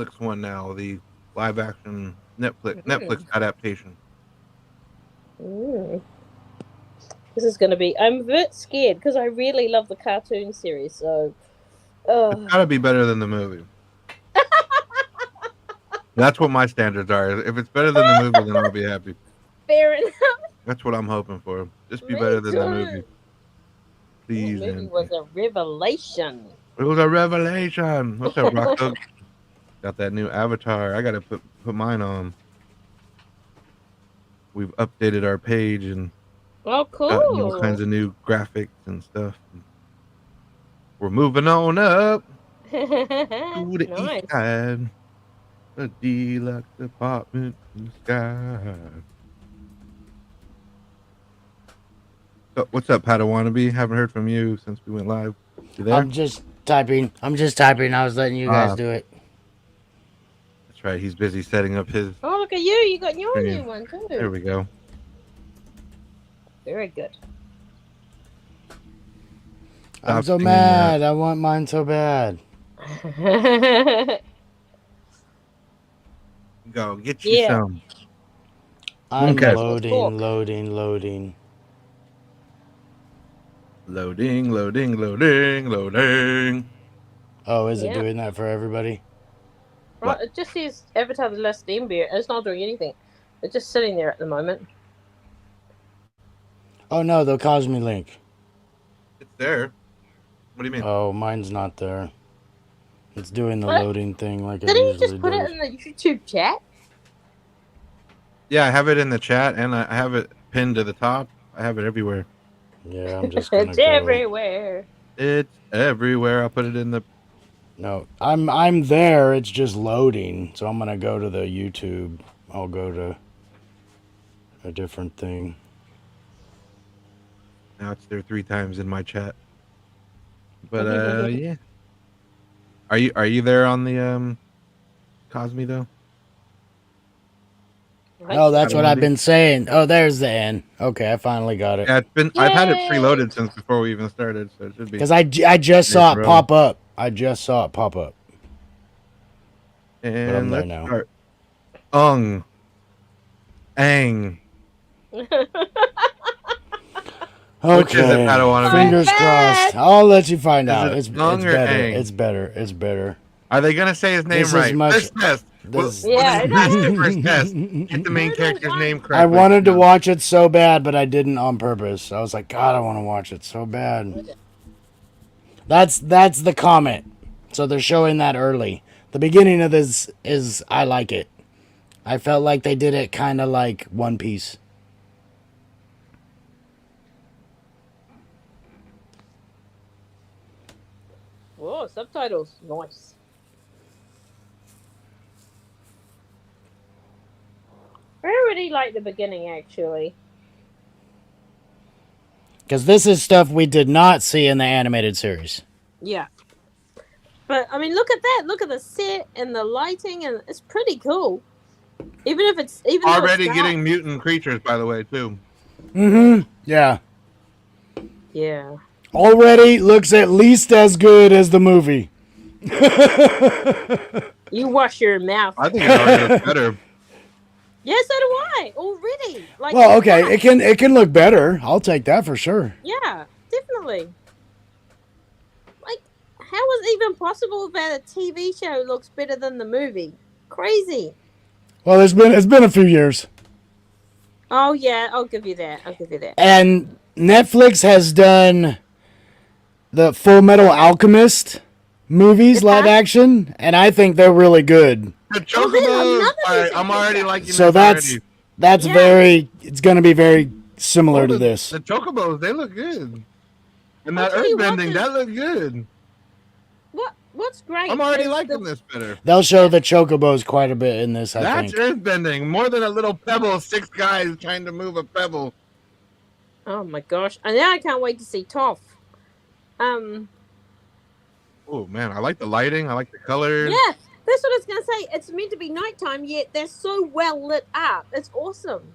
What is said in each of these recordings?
Netflix one now, the live action Netflix adaptation. Mm. This is going to be. I'm a bit scared because I really love the cartoon series. So, It's got to be better than the movie. That's what my standards are. If it's better than the movie, then I'll be happy. fair enough. That's what I'm hoping for. Just be Me better than the movie, too. That please. movie And was a revelation. it was a revelation. What's up, Rock Dog? Got that new avatar. I gotta put mine on. We've updated our page and Oh, gotten all kinds cool. of new graphics and stuff. We're moving on up to the east Nice. side. A deluxe apartment in the sky. So, what's up, Padawannabe? Haven't heard from you since we went live. You there? I'm just typing. I was letting you guys Ah, do it. that's right. He's busy setting up his Oh, look at you. You got your new stream. one There too. we go. Very good. I'm Stop so singing that. mad. I want mine so bad. Go get you Yeah. some. I'm Okay. Let's talk. loading. Loading. Oh, is it Yeah. doing that for everybody? Right. What? It just says Avatar: The Last Airbender. It's not doing anything. It's just sitting there at the moment. Oh no, the Cosme link. It's there. What do you mean? Oh, mine's not there. It's doing the What? loading thing like it Didn't you usually just put it does. in the YouTube chat? Yeah, I have it in the chat and I have it pinned to the top. I have it everywhere. Yeah, I'm just gonna It's go. everywhere. It's everywhere. I'll put it in the. No, I'm there. It's just loading. So I'm gonna go to the YouTube. I'll go to a different thing. Now it's there 3 times in my chat. But yeah. Are you there on the Cosme though? Right? Oh, that's what I've Padawannabe? been saying. Oh, there's the end. Okay, I finally got it. Yeah, it's been. I've had it Yay! preloaded since before we even started, so it should be. Because I just There saw for it us. pop up. I just saw it pop up. But I'm And there let's now. start. Ung. Ang. Which is it, Okay. Padawannabe? Fingers bad. crossed. I'll let you find Is out. it It's Ung or better. Ang? It's better. It's better. Are they gonna say his name This is right? much- First test. This. We're Yeah, gonna pass the first test. Get the main Who character's don't name want- correctly. I wanted to watch it so bad, but I didn't on purpose. I was like, God, I want to watch it so bad. That's the comment. So they're showing that early. The beginning of this is I like it. I felt like they did it kind of like One Piece. Whoa, subtitles. Nice. I really like the beginning, actually. Because this is stuff we did not see in the animated series. Yeah. But, I mean, look at that. Look at the set and the lighting, and it's pretty cool. Even though it's Already dark. getting mutant creatures, by the way, too. Mm-hmm. Yeah. Yeah. Already looks at least as good as the movie. You wash your mouth. I think it already looks better. Yeah, so do I. Already. Like, Well, okay, it can look better. I'll take that for sure. yeah, definitely. Like, how is it even possible that a TV show looks better than the movie? Crazy. Well, it's been a few years, Oh yeah, I'll give you that. I'll give you that. and Netflix has done the Full Metal Alchemist movies live action, and I think they're really good. The Oh, there's Chocobos. another All right, reason I'm for already that. liking So this already. that's Yeah. very. It's going to be very similar to this. The Chocobos, they look good. And I'll that tell you what, earthbending, that looked good. What's great? I'm already is liking the- this better. They'll show the chocobos quite a bit in this, I That's think. earthbending. More than a little pebble, 6 guys trying to move a pebble. Oh my gosh! And now I can't wait to see Toph. Oh man, I like the lighting. I like the colors. Yeah, that's what I was gonna say. It's meant to be nighttime, yet they're so well lit up. It's awesome.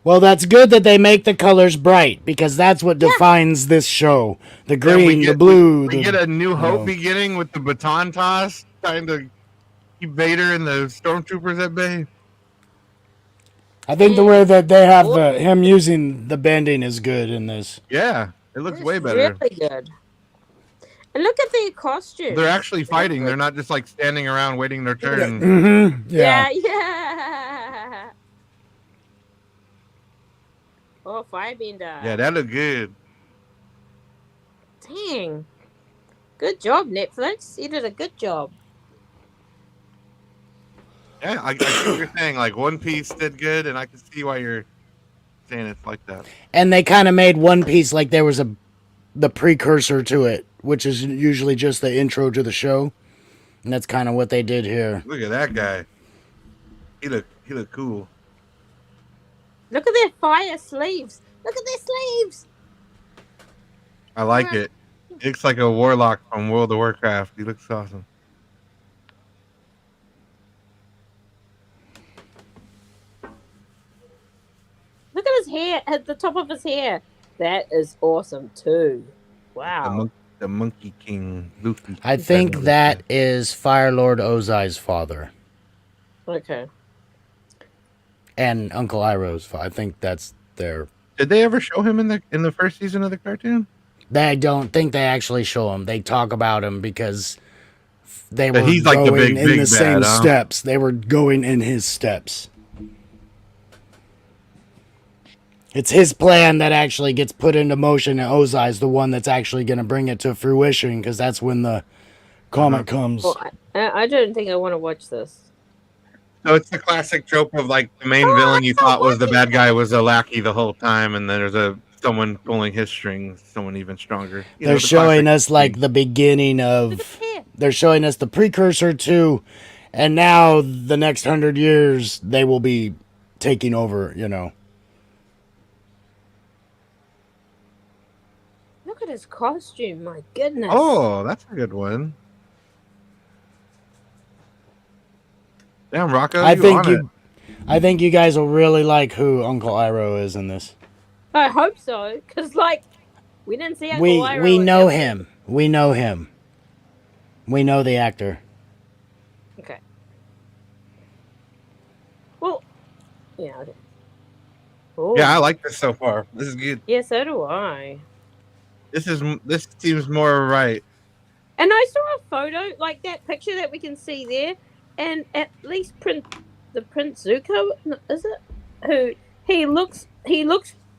Well, that's good that they make the colors bright because that's what Yeah. defines this show. The Then green, the blue. We get a New Hope know. beginning with the baton toss, trying to keep Vader and the stormtroopers at bay. I think the way that they have him using the bending is good in this. Yeah, it looks way better. Really good. And look at their costumes. They're actually fighting. They're not just like standing around waiting their turn. Mm-hmm. Yeah. Yeah. Oh, Firebender. Yeah, that looked good. Dang. Good job, Netflix. You did a good job. Yeah, I see what you're saying. Like One Piece did good, and I can see why you're saying it's like that. And they kind of made One Piece like there was the precursor to it, which is usually just the intro to the show, and that's kind of what they did here. Look at that guy. He look cool. Look at their fire sleeves. Look at their sleeves. I like it. He looks like a warlock from World of Warcraft. He looks awesome. Look at his hair, at the top of his hair. That is awesome too. Wow. The Monkey King, Luffy. I think that is Fire Lord Ozai's father. Okay. And Uncle Iroh's father. I think that's their... Did they ever show him in the first season of the cartoon? I don't think they actually show him. They talk about him because they were he's like going the big in the same bad, huh? steps. They were going in his steps. It's his plan that actually gets put into motion, and Ozai's the one that's actually going to bring it to fruition, because that's when the comet comes. Well, I don't think I want to watch this. So it's the classic trope of like the main villain you thought was the bad guy was a lackey the whole time, and then there's someone pulling his strings, someone even stronger. They're showing us like the beginning of... They're showing us the precursor to, and now the next 100 years, they will be taking over, you know. Look at his costume, my goodness. Oh, that's a good one. Damn, Rocco, I think you guys will really like who Uncle Iroh is in this. I hope so, because like we didn't see Uncle Iroh. We know him. We know him. We know the actor. Okay. Well, yeah. Okay. Ooh. Yeah, I like this so far. This is good. Yeah, so do I. This seems more right. And I saw a photo, like that picture that we can see there, and at least Prince Zuko, is it? Who he looks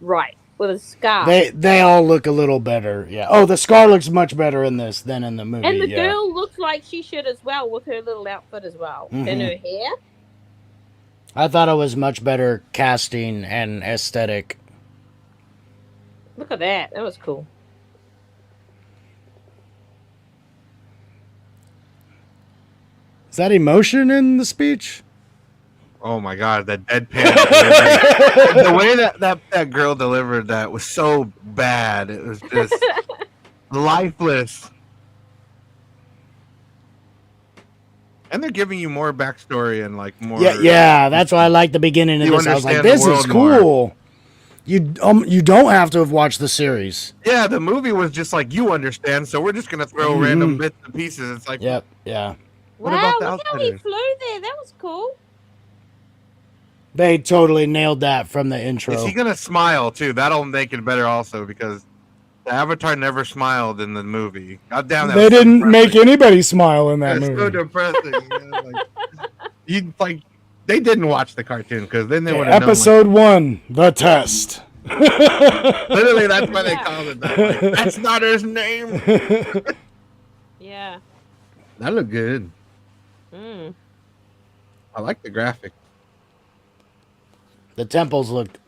right with a scar. They all look a little better, yeah. Oh, the scar looks much better in this than in the movie. And the girl looks like she should as well with her little outfit as well. Mm-hmm. And her hair. I thought it was much better casting and aesthetic. Look at that. That was cool. Is that emotion in the speech? Oh my god, that deadpan. The way that girl delivered that was so bad. It was just lifeless. And they're giving you more backstory and like more. Yeah. That's why I like the beginning of this. I was like, this is cool. More. You don't have to have watched the series. Yeah, the movie was just like, you understand, so we're just gonna throw random bits and pieces. It's like, yep, yeah. What wow, about the look how he flew there. That was cool. They totally nailed that from the intro. Is he gonna smile too? That'll make it better also, because the Avatar never smiled in the movie. God damn, they didn't make anybody smile in that movie. It's so depressing. They didn't watch the cartoon, because then they would have Episode 1, The Test. Literally, that's why they called it that. Like, that's not his name. Yeah. That looked good. Mm. I like the graphic. The temples looked...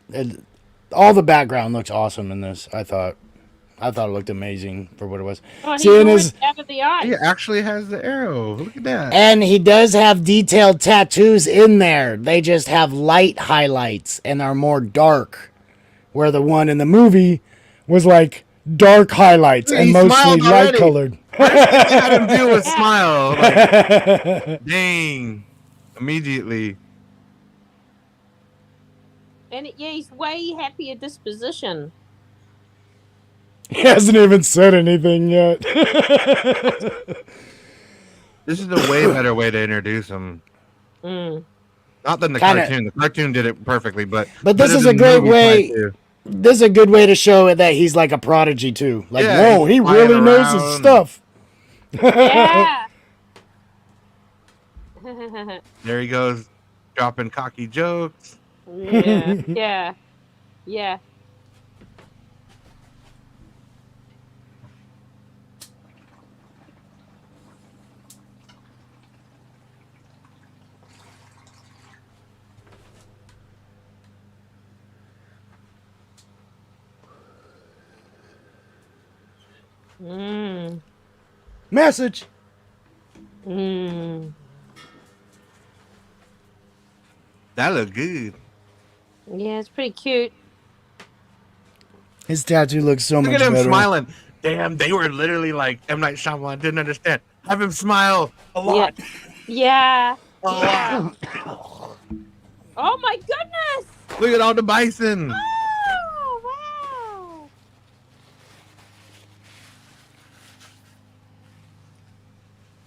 all the background looks awesome in this, I thought. I thought it looked amazing for what it was. Oh, he's out of the eye. He actually has the arrow. Look at that. And he does have detailed tattoos in there. They just have light highlights and are more dark. Where the one in the movie was like dark highlights and mostly light colored. All he had to do was smile. Like, dang. Immediately. And yeah, he's way happier disposition. He hasn't even said anything yet. This is a way better way to introduce him. Mm. Not than the Kinda. cartoon. The cartoon did it perfectly, but But this better is a than the great movie probably way. too. This is a good way to show that he's like a prodigy too. Like, Yeah, whoa, he's he flying really knows his around. stuff. Yeah. There he goes, dropping cocky jokes. Yeah. Yeah. Yeah. Mm. Message. Mm. That looked good. Yeah, it's pretty cute. His tattoo looks so Look much at him better. smiling. Damn, they were literally like M. Night Shyamalan didn't understand. Have him smile a lot. Yeah. A Yeah. lot. Oh my goodness! Look at all the bison. Oh wow!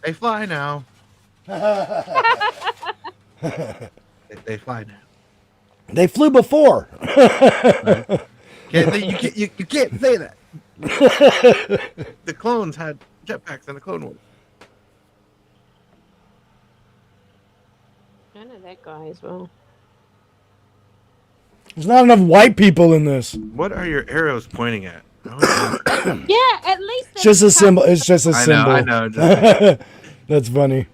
They fly now. They fly now. They flew before. You can't say that. The clones had jetpacks in the Clone Wars. I know that guy as well. There's not enough white people in this. What are your arrows pointing at? Oh, Yeah, at least It's just a symbol. It's just a I symbol. know. Just, That's funny.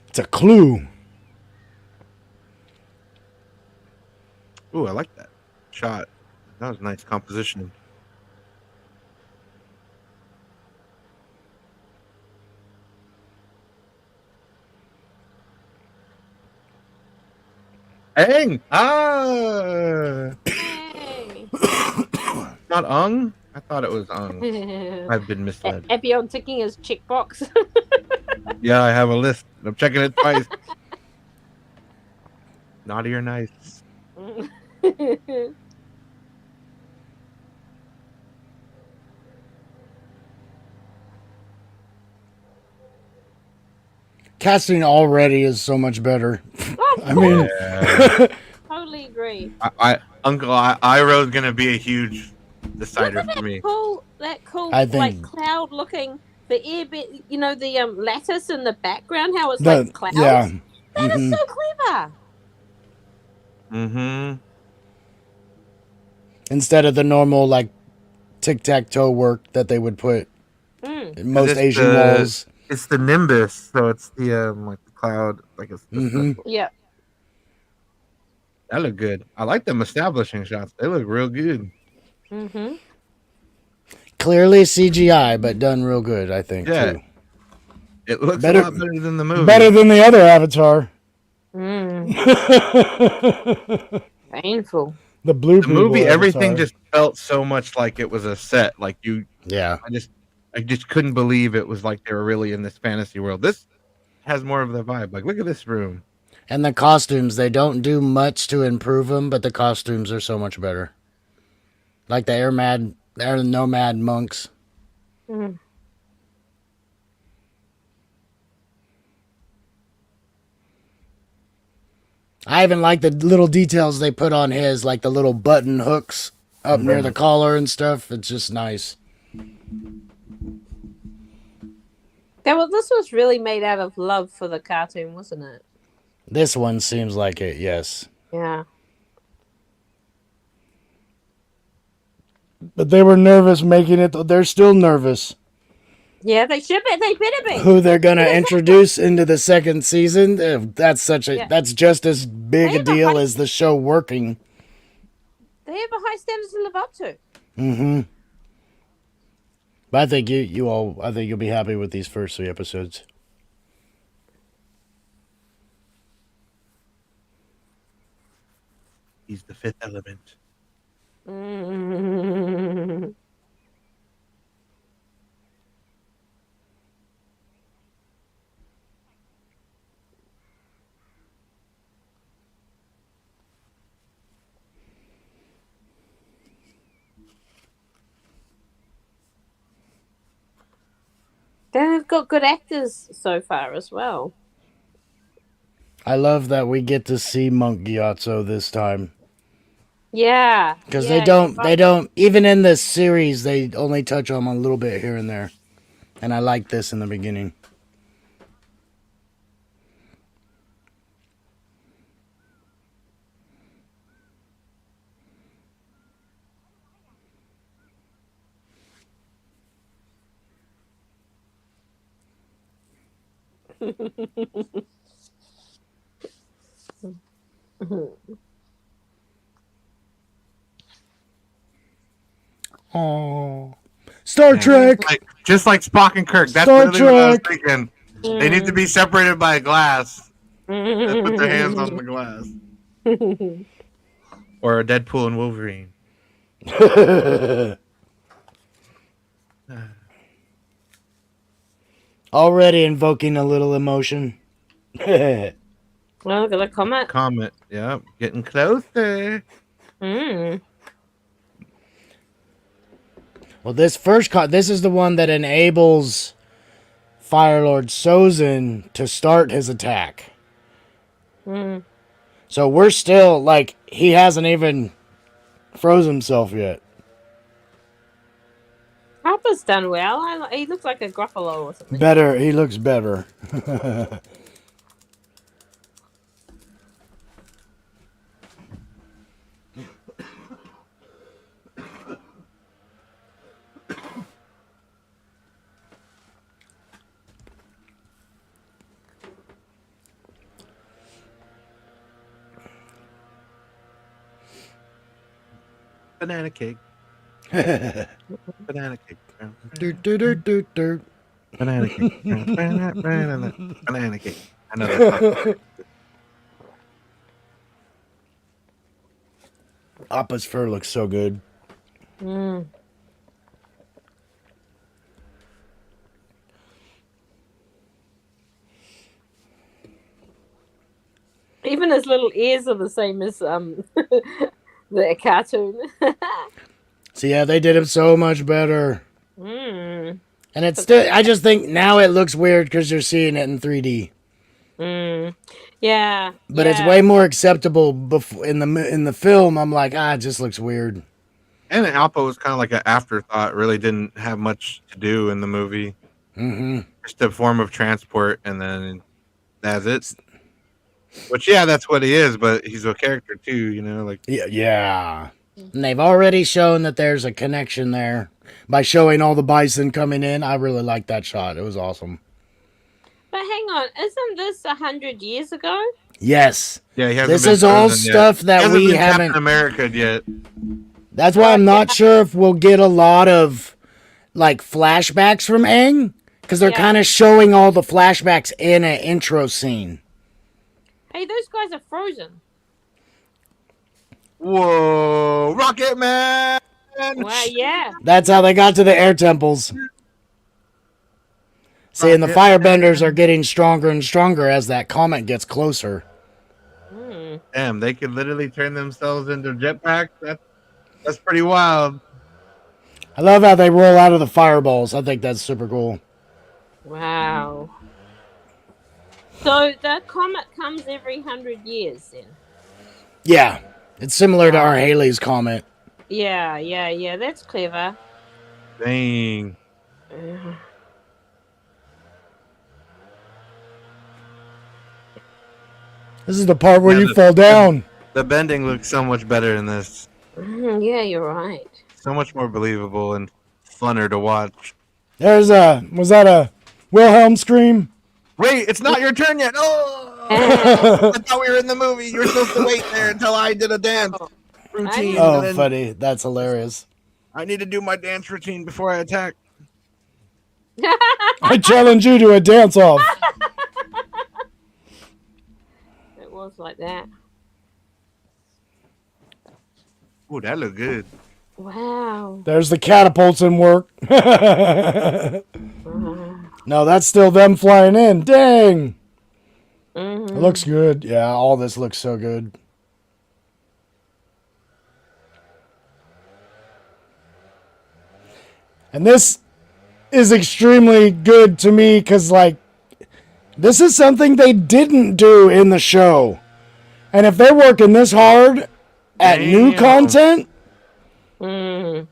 It's a clue. ooh, I like that shot. That was nice composition. Aang! Ah! Yay. Not Ung? I thought it was Ung. I've been misled. Epion ticking his checkbox. Yeah, I have a list. I'm checking it twice. Naughty or nice? Casting already is so much better. Oh, I mean, Yeah. totally agree. Uncle Iroh's gonna be a huge decider for me. That cool, I like think- cloud looking. The air bit, you know, the lattice in the background. How it's the like clouds. yeah. That is Mhm. so clever. Mm-hmm. Instead of the normal like tic-tac-toe work that they would put Mm. in most It's Asian the- walls. It's the nimbus, so it's the like the cloud, like it's Mhm. Yeah. that look good. I like them establishing shots. They look real good. Mm-hmm. Clearly CGI, but done real good, I think, Yeah. too. It looks Better- a lot better than the movie. Better than the other Avatar. Mm. Painful. The blue The movie, people everything Avatar. just felt so much like it was a set. Like Yeah. I just couldn't believe it was like they were really in this fantasy world. This has more of the vibe. Like, look at this room. And the costumes, they don't do much to improve them, but the costumes are so much better. Like the Air Nomad monks. Mm. I even like the little details they put on his, like the little button hooks up near the collar and stuff. It's just nice. Yeah, well, this was really made out of love for the cartoon, wasn't it? This one seems like it, yes. Yeah. But they were nervous making it. They're still nervous. Yeah, they should be. They better be. Who they're gonna introduce into the second season? That's Yeah. that's just as big They a have a deal high- as the show working. They have a high standard to live up to. Mm-hmm. But I think I think you'll be happy with these first 3 episodes. He's the fifth element. Mm. They've got good actors so far as well. I love that we get to see Monk Gyatso this time. Yeah. Because yeah, you're they right. don't, even in this series, they only touch on him a little bit here and there. And I like this in the beginning. Oh, Star Yeah. Trek! Just like Spock and Kirk. That's Star literally what I was Trek! thinking. They need to be separated by a glass. They put their hands on the Mm. glass. Or Deadpool and Wolverine. Already invoking a little emotion. Well, look at the comment. Comet. Yep. Getting closer. Mm. Well, this this is the one that enables Firelord Sozin to start his attack. Mm. So we're still, like, he hasn't even froze himself yet. Harper's done well. He looks like a Gruffalo or something. Better, he looks better. Banana cake. Banana cake. Doot, doot, doot, doot, doot. Banana cake. Banana cake. I know that's not. Appa's fur looks so good. Mm. Even his little ears are the same as the cartoon. So yeah, they did him so much better. Mm. And it's still, I just think now it looks weird because you're seeing it in 3D. Mm. Yeah. But yeah. it's way more acceptable in the film. I'm like, it just looks weird. And Alpo was kind of like an afterthought. Really didn't have much to do in the movie. Mm-hmm. Just a form of transport, and then that's it. Which, yeah, that's what he is. But he's a character too. You know, like Yeah. And they've already shown that there's a connection there by showing all the bison coming in. I really liked that shot. It was awesome. But hang on, isn't this 100 years ago? Yes. yeah, he hasn't This been is all frozen yet. stuff He that hasn't we been haven't. Captain America yet. That's why I'm not sure if we'll get a lot of like flashbacks from Aang, because they're Yeah. kind of showing all the flashbacks in an intro scene. Hey, those guys are frozen. Whoa, Rocket Man! Wow, yeah. That's how they got to the air temples. See, and the firebenders are getting stronger and stronger as that comet gets closer. Mm. Damn, they could literally turn themselves into jetpacks. That's pretty wild. I love how they roll out of the fireballs. I think that's super cool. Wow. So the comet comes every 100 years then? Yeah, it's similar to our Halley's comet. Yeah. That's clever. Dang. Yeah. This is the part where Yeah, you fall down. The bending looks so much better in this. Yeah, you're right. So much more believable and funner to watch. Was that a Wilhelm scream? Wait, it's not your turn yet. Oh, I thought we were in the movie. You were supposed to wait there until I did a dance routine. Oh, and then funny. That's hilarious. I need to do my dance routine before I attack. I challenge you to a dance-off. It was like that. Ooh, that looked good. Wow. There's the catapults in work. No, that's still them flying in. Dang. Mm-hmm. It looks good. Yeah, all this looks so good. And this is extremely good to me because, like, this is something they didn't do in the show. And if they're working this hard at new Damn. content, Mm.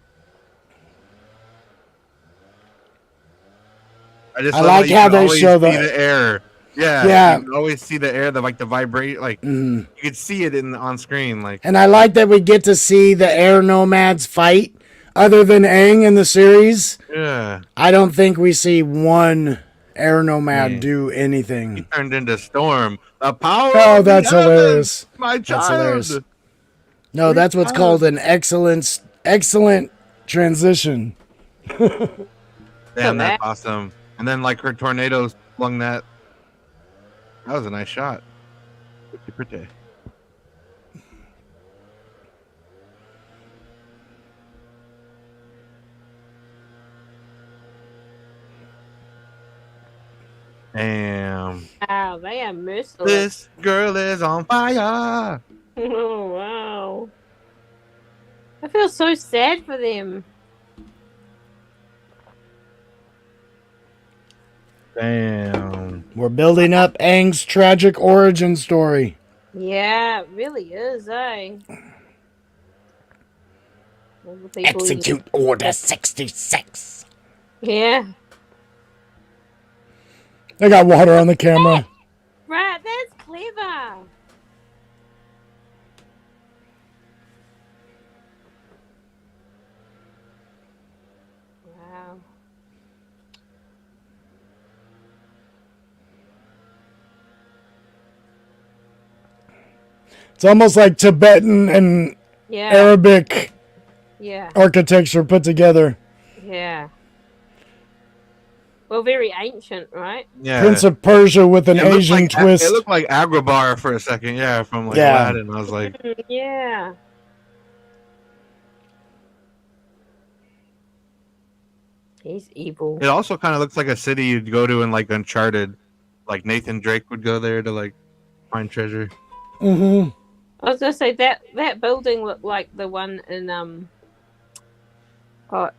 I love like you how can they always show see the. the air. Yeah, Yeah. you can always see the air, the vibrate, like you could see it on screen, like. And I like that we get to see the air nomads fight. Other than Aang in the series, Yeah, I don't think we see one air nomad man. do He anything. turned into Storm. The power Oh, of the that's heavens, hilarious. my That's hilarious. child. No, Sweet that's what's child. called an excellent transition. Damn, that. that's awesome. And then like her tornadoes flung that. That was a nice shot. Pretty. Damn. Wow, they are merciless. This girl is on fire. Oh wow. I feel so sad for them. Damn. We're building up Aang's tragic origin story. Yeah, it really is, eh? All the people Execute Order 66. Yeah. I got water on the camera. Right, that's clever. Wow. It's almost like Tibetan and Yeah. Arabic Yeah. architecture put together. Yeah. Well, very ancient, right? Yeah. Prince of Persia with an It looked Asian like, twist. It looked like Agrabah for a second, yeah, from like Yeah. Aladdin. I was like, Yeah. He's evil. it also kind of looks like a city you'd go to in like Uncharted. Like Nathan Drake would go there to like find treasure. Mm-hmm. I was gonna say that building looked like the one in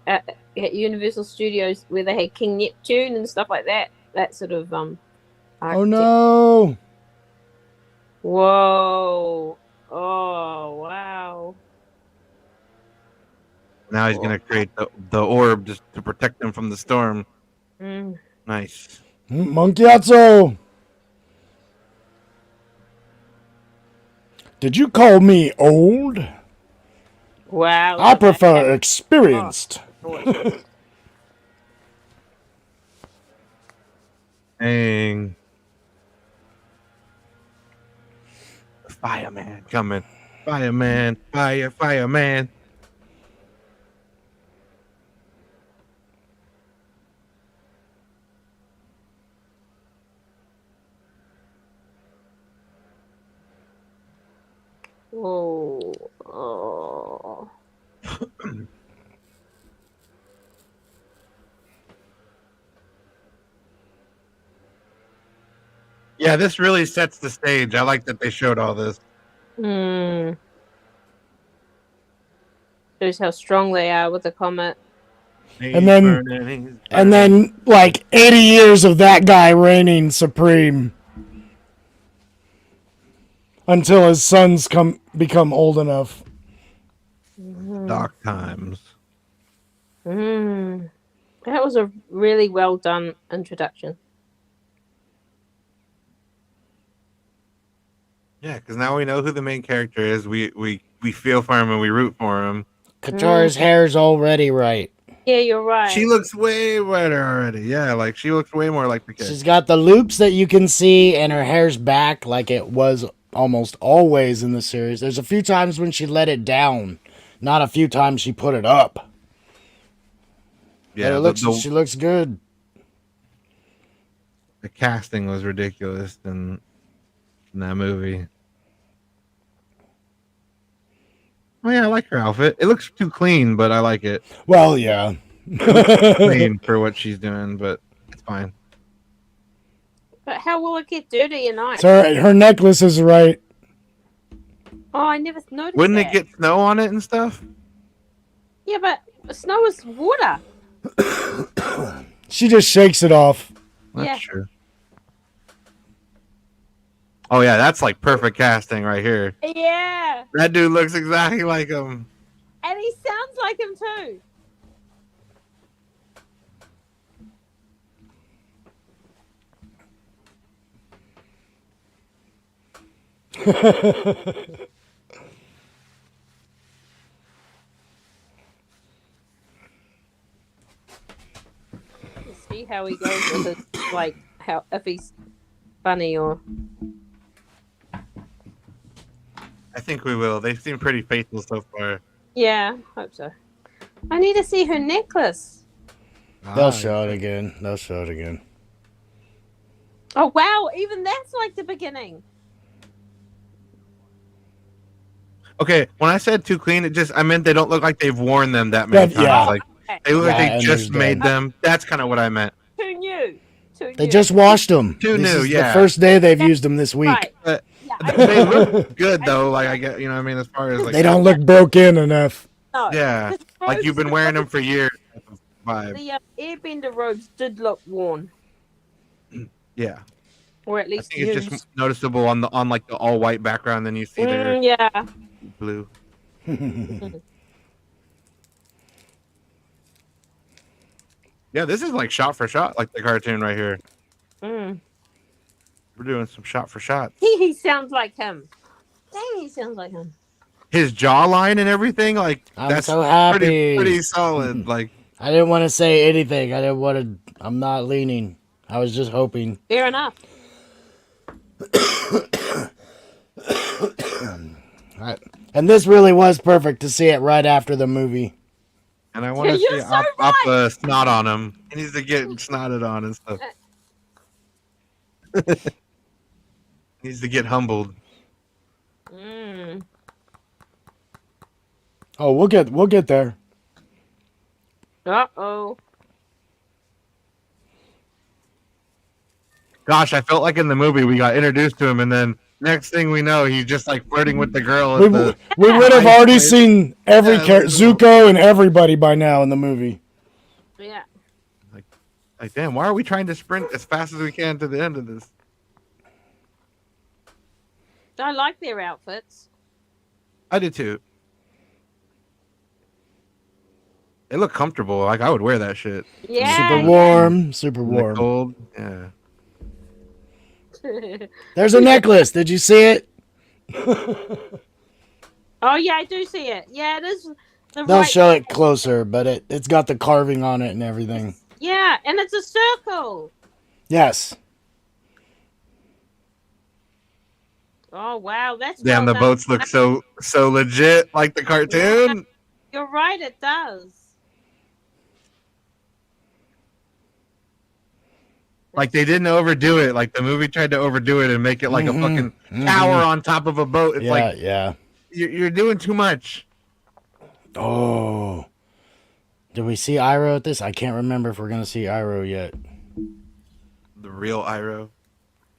at Universal Studios where they had King Neptune and stuff like that. That sort of Oh architect- no! Whoa! Oh wow! Now he's gonna create the orb just to protect them from the storm. Mm. Nice. Monkeyatsu! Did you call me old? Wow! I prefer experienced. Dang. Fireman coming. Fireman. Fireman. Whoa! Oh. Yeah, this really sets the stage. I like that they showed all this. Hmm. Shows how strong they are with the comet. And then, like 80 years of that guy reigning supreme until his sons become old enough. dark times. Mm. That was a really well done introduction. Yeah, because now we know who the main character is. We feel for him and we root for him. Katara's hair's already right. Yeah, you're right. She looks way better already. Yeah, like she looks way more like the kid. She's got the loops that you can see, and her hair's back like it was almost always in the series. There's a few times when she let it down, not a few times she put it up. Yeah, But she looks good. The casting was ridiculous in that movie. Oh yeah, I like her outfit. It looks too clean, but I like it. Well, yeah. Clean for what she's doing, but it's fine. But how will it get dirty at night? So her necklace is right. Oh, I never noticed. Wouldn't that. it get snow on it and stuff? Yeah, but snow is water. She just shakes it off. That's Yeah. true. Oh yeah, that's like perfect casting right here. Yeah. That dude looks exactly like him. And he sounds like him too. Let's see how he goes with his, like, how if he's funny or. I think we will. They seem pretty faithful so far. Yeah, hope so. I need to see her necklace. They'll show it again. They'll show it again. Oh wow, even that's like the beginning. Okay, when I said too clean, I meant they don't look like they've worn them that many times. Yeah. Like they look like Yeah, they and just there's made dead. them. That's kind of what I meant. Too new. Too They new. just washed them. Too This new, is yeah. the first day they've used them this week. Right. But Yeah, they look good though. Like I get, you know what I mean, as far as like They don't look broke in enough. no. Yeah, The like you've been robes- wearing them for years. Vibe. The Airbender robes did look worn, Yeah, or at I least think it's used. just noticeable on like the all white background. Then you see their Yeah. blue. Yeah, this is like shot for shot, like the cartoon right here. Mm. We're doing some shot for shot. He sounds like him. Dang, he sounds like him. His jawline and everything, like I'm that's so happy. pretty solid. Like I didn't want to say anything. I didn't want to. I'm not leaning. I was just hoping. Fair enough. Right. And this really was perfect to see it right after the movie. and I want to You're see so up snot on him. He needs to get snotted on and stuff. Needs to get humbled. Mm. Oh, we'll get there. Uh-oh. Gosh, I felt like in the movie we got introduced to him, and then next thing we know, he's just like flirting with the girl. We, At the, we would have already seen every Yeah, Zuko and everybody by now in the movie. Yeah. like, damn, why are we trying to sprint as fast as we can to the end of this? I like their outfits. I did too. They look comfortable. Like I would wear that shit. Yeah. Super warm. Super In the warm. cold. Yeah. There's a necklace. Did you see it? Oh yeah, I do see it. Yeah, it is. The They'll right show it closer, but it's got the carving on it and everything. Yeah, and it's a circle. Yes. Oh wow, that's Damn, well the done. boats look so legit, like the cartoon. You're right, it does. Like they didn't overdo it. Like the movie tried to overdo it and make it like a fucking tower on top of a boat. It's Yeah, like yeah. you're doing too much. Oh. Did we see Iroh at this? I can't remember if we're going to see Iroh yet. The real Iroh.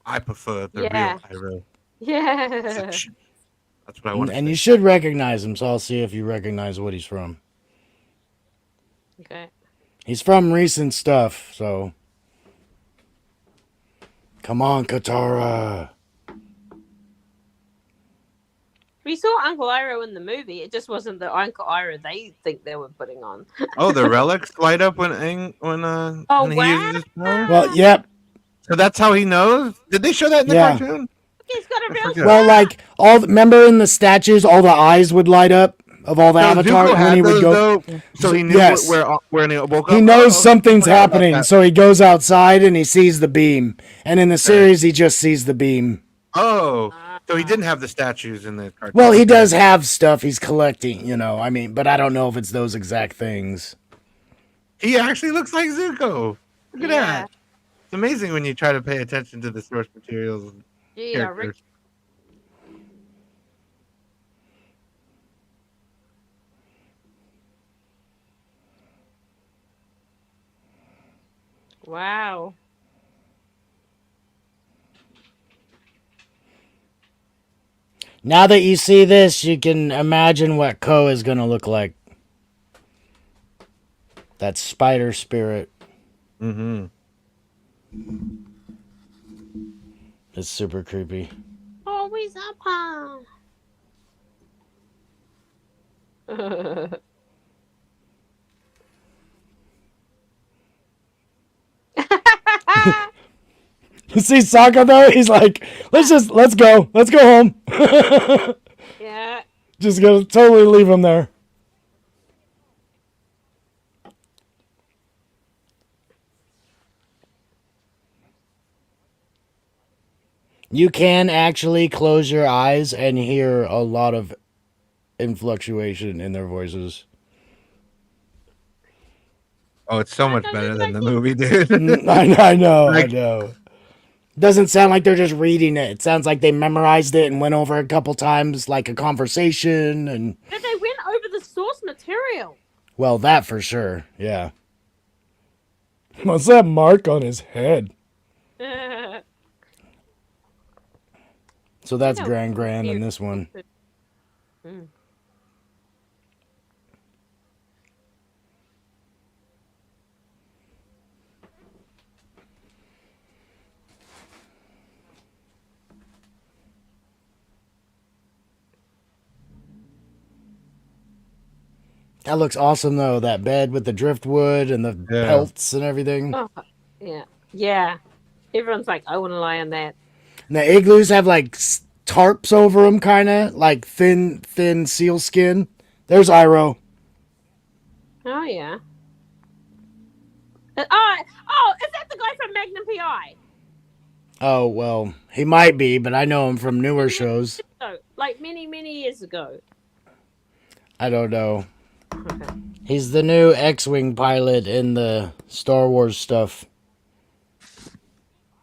I prefer the Yeah. real Iroh. Yeah. That's what I want. And you should recognize him, so I'll see if you recognize what he's from. Okay. He's from recent stuff, so. Come on, Katara. We saw Uncle Iroh in the movie. It just wasn't the Uncle Iroh they think they were putting on. Oh, the relics light up when Oh, when he wow. uses his power. Well, yep. So that's how he knows. Did they show that in the Yeah. cartoon? He's got a real forgot. Well, like, remember in the statues, all the eyes would light up of all the So Avatar Zuko when had he would those, go. though, so he knew Yes. where he woke up. He knows Oh, something's I forgot about happening, that. so he goes outside and he sees the beam. And in the series, he just sees the beam. Oh, so he didn't have the statues in the cartoon. Well, he does have stuff he's collecting, I mean, but I don't know if it's those exact things. He actually looks like Zuko. Look at Yeah. that. It's amazing when you try to pay attention to the source materials. And Yeah, Rick. characters. Wow. Now that you see this, you can imagine what Ko is going to look like. That spider spirit Mm-hmm. is super creepy. Always up, huh? You see Sokka though? He's like, let's go home. Yeah. Just gonna totally leave him there. You can actually close your eyes and hear a lot of influctuation in their voices. Oh, it's so much does better it than the like movie, dude. I know, Like, Doesn't sound like they're just reading it. It sounds like they memorized it and went over it a couple times, like a conversation. And that they went over the source material? well, that for sure. Yeah. What's that mark on his head? I So that's know. Gran in this one. Mm. That looks awesome though. That bed with the driftwood and the Yeah. pelts and everything. Oh, yeah. Yeah. Everyone's like, I want to lie on that. And the igloos have like tarps over them, kind of like thin seal skin. There's Iroh. Oh, yeah. Oh, is that the guy from Magnum PI? Oh well, he might be, but I know him from newer shows. No, like many years ago. I don't know. Okay. He's the new X-wing pilot in the Star Wars stuff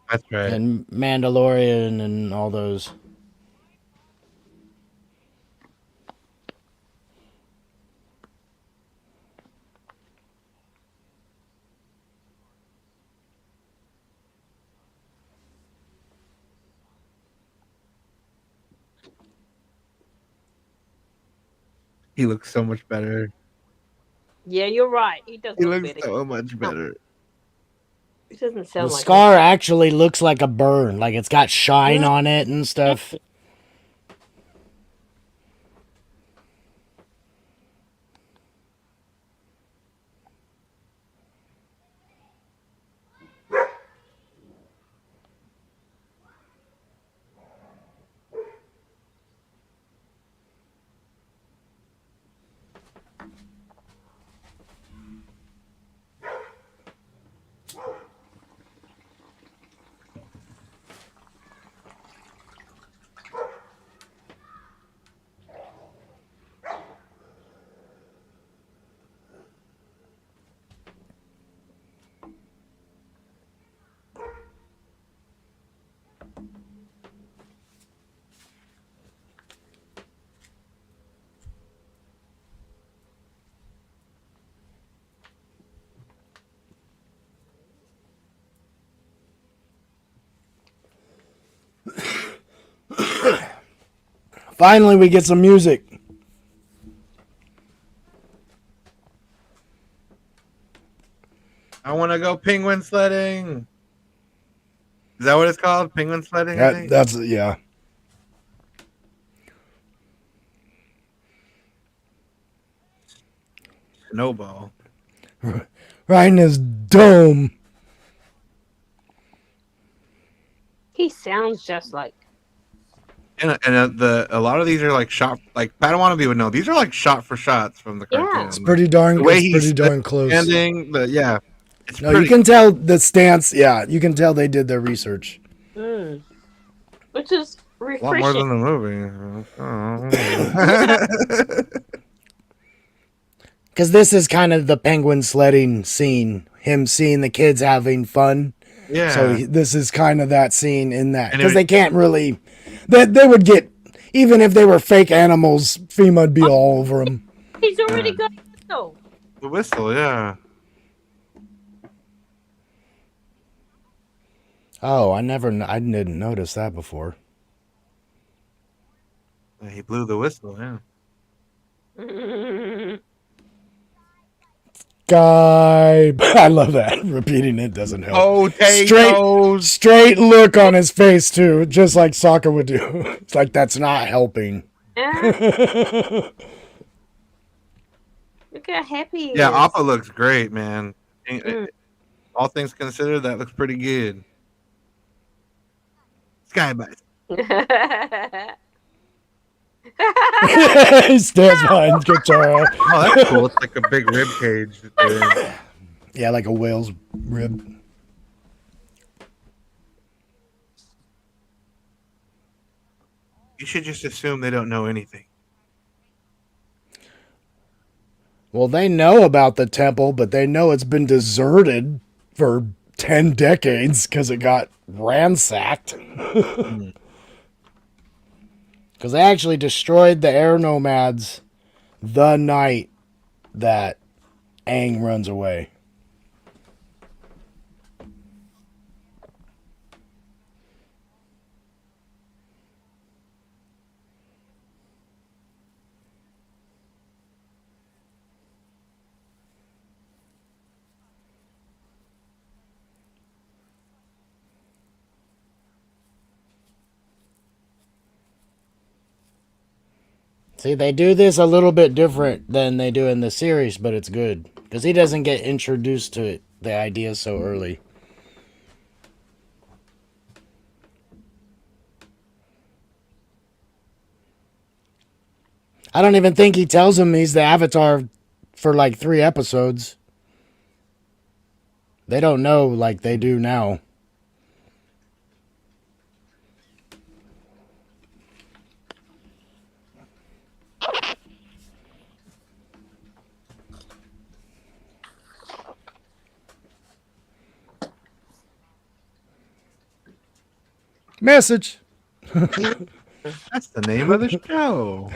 that's right. and Mandalorian and all those. He looks so much better. Yeah, you're right. He does He look looks better. so much better. It doesn't The sound like scar actually looks like a burn, like it's got shine on it and stuff. Finally, we get some music. I want to go penguin sledding. Is that what it's called? Penguin sledding, I think? That's yeah. Snowball. Right in his dome. he sounds just like. And a lot of these are like shot, like Padawan would know. These are like shot for shots from the Yeah. cartoon. It's pretty darn. The way It's he's pretty darn close. standing, it's No, pretty. you can tell the stance. Yeah, you can tell they did their research. Which is a lot refreshing. more than the movie. Because this is kind of the penguin sledding scene. Him seeing the kids having fun. Yeah. So this is kind of that scene in that. And Because it- they can't really. They would get. Even if they were fake animals, FEMA would be all over them. He's already got a whistle. The whistle, yeah. Oh, I didn't notice that before. He blew the whistle, yeah. Sky. I love that. Repeating it doesn't help. Potatoes. Straight look on his face too, just like Sokka would do. It's like that's not helping. Yeah. Look how happy he Yeah, is. Appa looks great, man. Mm. All things considered, that looks pretty good. Sky Bison. He stands behind Katara. Oh, that's cool. It's like a big rib cage. That they're in. Yeah, like a whale's rib. You should just assume they don't know anything. Well, they know about the temple, but they know it's been deserted for 10 decades because it got ransacked. Mm. Because they actually destroyed the air nomads the night that Aang runs away. See, they do this a little bit different than they do in the series, but it's good. Because he doesn't get introduced to it, the idea so early. I don't even think he tells him he's the Avatar for like 3 episodes. They don't know like they do now. Message. That's the name of the show.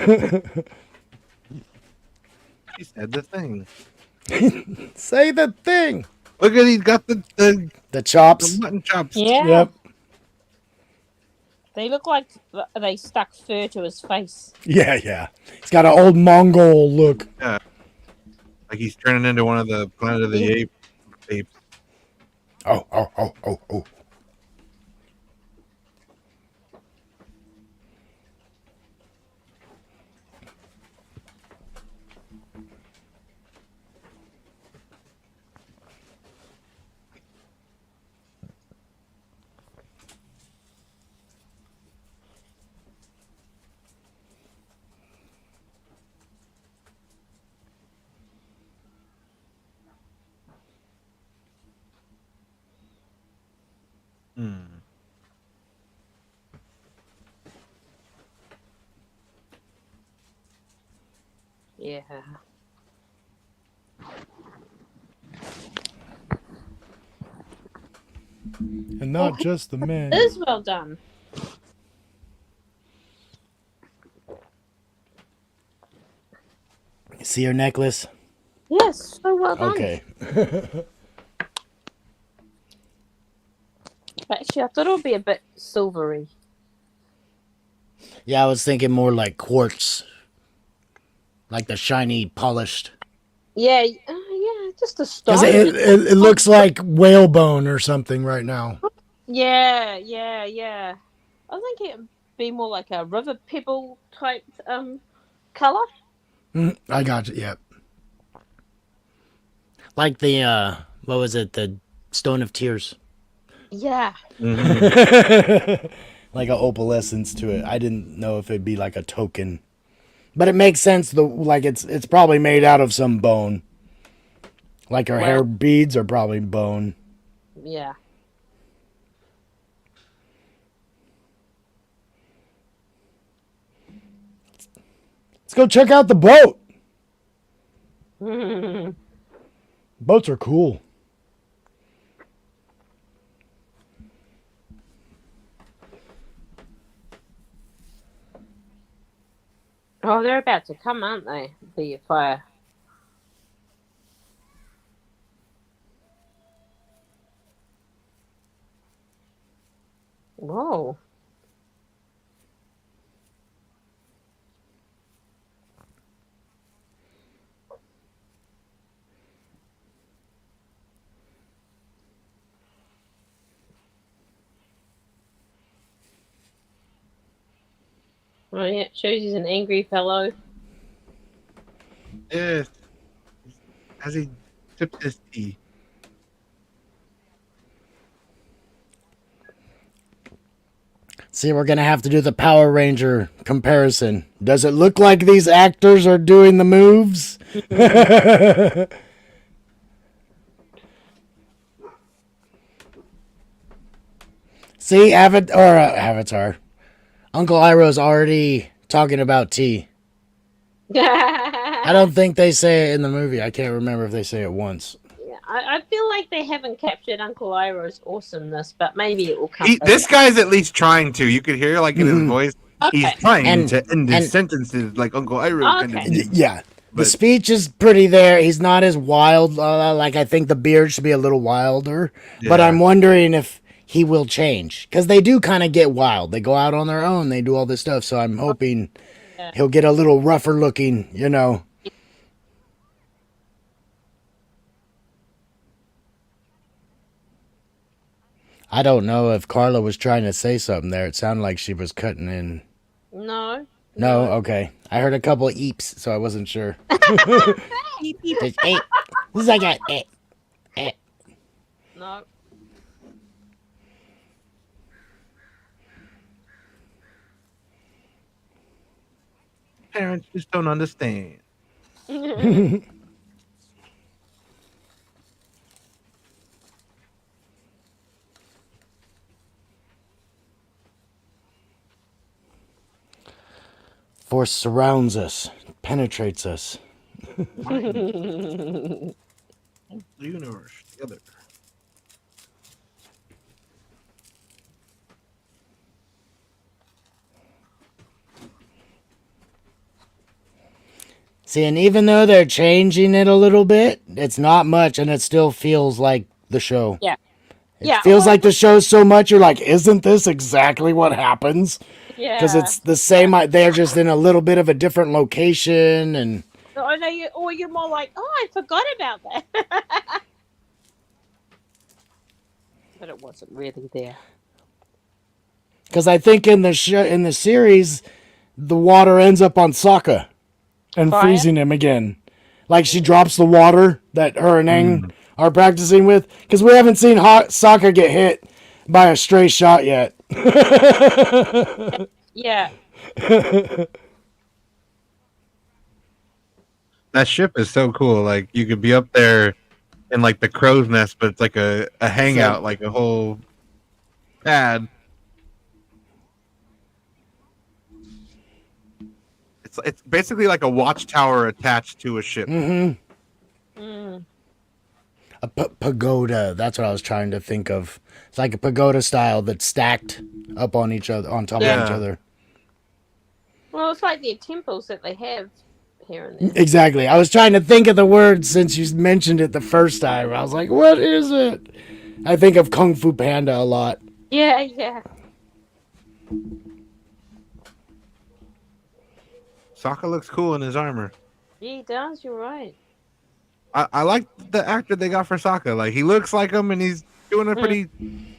She said the thing. Say the thing. Look at he's got the chops. mutton chops. Yeah. Yep. They look like they stuck fur to his face. Yeah, yeah. He's got an old Mongol look. Yeah. Like he's turning into one of the Planet of the Apes. Oh, oh, oh, oh, oh. Hmm. Yeah. And not just the men. It is well done. See your necklace? Yes, so well done. Okay. Actually, I thought it would be a bit silvery. Yeah, I was thinking more like quartz. Like the shiny, polished. Yeah, yeah, just a Because stone. it looks like whalebone or something right now. Yeah. I think it would be more like a river pebble type color. I got you, yep. Like the, what was it? The Stone of Tears. Yeah. Mm-hmm. Like a opalescence to it. I didn't know if it'd be like a token. But it makes sense, like it's probably made out of some bone. Like her hair beads are probably bone. Yeah. Let's go check out the boat. Boats are cool. Oh, they're about to come, aren't they? The fire. Whoa. Oh yeah, it shows he's an angry fellow. Yes. As he sips his tea. See, we're gonna have to do the Power Ranger comparison. Does it look like these actors are doing the moves? See, Avatar. Uncle Iroh's already talking about tea. I don't think they say it in the movie. I can't remember if they say it once. Yeah, I feel like they haven't captured Uncle Iroh's awesomeness, but maybe it will come. This guy's at least trying to. You could hear like in his voice. He's Okay. trying to end his sentences like Uncle Iroh kind of Okay. did. Yeah. The But- speech is pretty there. He's not as wild. Like, I think the beard should be a little wilder. But Yeah. I'm wondering if he will change. Because they do kind of get wild. They go out on their own. They do all this stuff. So I'm hoping Yeah. he'll get a little rougher looking, you know. I don't know if Carla was trying to say something there. It sounded like she was cutting in. No. No, okay. I heard a couple of eeps, so I wasn't sure. There's eight. This is like a No. Parents just don't understand. Force surrounds us, penetrates us. The universe together. See, and even though they're changing it a little bit, it's not much, and it still feels like the show. Yeah. It Yeah, feels well- like the show so much, you're like, isn't this exactly what happens? Yeah. Because it's the same. They're just in a little bit of a different location, and I know you, or you're more like, oh, I forgot about that. But it wasn't really there. because I think in the series, the water ends up on Sokka and Fire? freezing him again. Like she drops the water that her and Aang are practicing with. Because we haven't seen Sokka get hit by a stray shot yet. Yeah. That ship is so cool. Like you could be up there in like the crow's nest, but it's like a hangout, like a whole pad. It's basically like a watchtower attached to a ship. Mm-hmm. Mm. A pagoda. That's what I was trying to think of. It's like a pagoda style that's stacked up on each other, on top of Yeah. each other. Well, it's like the temples that they have here and there. Exactly. I was trying to think of the word since you mentioned it the first time. I was like, what is it? I think of Kung Fu Panda a lot. Yeah, yeah. Sokka looks cool in his armor. Yeah, he does. You're right. I like the actor they got for Sokka. Like he looks like him, and he's doing a pretty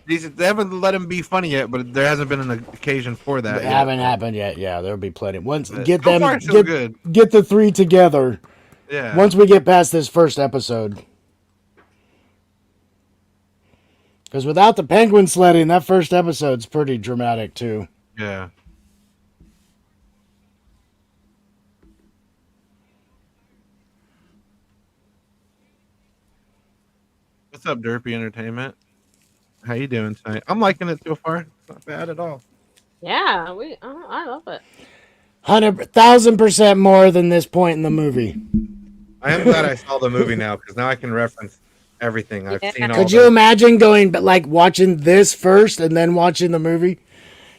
decent. They haven't let him be funny yet, but there hasn't been an occasion for that. It yet. haven't happened yet. Yeah, there'll be plenty. Once But get so them far, so good. get the three together. Yeah. Once we get past this first episode. Because without the penguin sledding, that first episode's pretty dramatic too. Yeah. What's up, Derpy Entertainment? How you doing tonight? I'm liking it so far. It's not bad at all. Yeah, I love it. 1,000% more than this point in the movie. I am glad I saw the movie now because now I can reference everything. I've Yeah. seen all. Could you imagine going, but like watching this first and then watching the movie?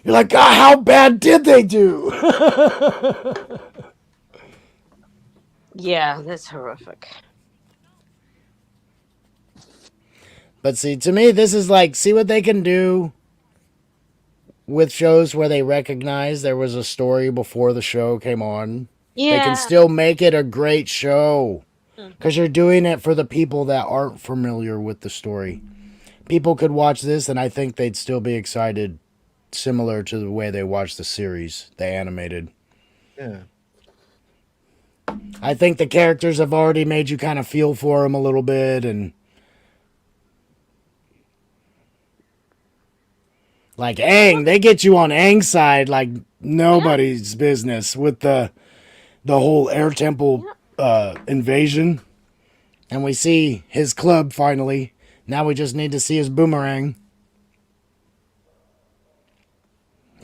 You're like, God, how bad did they do? Yeah, that's horrific. But see, to me, this is like, see what they can do with shows where they recognize there was a story before the show came on. Yeah. They can still make it a great show because you're doing it for the people that aren't familiar with the story. People could watch this, and I think they'd still be excited similar to the way they watched the series, the animated. Yeah. I think the characters have already made you kind of feel for him a little bit, and like Aang, they get you on Aang's side like nobody's business with the whole air temple invasion. And we see his club finally. Now we just need to see his boomerang.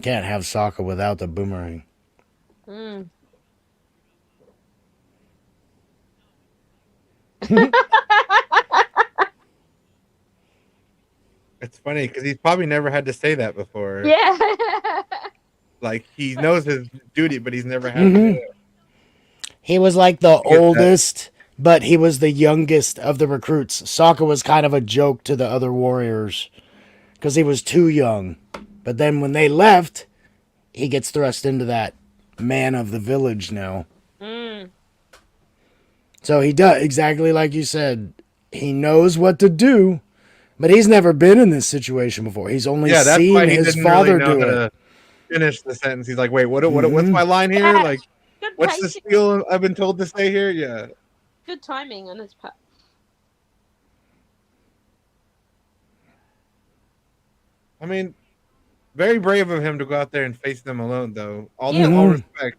Can't have Sokka without the boomerang. Mm. It's funny because he's probably never had to say that before. Yeah. Like he knows his duty, but he's never had to do it. He was like the get that. oldest, but he was the youngest of the recruits. Sokka was kind of a joke to the other warriors because he was too young. But then when they left, he gets thrust into that man of the village now. Mm. So he does exactly like you said. He knows what to do, but he's never been in this situation before. He's only Yeah, that's seen why he his didn't father really know do how it. to finish the sentence. He's like, wait, what's my line here? Yeah. Like, Good what's the pacing. spiel I've been told to say here? Yeah. Good timing on his part. I mean, very brave of him to go out there and face them alone, though. All Mhm. respect.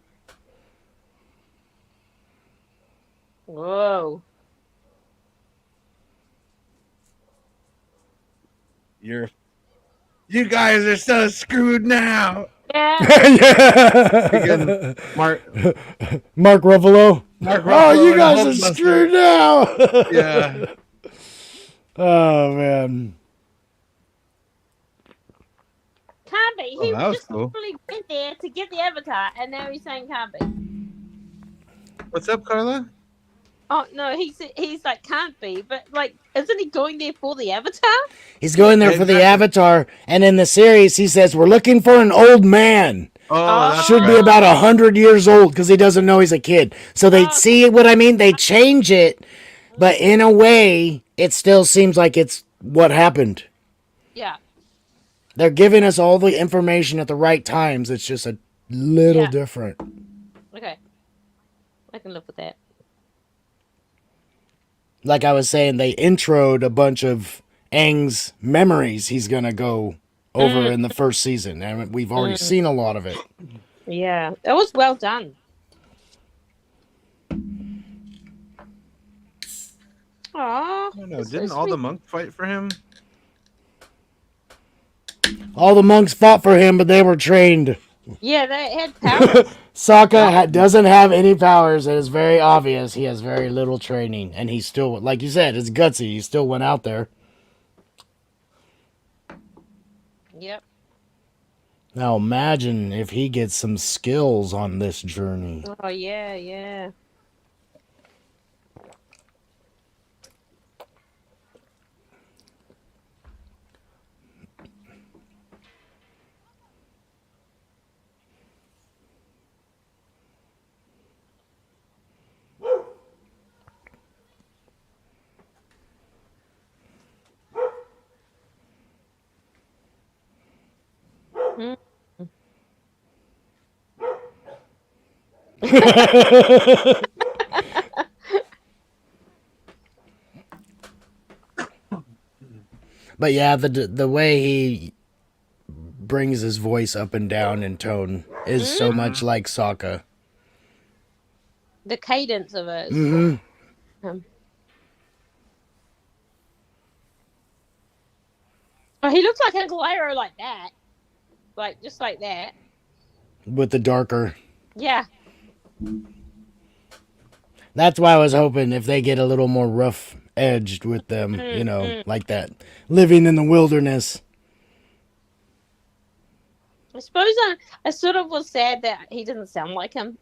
Whoa. You guys are so screwed now. Yeah. Yeah. Mark Ruffalo. Ruffalo Oh, you and guys are Hulkbuster. screwed now. Yeah. Oh man. Can't be. Oh, He that was just cool. literally went there to get the avatar, and now he's saying can't be. What's up, Carla? Oh no, he's like can't be, but like, isn't he going there for the avatar? He's going there for the Exactly. avatar, and in the series, he says, "We're looking for an old man. Oh, that's Should be right. about 100 years old because he doesn't know he's a kid." So they see what I mean. They change it, but in a way, it still seems like it's what happened. Yeah. They're giving us all the information at the right times. It's just a little different. Okay. I can live with that. Like I was saying, they introed a bunch of Aang's memories he's going to go over in the first season. And we've already seen a lot of it. Yeah. That was well done. Aww. I don't know. Didn't all the monks fight for him? All the monks fought for him, but they were trained. Yeah, they had powers. Sokka doesn't have any powers. It is very obvious. He has very little training. And he still, like you said, it's gutsy. He still went out there. Yep. Now imagine if he gets some skills on this journey. Oh, yeah, yeah. But yeah, the way he brings his voice up and down in tone is so much like Sokka. The cadence of it. Oh, he looks like Uncle Iroh like that. Like, just like that. With the darker. Yeah. That's why I was hoping if they get a little more rough edged with them, you know, like that. Living in the wilderness. I suppose I sort of was sad that he didn't sound like him.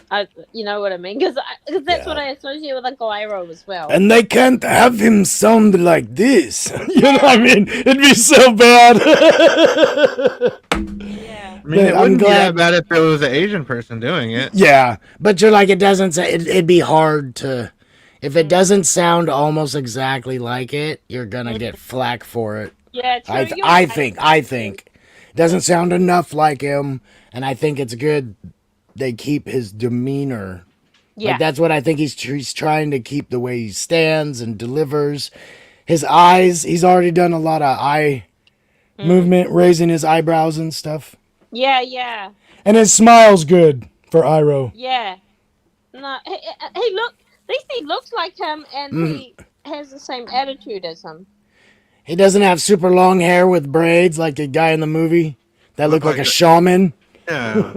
You know what I mean? Because that's what I associate with Uncle Iroh as well. And they can't have him sound like this. You know what I mean? It'd be so bad. Yeah. I mean, it I'm wouldn't be glad- that bad if it was an Asian person doing it. Yeah, but you're like, it doesn't say, it'd be hard to, if it doesn't sound almost exactly like it, you're gonna get flack for it. Yeah, true. I think. Doesn't sound enough like him, and I think it's good they keep his demeanor. Yeah. Like that's what I think he's trying to keep the way he stands and delivers. His eyes, he's already done a lot of eye movement, raising his eyebrows and stuff. Yeah, yeah, And his smile's good for Iroh. yeah. No, he look. At least he looks like him, and he has the same attitude as him. He doesn't have super long hair with braids like the guy in the movie that Look looked like like a a- shaman. Yeah.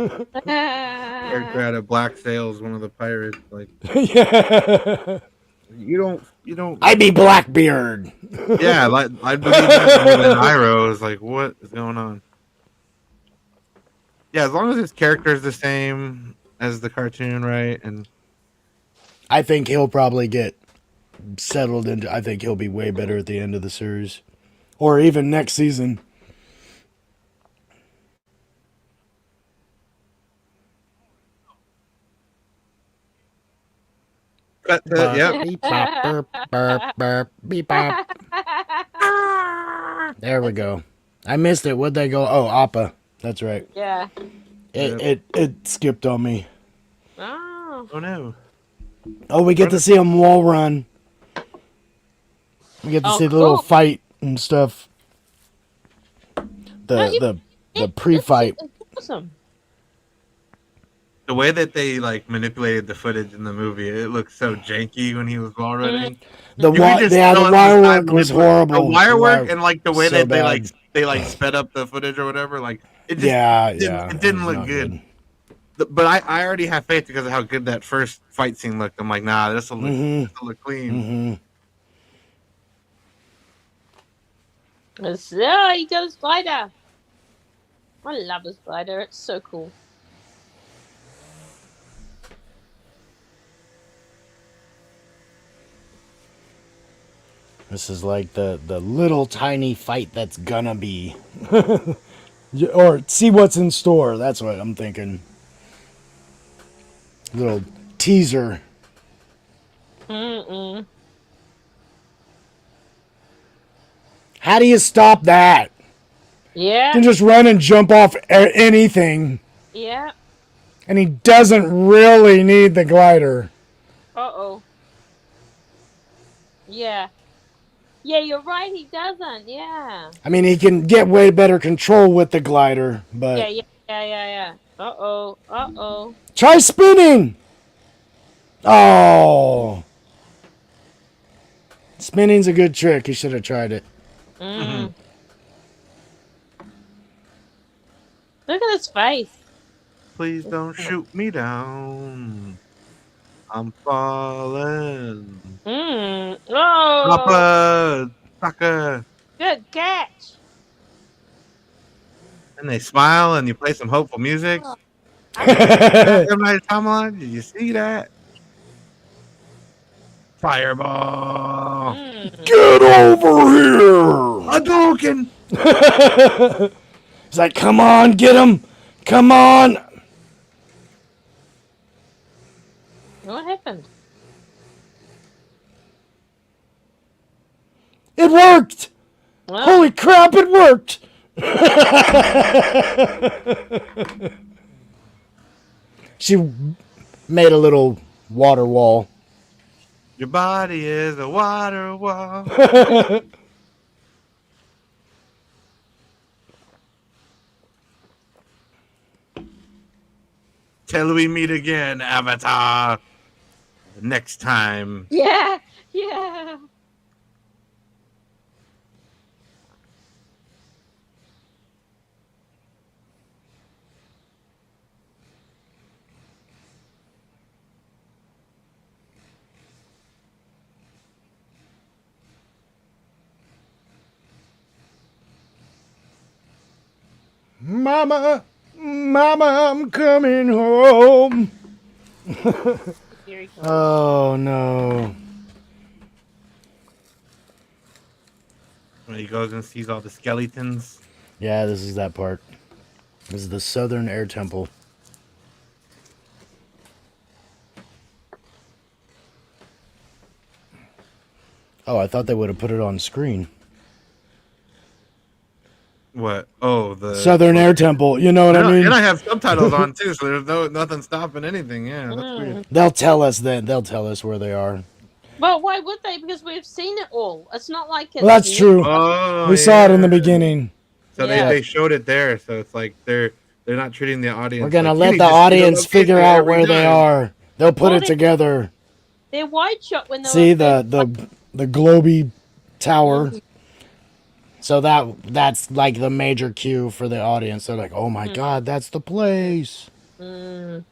Character out of Black Sails, one of the pirates. Like Yeah. you don't. I be Blackbeard. Yeah, like I believe that more than Iroh is like, what is going on? Yeah, as long as his character is the same as the cartoon, right? And I think he'll probably get settled into. I think he'll be way better at the end of the series, or even next season. yeah, Beep bop, burp, burp, burp, beep bop. There we go. I missed it. What'd they go? Oh, Appa. That's right. Yeah. It skipped on me. Oh. oh no, Oh, we get to see him wall run. We get to Oh, see the little cool. fight and stuff. The pre-fight. It's awesome. the way that they like manipulated the footage in the movie, it looked so janky when he was wall running. The You could wire, just yeah, tell the it was wire not work was manipulated. horrible. The wire work wire- and like the way so that bad. they sped up the footage or whatever, like it just Yeah, it didn't was look not good. But I already have faith because of how good that first fight scene looked. I'm like, nah, this will look clean. So he got a spider. I love the spider. It's so cool. This is like the little tiny fight that's gonna be. Or see what's in store. That's what I'm thinking. Little teaser. Mm-mm. How do you stop that? Yeah. You can just run and jump off anything. Yeah. And he doesn't really need the glider. Uh-oh. Yeah. Yeah, you're right. He doesn't. Yeah. I mean, he can get way better control with the glider, but Yeah. Uh-oh. Uh-oh. try spinning. Oh, spinning's a good trick. He should have tried it. Mm. Look at his face. Please don't shoot me down. I'm falling. Oh. Papa, sucker. Good catch. And they smile and you play some hopeful music. Oh. M. Night Shyamalan, did you see that? Fireball. Get over here! Hadouken. He's like, come on, get him! Come on! What happened? It worked! Well, Holy crap, it worked! She made a little water wall. Your body is a water wall. Till we meet again, Avatar. Next time. yeah. Mama, Mama, I'm coming home. Very cool. Oh no. When he goes and sees all the skeletons. Yeah, this is that part. This is the Southern Air Temple. Oh, I thought they would have put it on screen. What? Oh, the Southern Air Temple. You know what I mean? And I have subtitles on too, so there's nothing stopping anything. Yeah, that's weird. They'll tell us then. They'll tell us where they are. Well, why would they? Because we've seen it all. It's not like it's Well, that's new. true. Oh, We saw it in the yeah. beginning. So Yeah. they showed it there, so it's like they're not treating the audience. We're gonna like, you let need the to see audience location figure out every where they time. are. They'll put Well, it together. They're wide shot when they See were the globy tower. Mhm. So that's like the major cue for the audience. They're like, "Oh my God, that's the place." Mm.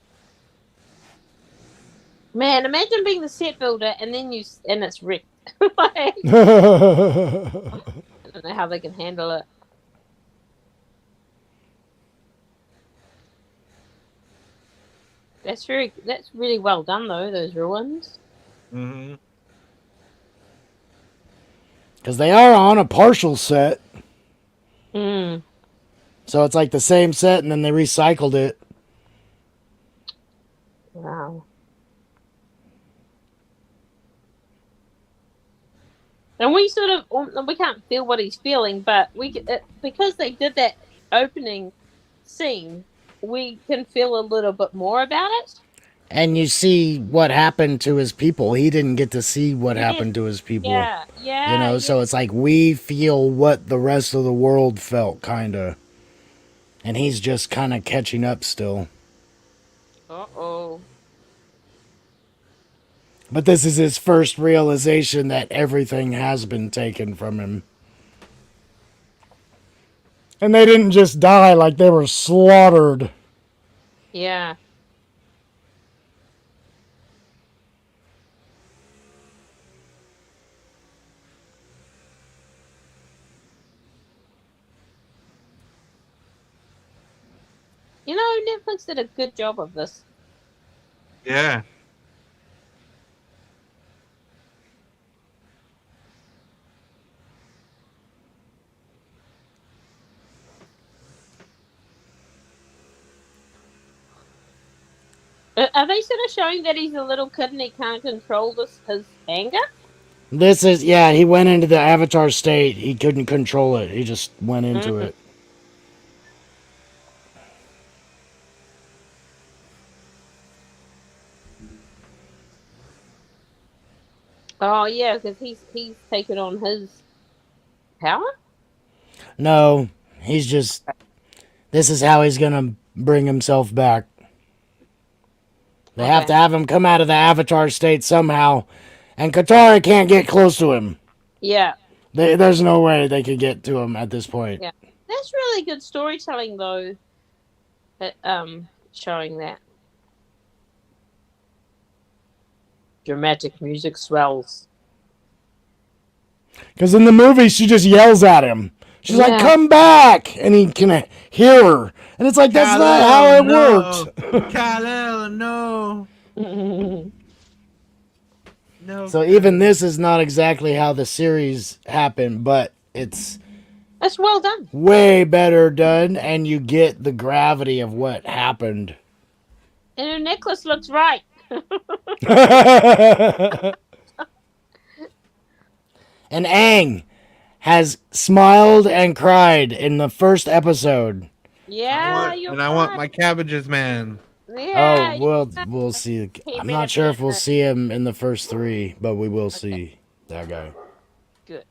Man, imagine being the set builder and then and it's wrecked. Like, I don't know how they can handle it. That's really well done though. Those ruins. Mm-hmm. Because they are on a partial set, Mm. so it's like the same set, and then they recycled it. Wow. And we sort of we can't feel what he's feeling, but because they did that opening scene, we can feel a little bit more about it. And you see what happened to his people. He didn't get to see what Yes. happened to his people. Yeah, You know, so it's like we feel what the rest of the world felt, kind of. And he's just kind of catching up still. Uh-oh. But this is his first realization that everything has been taken from him. And they didn't just die, like they were slaughtered. Yeah. You know, Netflix did a good job of this. Yeah. Are they sort of showing that he's a little kid and he can't control his anger? This is, yeah, he went into the avatar state. He couldn't control it. He just went into it. Oh yeah, because he's taken on his power. No, he's just, this is how he's going to bring himself back. They have to have him come out of the avatar state somehow. And Katara can't get close to him. Yeah. There's no way they could get to him at this point. Yeah. That's really good storytelling, though. Showing that dramatic music swells. Because in the movie, she just yells at him. She's like, "Come back!" And he can hear her. And it's like, that's not how it worked. Kal-El, no. No. So even this is not exactly how the series happened, but it's well done. Way better done, and you get the gravity of what happened. And her necklace looks right. And Aang has smiled and cried in the first episode. Yeah, I want my cabbages, man. Yeah, we'll see. I'm not sure if we'll see him in the first 3, but we will see that guy. Good.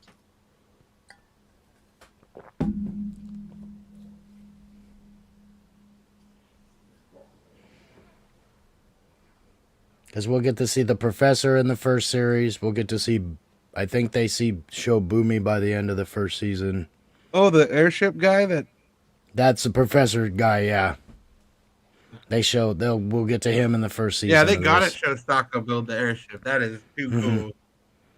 Because we'll get to see the professor in the first series. We'll get to see, I think they show Boomy by the end of the first season. Oh, the airship guy That's the professor guy, yeah. We'll get to him in the first season. Yeah, they gotta show Sokka build the airship. That is too cool.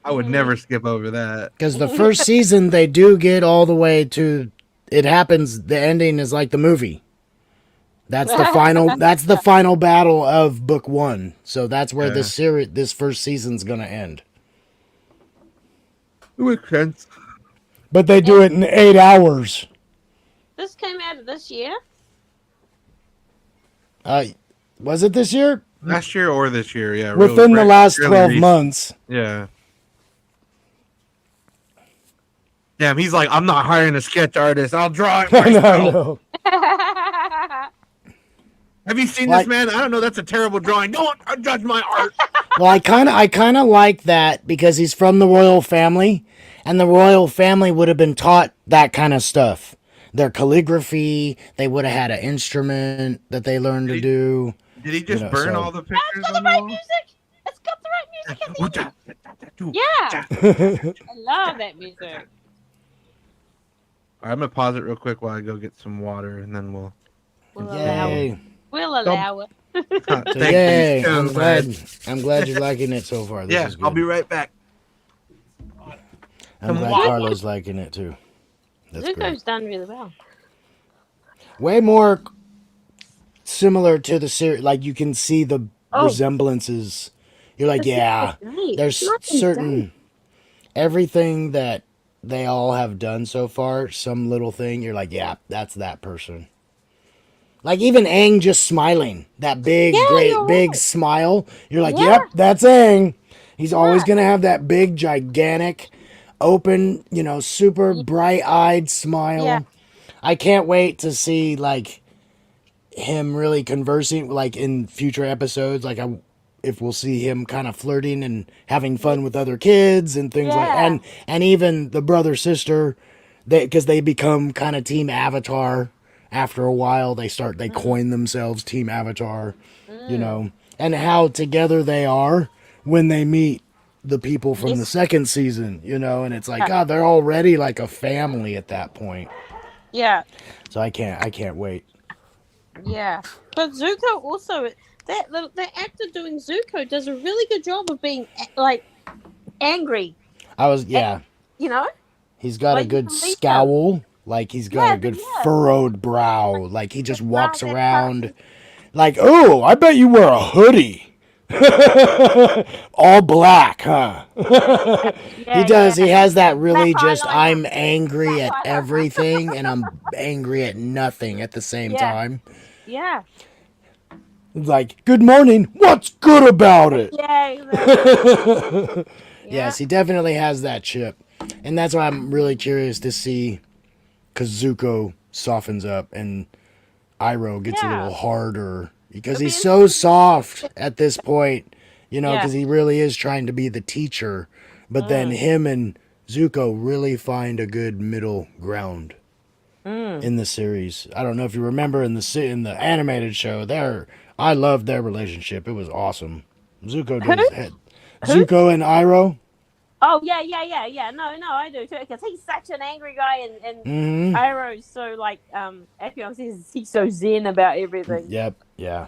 I would never skip over that. Because the first season, they do get all the way to, it happens, the ending is like the movie. That's the final battle of book 1. So that's where this first season's gonna end. It makes sense. But they do it in 8 hours. This came out this year? Was it this year? Last year or this year, yeah. Within the last 12 months. Yeah. Damn, he's like, I'm not hiring a sketch artist. I'll draw it I myself. know. Have you seen Like- this, man? I don't know. That's a terrible drawing. Don't judge my art. Well, I kind of like that because he's from the royal family, and the royal family would have been taught that kind of stuff. Their calligraphy, they would have had an instrument that they learned to do. Did he just know, burn so- all the It's pictures got the on the right wall? music. It's got the right music at the end. Yeah. Yeah, I love that music. All right, I'm gonna pause it real quick while I go get some water, and then we'll. We'll allow it. Yay! We'll allow it. So Thank yay! you so I'm much. glad. I'm glad you're liking it so far. This Yeah, is good. I'll be right back. I'm glad water. Carla's liking it too. That's Zuko's great. done really well. Way more similar to the series. Like you can see the Oh. resemblances. You're like, yeah. Great. There's Nice and certain everything that they all have done so far. Some little thing. You're like, yeah, that's that person. Like even Aang just smiling, that big, Yeah, great, you're big right. smile. You're like, Yeah. yep, that's Aang. He's always Yeah. gonna have that big, gigantic, open, super bright-eyed smile. Yeah. I can't wait to see like him really conversing, like in future episodes. Like if we'll see him kind of flirting and having fun with other kids and things like, Yeah. and even the brother sister, because they become kind of Team Avatar. After a while, they coin themselves Team Avatar, and how together they are when they meet the people from the second season, and it's like, God, they're already like a family at that point. Yeah, So I can't wait. yeah. But Zuko also, the actor doing Zuko does a really good job of being like angry. He's got a Like, good you can leave scowl, like he's got Yeah, a good yeah. furrowed brow, like he just walks brow that around, like, oh, I bet you wear a hoodie. All black, huh? He does. He has that really Black just, eyeliner. I'm angry at Black eyeliner. everything and I'm angry at nothing at the same Yeah. time. Yeah, It's like, good morning. What's good about it? yeah, exactly. Yes, he definitely has that chip. And that's why I'm really curious to see, because Zuko softens up and Iroh gets a Yeah. little harder. Because It'll he's be so soft at this point, Yeah. because he really is trying to be the teacher. But then him and Zuko really find a good middle ground in the series. I don't know if you remember in the animated show, I loved their relationship. It was awesome. Zuko Zuko and Iroh. Oh yeah. No, I do too because he's such an angry guy, and Mm-hmm. Iroh's so like Epion says he's so zen about everything. Yep. Yeah.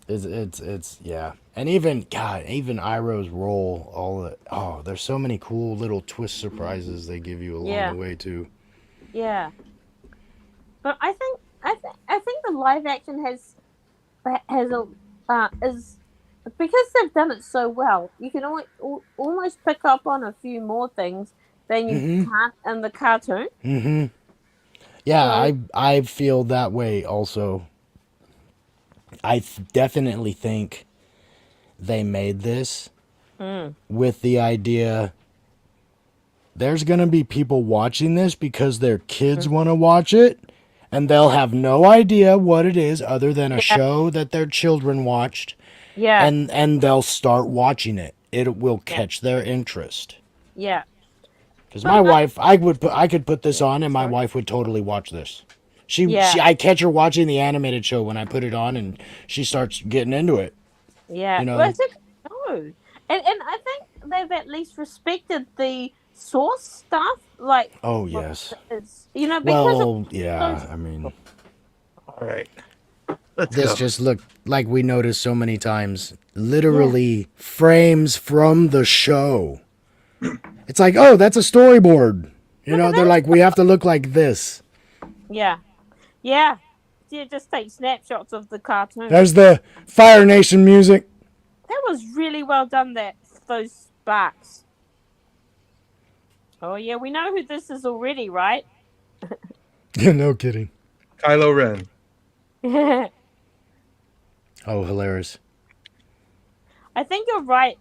It's yeah. And even Iroh's role, there's so many cool little twist surprises they give you along the way too. Yeah, but I think the live action has is because they've done it so well. You can almost pick up on a few more things than you can't in the cartoon. Mm-hmm. Yeah, I feel that way also. I definitely think they made this with the idea there's going to be people watching this because their kids want to watch it and they'll have no idea what it is other than a show that their children watched. Yeah, And they'll start watching it. It will catch their interest. yeah, Because my wife, I could put this on and my wife would totally watch this. I catch her watching the animated show when I put it on, and she starts getting into it. yeah. You know? Well, it's a show, and I think they've at least respected the source stuff. Like, Oh yes. it's because Well, yeah. I mean, All right. Let's this go. just looked like we noticed so many times. Literally frames from the show. It's like, oh, that's a storyboard. They're like, we have to look like this. yeah. Just take snapshots of the cartoon. There's the Fire Nation music. That was really well done. Those sparks. Oh yeah, we know who this is already, right? No kidding. Kylo Ren. Oh, hilarious. I think you're right.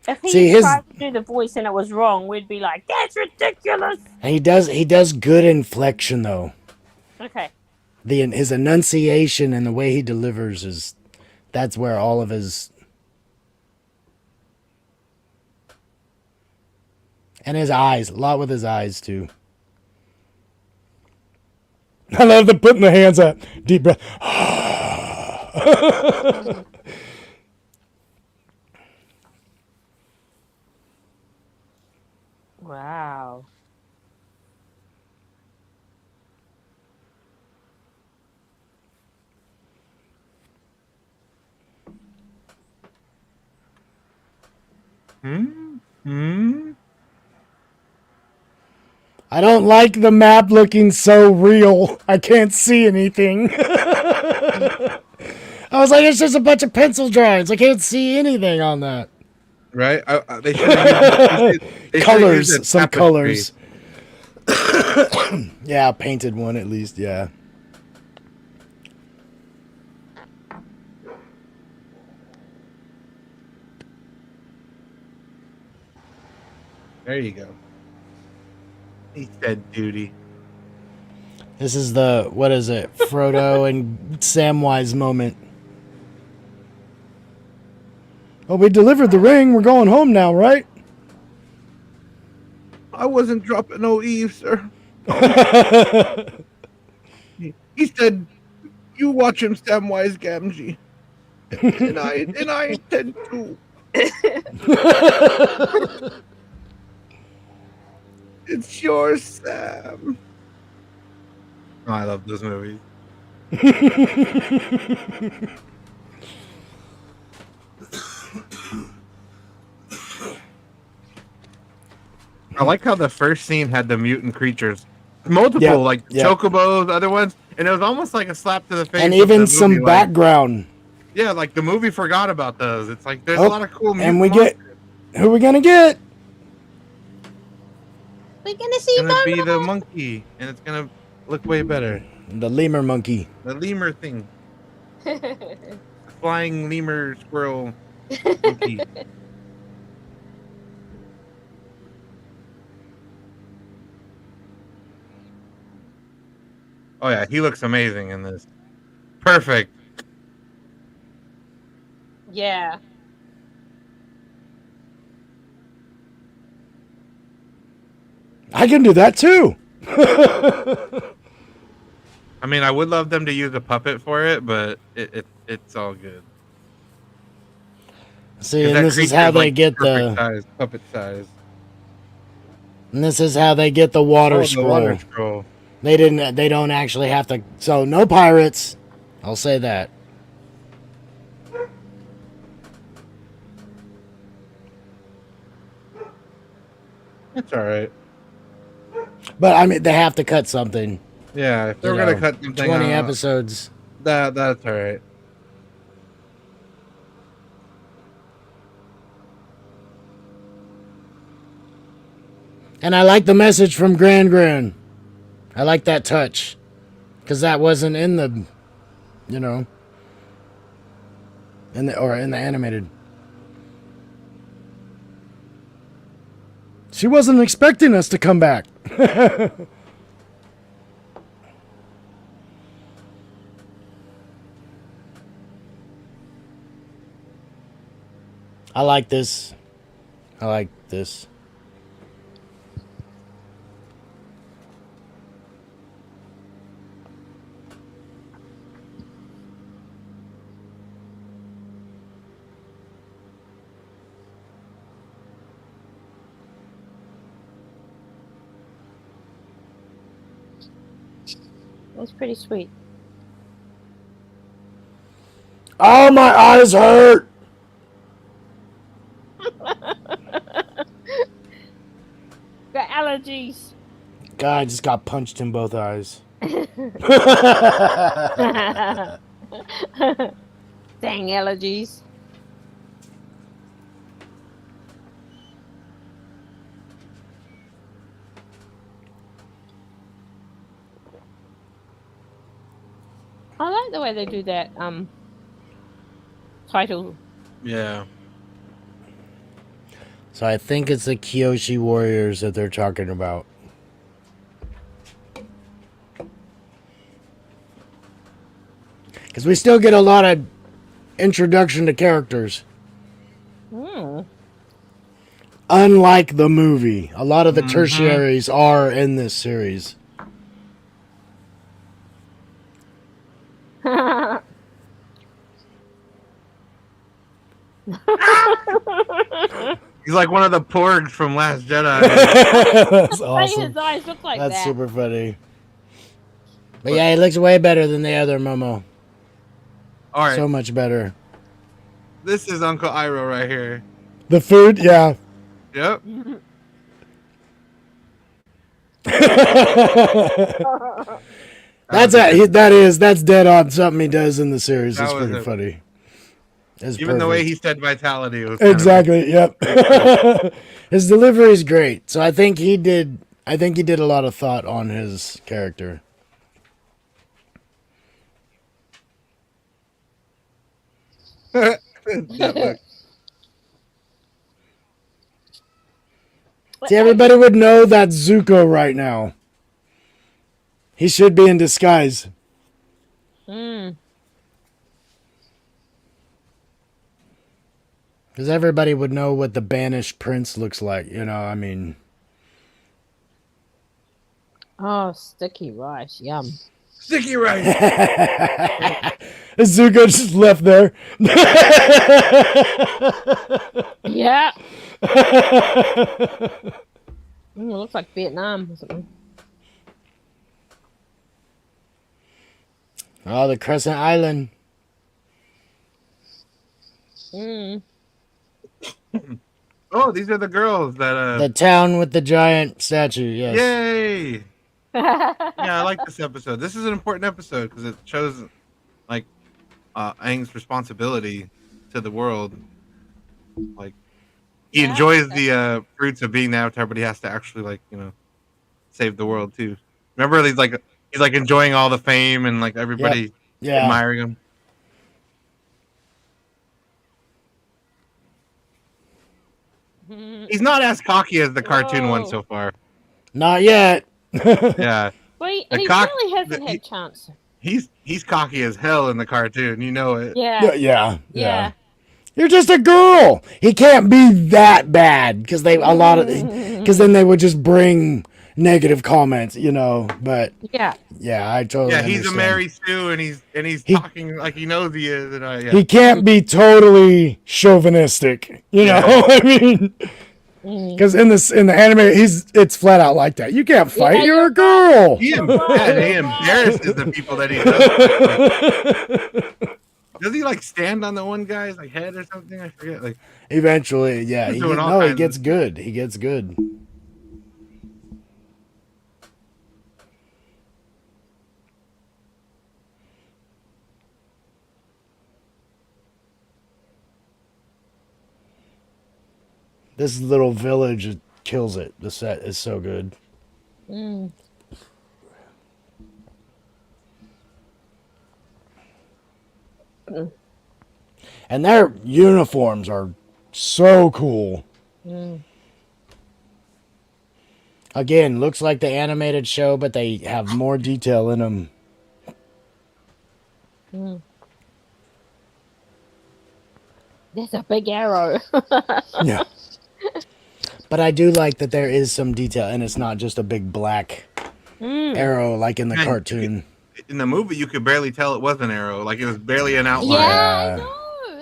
If he See, his tried to do the voice and it was wrong, we'd be like, "That's ridiculous." he does good inflection though. Okay. His enunciation and the way he delivers is that's where all of his and his eyes, a lot with his eyes too. I love the putting the hands up, deep breath. Wow. I don't like the map looking so real. I can't see anything. I was like, it's just a bunch of pencil drawings. I can't see anything on that. Right? They should have used Colors, some tapestry. colors. Yeah, painted one at least, yeah. There you go. He said duty. This is the, what is it, Frodo and Samwise moment. Oh, we delivered the ring. We're going home now, right? I wasn't dropping no Eve, sir. He said, "You watch him, Samwise Gamgee," and I intend to. It's yours, Sam. Oh, I love those movies. I like how the first scene had the mutant creatures, multiple, Yep, like yep. chocobos, other ones, and it was almost like a slap to the face. And of even the some movie, like, background. yeah, like the movie forgot about those. It's like there's a Oh, lot of cool. and mutant we get, monsters. who we gonna get? We're gonna see It's gonna be Momo. the monkey, and it's gonna look way better. The lemur monkey. The lemur thing, flying lemur squirrel monkey. Oh yeah, he looks amazing in this. Perfect. Yeah. I can do that too. I mean, I would love them to use a puppet for it, but it's all good. See, 'Cause and that this is creature's, how they like, get perfect the, size, puppet size. and this is how they get the water The scroll. water scroll. They don't actually have to, so no pirates. I'll say that. That's all right. But I mean, they have to cut something. Yeah, if they're You gonna know, cut something 20 out, episodes. that's all right. And I like the message from Gran. I like that touch. Because that wasn't in the, you know, in the animated. She wasn't expecting us to come back. I like this. I like this. That's pretty sweet. Oh, my eyes hurt. Got allergies. God, I just got punched in both eyes. Dang allergies. I like the way they do that title. Yeah. So I think it's the Kyoshi warriors that they're talking about. Because we still get a lot of introduction to characters. Unlike the movie, a lot of the tertiaries are in this series. He's like one of the porgs from Last Jedi. That's Hey, awesome. his eyes look like That's that. super funny. But yeah, he looks way better than the other Momo. All right, So much better. this is Uncle Iroh right here. The food, yeah. Yep. That's dead on something he does in the series. That It's was freaking it. funny. It's Even the way perfect. he said vitality was Exactly. Yep. His delivery is great. So I think he did a lot of thought on his character. Kind of look. See, everybody would know that's Zuko right now. He should be in disguise. Because everybody would know what the banished prince looks like. You know, I mean. Oh, sticky rice. Yum. Sticky rice. Zuko just left there. Yeah. It looks like Vietnam or something. Oh, the Crescent Island. Oh, these are the girls that. The town with the giant statue, yes. Yay! Yeah, I like this episode. This is an important episode because it shows like Aang's responsibility to the world. Like he enjoys the fruits of being the Avatar, but he has to actually save the world too. Remember, he's like enjoying all the fame and like everybody admiring him. He's not as cocky as the cartoon one so far. Not yet. Yeah. Wait, he really hasn't had chance. He's cocky as hell in the cartoon. You know it. Yeah. You're just a girl. He can't be that bad because then they would just bring negative comments, you know. But I totally understand. He's a Mary Sue, and he's talking like he knows he is. And he can't be totally chauvinistic, you know. I mean, because in the anime, it's flat out like that. You can't fight. You're a girl. He embarrasses the people that he does. Does he like stand on the one guy's like head or something? I forget. Like eventually, he gets good. He gets good. This little village kills it. The set is so good. And their uniforms are so cool. Again, looks like the animated show, but they have more detail in them. That's a big arrow. Yeah. But I do like that there is some detail, and it's not just a big black arrow like in the cartoon. In the movie, you could barely tell it was an arrow. Like it was barely an outline. Yeah,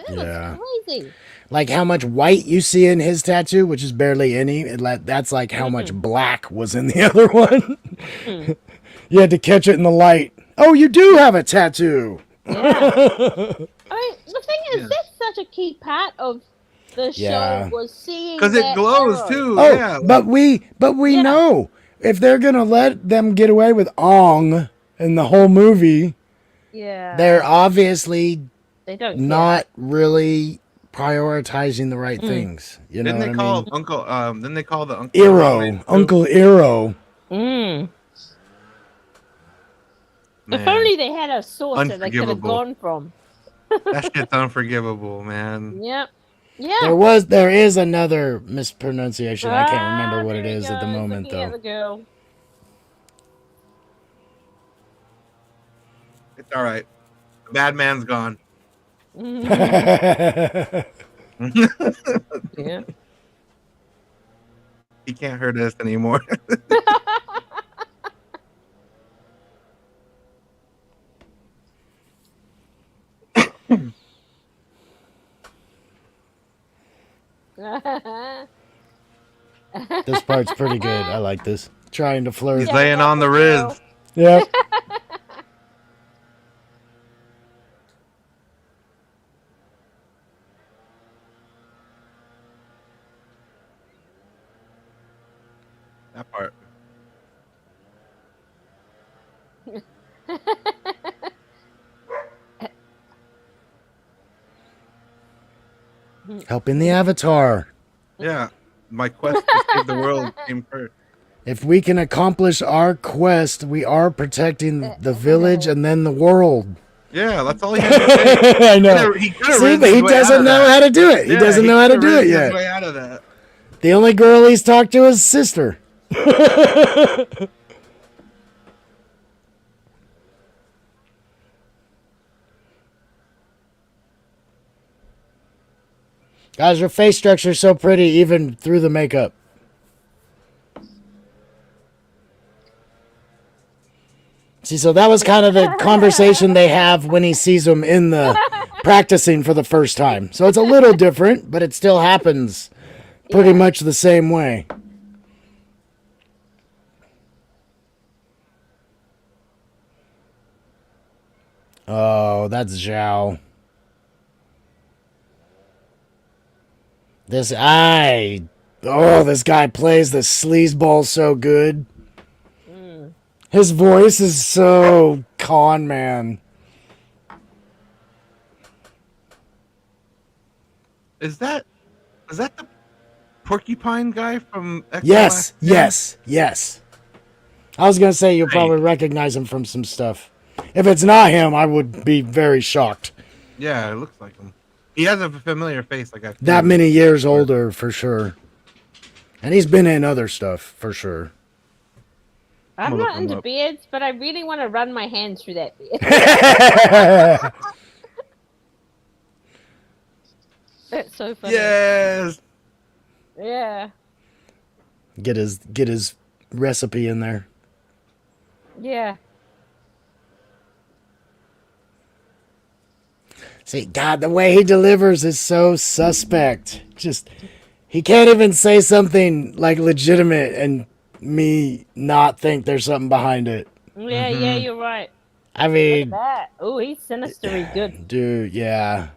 I know. It was crazy. Like how much white you see in his tattoo, which is barely any. That's like how much black was in the other one. You had to catch it in the light. Oh, you do have a tattoo. Yeah. I mean, the thing is, that's such a key part of the show was seeing because it glows arrow. too. Oh, yeah, but we know if they're gonna let them get away with Ong in the whole movie, they're obviously not really prioritizing the right things. You know, didn't they call Uncle? Didn't they call the Uncle Iroh? Uncle Iroh. If only they had a source that they could have gone from. That shit's unforgivable, man. Yep. Yeah. There is another mispronunciation. I can't remember what There it he is at the goes, moment, looking at though. the girl. It's all right. The bad man's gone. Yeah. He can't hurt us anymore. This part's pretty good. I like this. Trying to flirt. He's Yeah, laying on the girl. Riz. Yep. That part. Helping the Avatar. Yeah. My quest to save the world came first. If we can accomplish our quest, we are protecting the village and then the world. Yeah, that's all he had to say. I know. He could've See, rinsed but his he way out doesn't of know that. how to do it. He Yeah, doesn't know how to could've do it rinsed his yet. way out of that. The only girl he's talked to is his sister. Guys, her face structure is so pretty even through the makeup. See, so that was kind of the conversation they have when he sees him in the practicing for the first time. So it's a little different, but it still happens pretty much the same way. Oh, that's Zhao. This this guy plays the sleazeball so good. His voice is so con man. Is that the porcupine guy from X Yes, yes. I was gonna say you'll probably recognize him from some stuff. If it's not him, I would be very shocked. Yeah, it looks like him. He has a familiar face, like That many years older, for sure. And he's been in other stuff, for sure. I'm gonna not look him into up. beards, but I really want to run my hands through that beard. That's so funny. Yes. Yeah. Get his recipe in there. Yeah. See, God, the way he delivers is so suspect. Just, he can't even say something like legitimate and me not think there's something behind it. Yeah, yeah, you're right. I Look at mean, that. Oh, he's sinistery good. dude, yeah.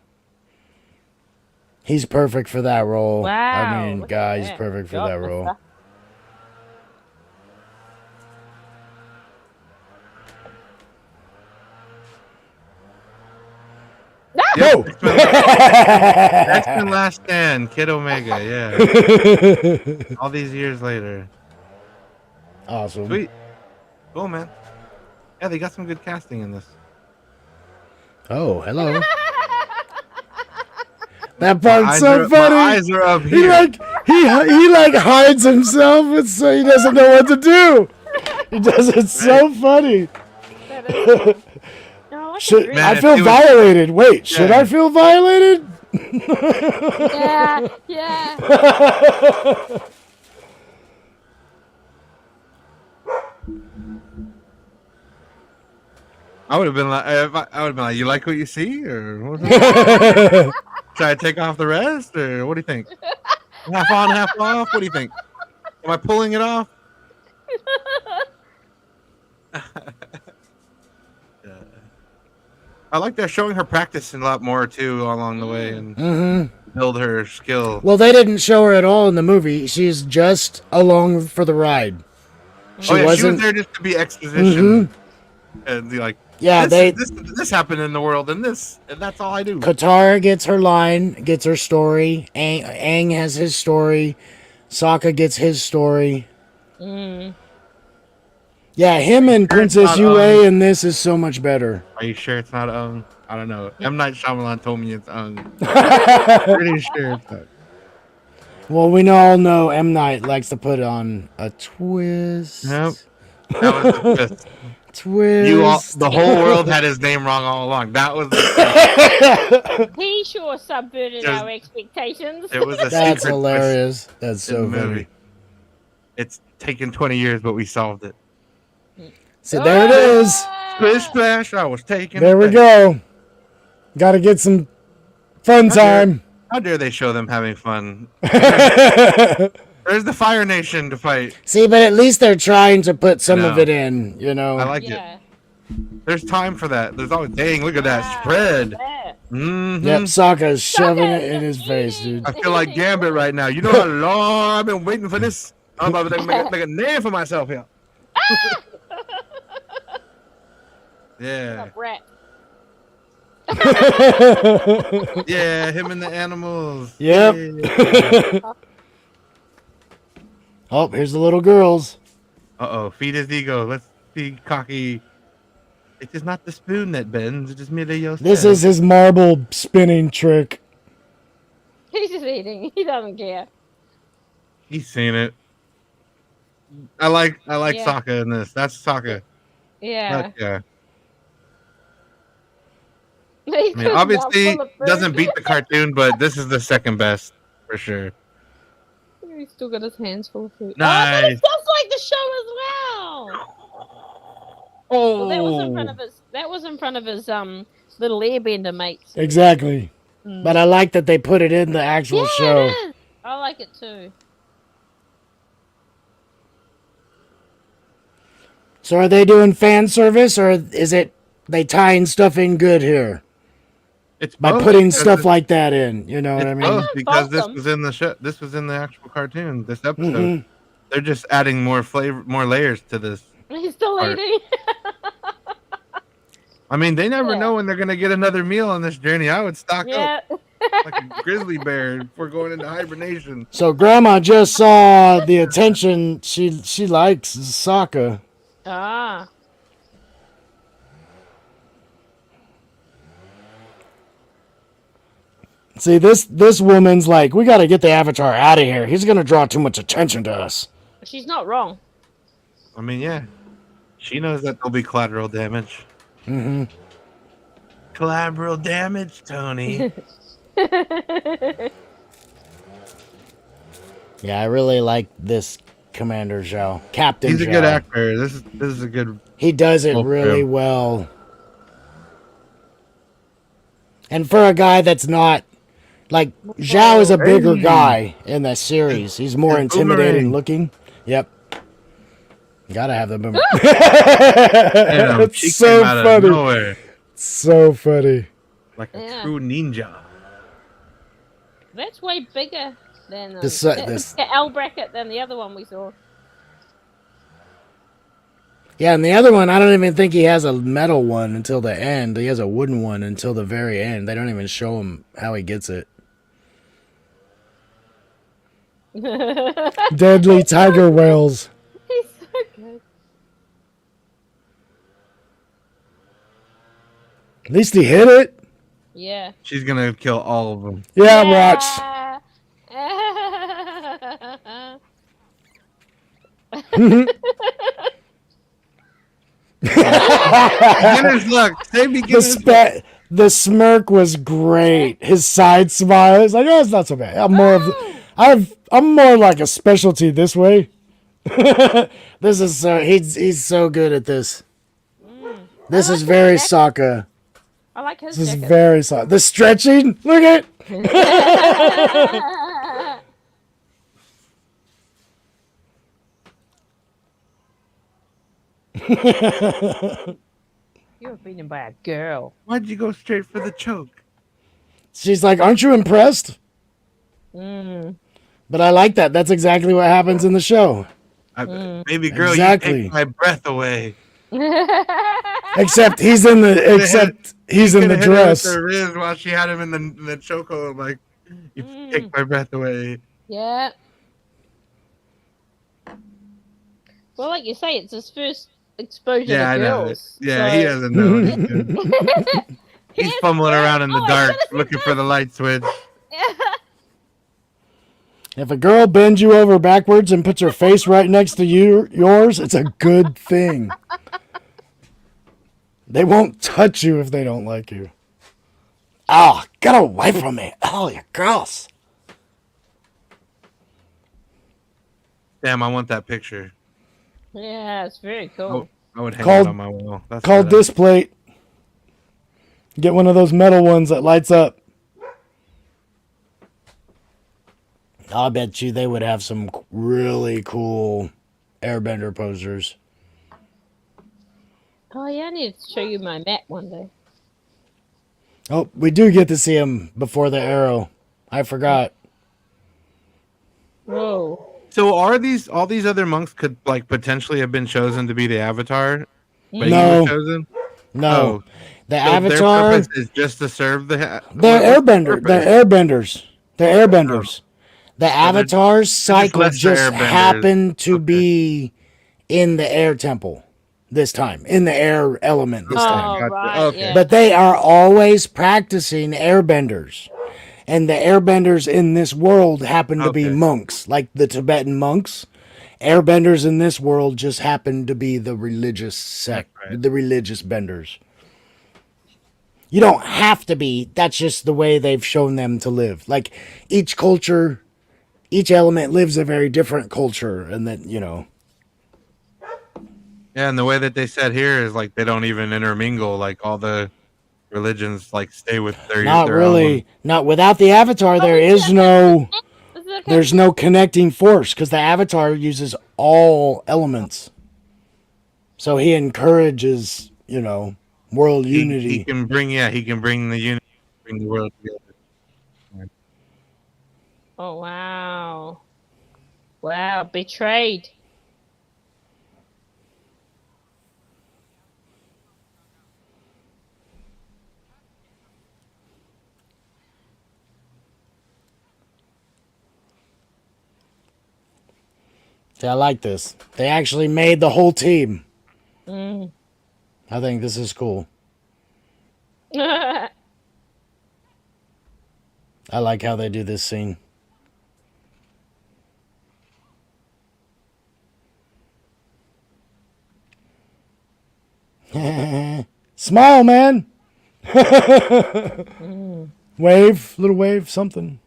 He's perfect for that role. Wow. I mean, look God, at he's that. perfect for God, that role. mister. Yep, X-Men Last Stand, Kid Omega, yeah. All these years later. Awesome. Sweet. Cool, man. Yeah, they got some good casting in this. Oh, hello. That My part's eyes so are- funny. My eyes are up He here. like he like hides himself, and so he doesn't know what to do. He does it so funny. That is no, I Should, agree. Man, I if feel he was- violated. Wait, should Yeah. I feel violated? Yeah, yeah. I would have been like, I would have been like, you like what you see, or what was that? Should I take off the rest, or what do you think? Half on, half off. What do you think? Am I pulling it off? Yeah. I like they're showing her practicing a lot more too along the way and build her skill. Well, they didn't show her at all in the movie. She's just along for the ride. She She was wasn't. there just to be exposition and be like, Yeah, this happened in the world, and that's all I do. Katara gets her line, gets her story. Aang has his story. Sokka gets his story. Yeah, him and Princess not, Yue in this is so much better. Are you sure it's not I don't know. M. Night Shyamalan told me it's pretty sure it's ung. Well, we all know M. Night likes to put on a Yep. twist. That was the twist. Twist. The whole world had his name wrong all along. That was the twist. He sure subverted There's- our expectations. It was a That's secret hilarious. That's twist in so the funny. movie. It's taken 20 years, but we solved it. So there it is. Splish splash, I was taken. There we go. Got to get some fun time. How dare they show them having fun? There's the Fire Nation to fight. See, but at least they're trying to put some of know. it in, you know. I like it. Yeah. There's time for that. There's always, dang, look at that spread. Yeah. Mm-hmm. Yep, Sokka's shoving it in his face, dude. I feel like Gambit right now. You know how long I've been waiting for this? I'm about to make a name for myself here. Yeah. Rat. Yeah, him and the animals. Yep. Yeah. Oh, here's the little girls. Uh-oh, feed his ego. Let's be cocky. It is not the spoon that bends, it is merely your This step. is his marble spinning trick. He's just eating. He doesn't care. He's seen it. I like Yeah. Sokka in this. That's Sokka. Yeah. Heck yeah. He's I mean, got a obviously mouthful of food. doesn't beat the cartoon, but this is the second best for sure. He's still got his hands full of food. Oh, but Nice. it sounds like the show as well. Oh, Well, that was in front of his. That was in front of his little airbender mates. Exactly. Mm. But I like that they put it in the actual Yeah, show. it is. I like it too. So are they doing fan service, or is it they tying stuff in good here it's by both, putting because stuff like that in? You know what it's I mean? both, because this Both. was in the show. This was in the actual cartoon. This episode, Mhm. they're just adding more flavor, more layers to this. He's still Art. eating. I mean, they never Yeah. know when they're gonna get another meal on this journey. I would stock Yeah. up like a grizzly bear before going into hibernation. So Grandma just saw the attention she likes Sokka. Ah. See, this woman's like, we got to get the Avatar out of here. He's gonna draw too much attention to us. She's not wrong. I mean, yeah, she knows that there'll be collateral damage. Mm-hmm. Collateral damage, Tony. Yeah, I really like this Commander Zhao, Captain. He's a Zhao. good actor. This is a good. He does it Well, really yeah. well. And for a guy that's not like Zhao is a bigger Hey. guy in the series. He's more And intimidating Boomerang. looking. Yep. Gotta have the boomerang. Damn, she It's so came out of funny. nowhere So funny. like a Yeah. true ninja. That's way bigger than This- that- this- the L bracket than the other one we saw. Yeah, and the other one, I don't even think he has a metal one until the end. He has a wooden one until the very end. They don't even show him how he gets it. Deadly tiger whales. He's so good. At least he hit it. Yeah. She's gonna kill all of them. Yeah, watch. Beginner's luck. Say The beginner's luck. the smirk was great. His side smile. It's like, oh, it's not so bad. I'm more of I'm more like a specialty this way. This is so he's so good at this. This is very Sokka. I like his This is jacket. very Sokka. The stretching. Look at. You were beaten by a girl. Why'd you go straight for the choke? She's like, aren't you impressed? Mm. But I like that. That's exactly what happens in the show. Baby girl, Exactly. you take my breath away. Except he's in the he's in the Could've hit her with dress. the wrist while she had him in the chokehold. Like, you take my breath away. Yeah. Well, like you say, it's his first exposure Yeah, I to know. girls. Yeah, so- he doesn't know. anything. He's Yes, fumbling yes. around in the Oh, I dark should've said looking for the light switch. If a girl bends you over backwards and puts her face right next to yours, it's a good thing. They won't touch you if they don't like you. Oh, get away from me. Oh, you're gross. Damn, I want that picture. Yeah, it's very I, cool. I would hang Called- it on my wall. That's Called badass. this plate. Get one of those metal ones that lights up. I'll bet you they would have some really cool Airbender posters. Oh yeah, I need to show you my map one day. Oh, we do get to see him before the arrow. I forgot. Whoa. So are these all these other monks could like potentially have been chosen to be the Avatar, but he No. was chosen? No. Oh, The so their Avatar, purpose is just to serve the. they're what's their airbender. purpose? They're airbenders. They're airbenders. The they're Avatar's just cycle lesser just airbenders. happened to Okay. be in the air temple this time, in the air element this time. Oh Gotcha. right, Okay. yeah. But they are always practicing airbenders. And the airbenders in this world happen to be Okay. monks, like the Tibetan monks. Airbenders in this world just happen to be the religious sect, Right. the religious benders. You don't have to be. That's just the way they've shown them to live. Like each culture, each element lives a very different culture, and then Yeah, and the way that they said here is like they don't even intermingle. Like all the religions like stay with not their really. own. Not without the Avatar. There is no. Is it okay? There's no connecting force because the Avatar uses all elements. So he encourages, world unity. He can bring he can bring the unity, bring the world together. Oh wow. Wow, betrayed. See, I like this. They actually made the whole team. Mm. I think this is cool. I like how they do this scene. Smile, man. Wave, little wave, something.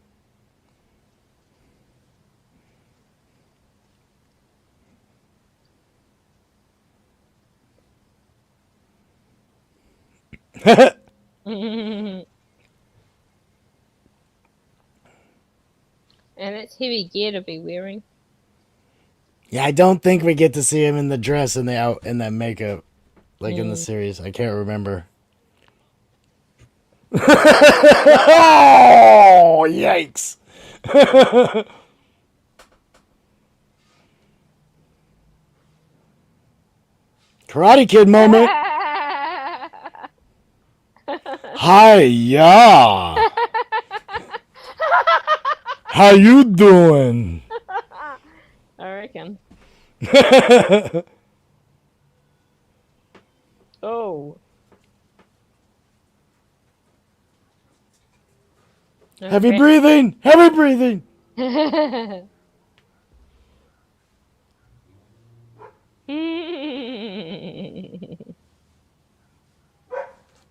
And it's heavy gear to be wearing. Yeah, I don't think we get to see him in the dress and in that makeup, like in the series. I can't remember. Oh, yikes! Karate Kid moment. Hi-ya! How you doing? I reckon. Oh. Heavy breathing! Heavy breathing!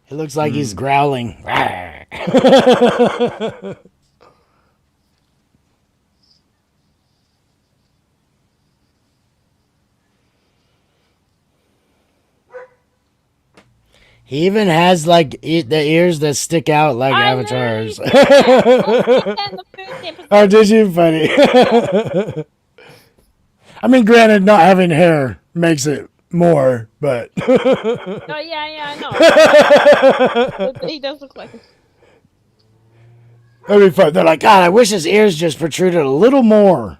It looks like he's growling. He even has like the ears that stick out like I avatars. know, you said that in the first episode. Oh, did you? Funny. I mean, granted, not having hair makes it more, but Oh yeah, I know. He does look like a... that'd be fun. They're like, God, I wish his ears just protruded a little more.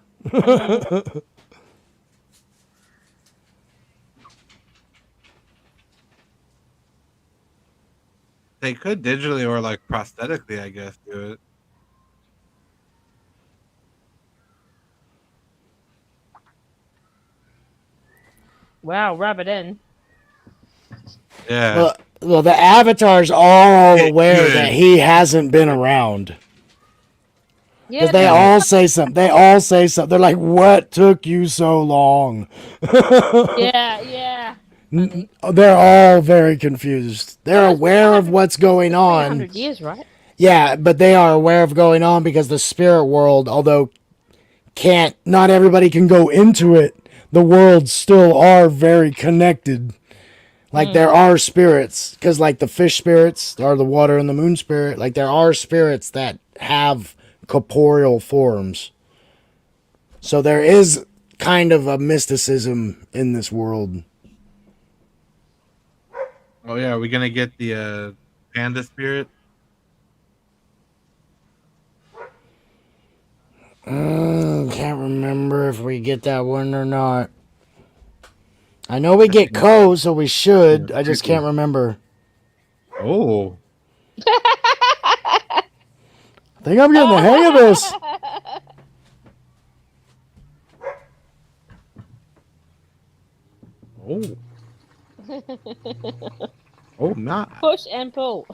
They could digitally or like prosthetically, I guess, do it. Wow, rub it in. Yeah. Well, Well, the avatars are all Get aware that good. he hasn't been around. Because Yeah, they but Yeah. all say something. They all say something. They're like, "What took you so long?" yeah. Funny. They're all very confused. Well, They're it's been aware of what's going been on. 100 years, right? Yeah, but they are aware of going on because the spirit world, although can't not everybody can go into it, the worlds still are very connected. Like there are spirits, because like the fish spirits are the water and the moon spirit. Like there are spirits that have corporeal forms. So there is kind of a mysticism in this world. Oh yeah, are we gonna get the panda spirit? Can't remember if we get that one or not. I know we That get seems Ko, so we should. I just creepy. can't remember. Oh. I think I'm getting the hang of this. Oh. Oh, not. Push and pull.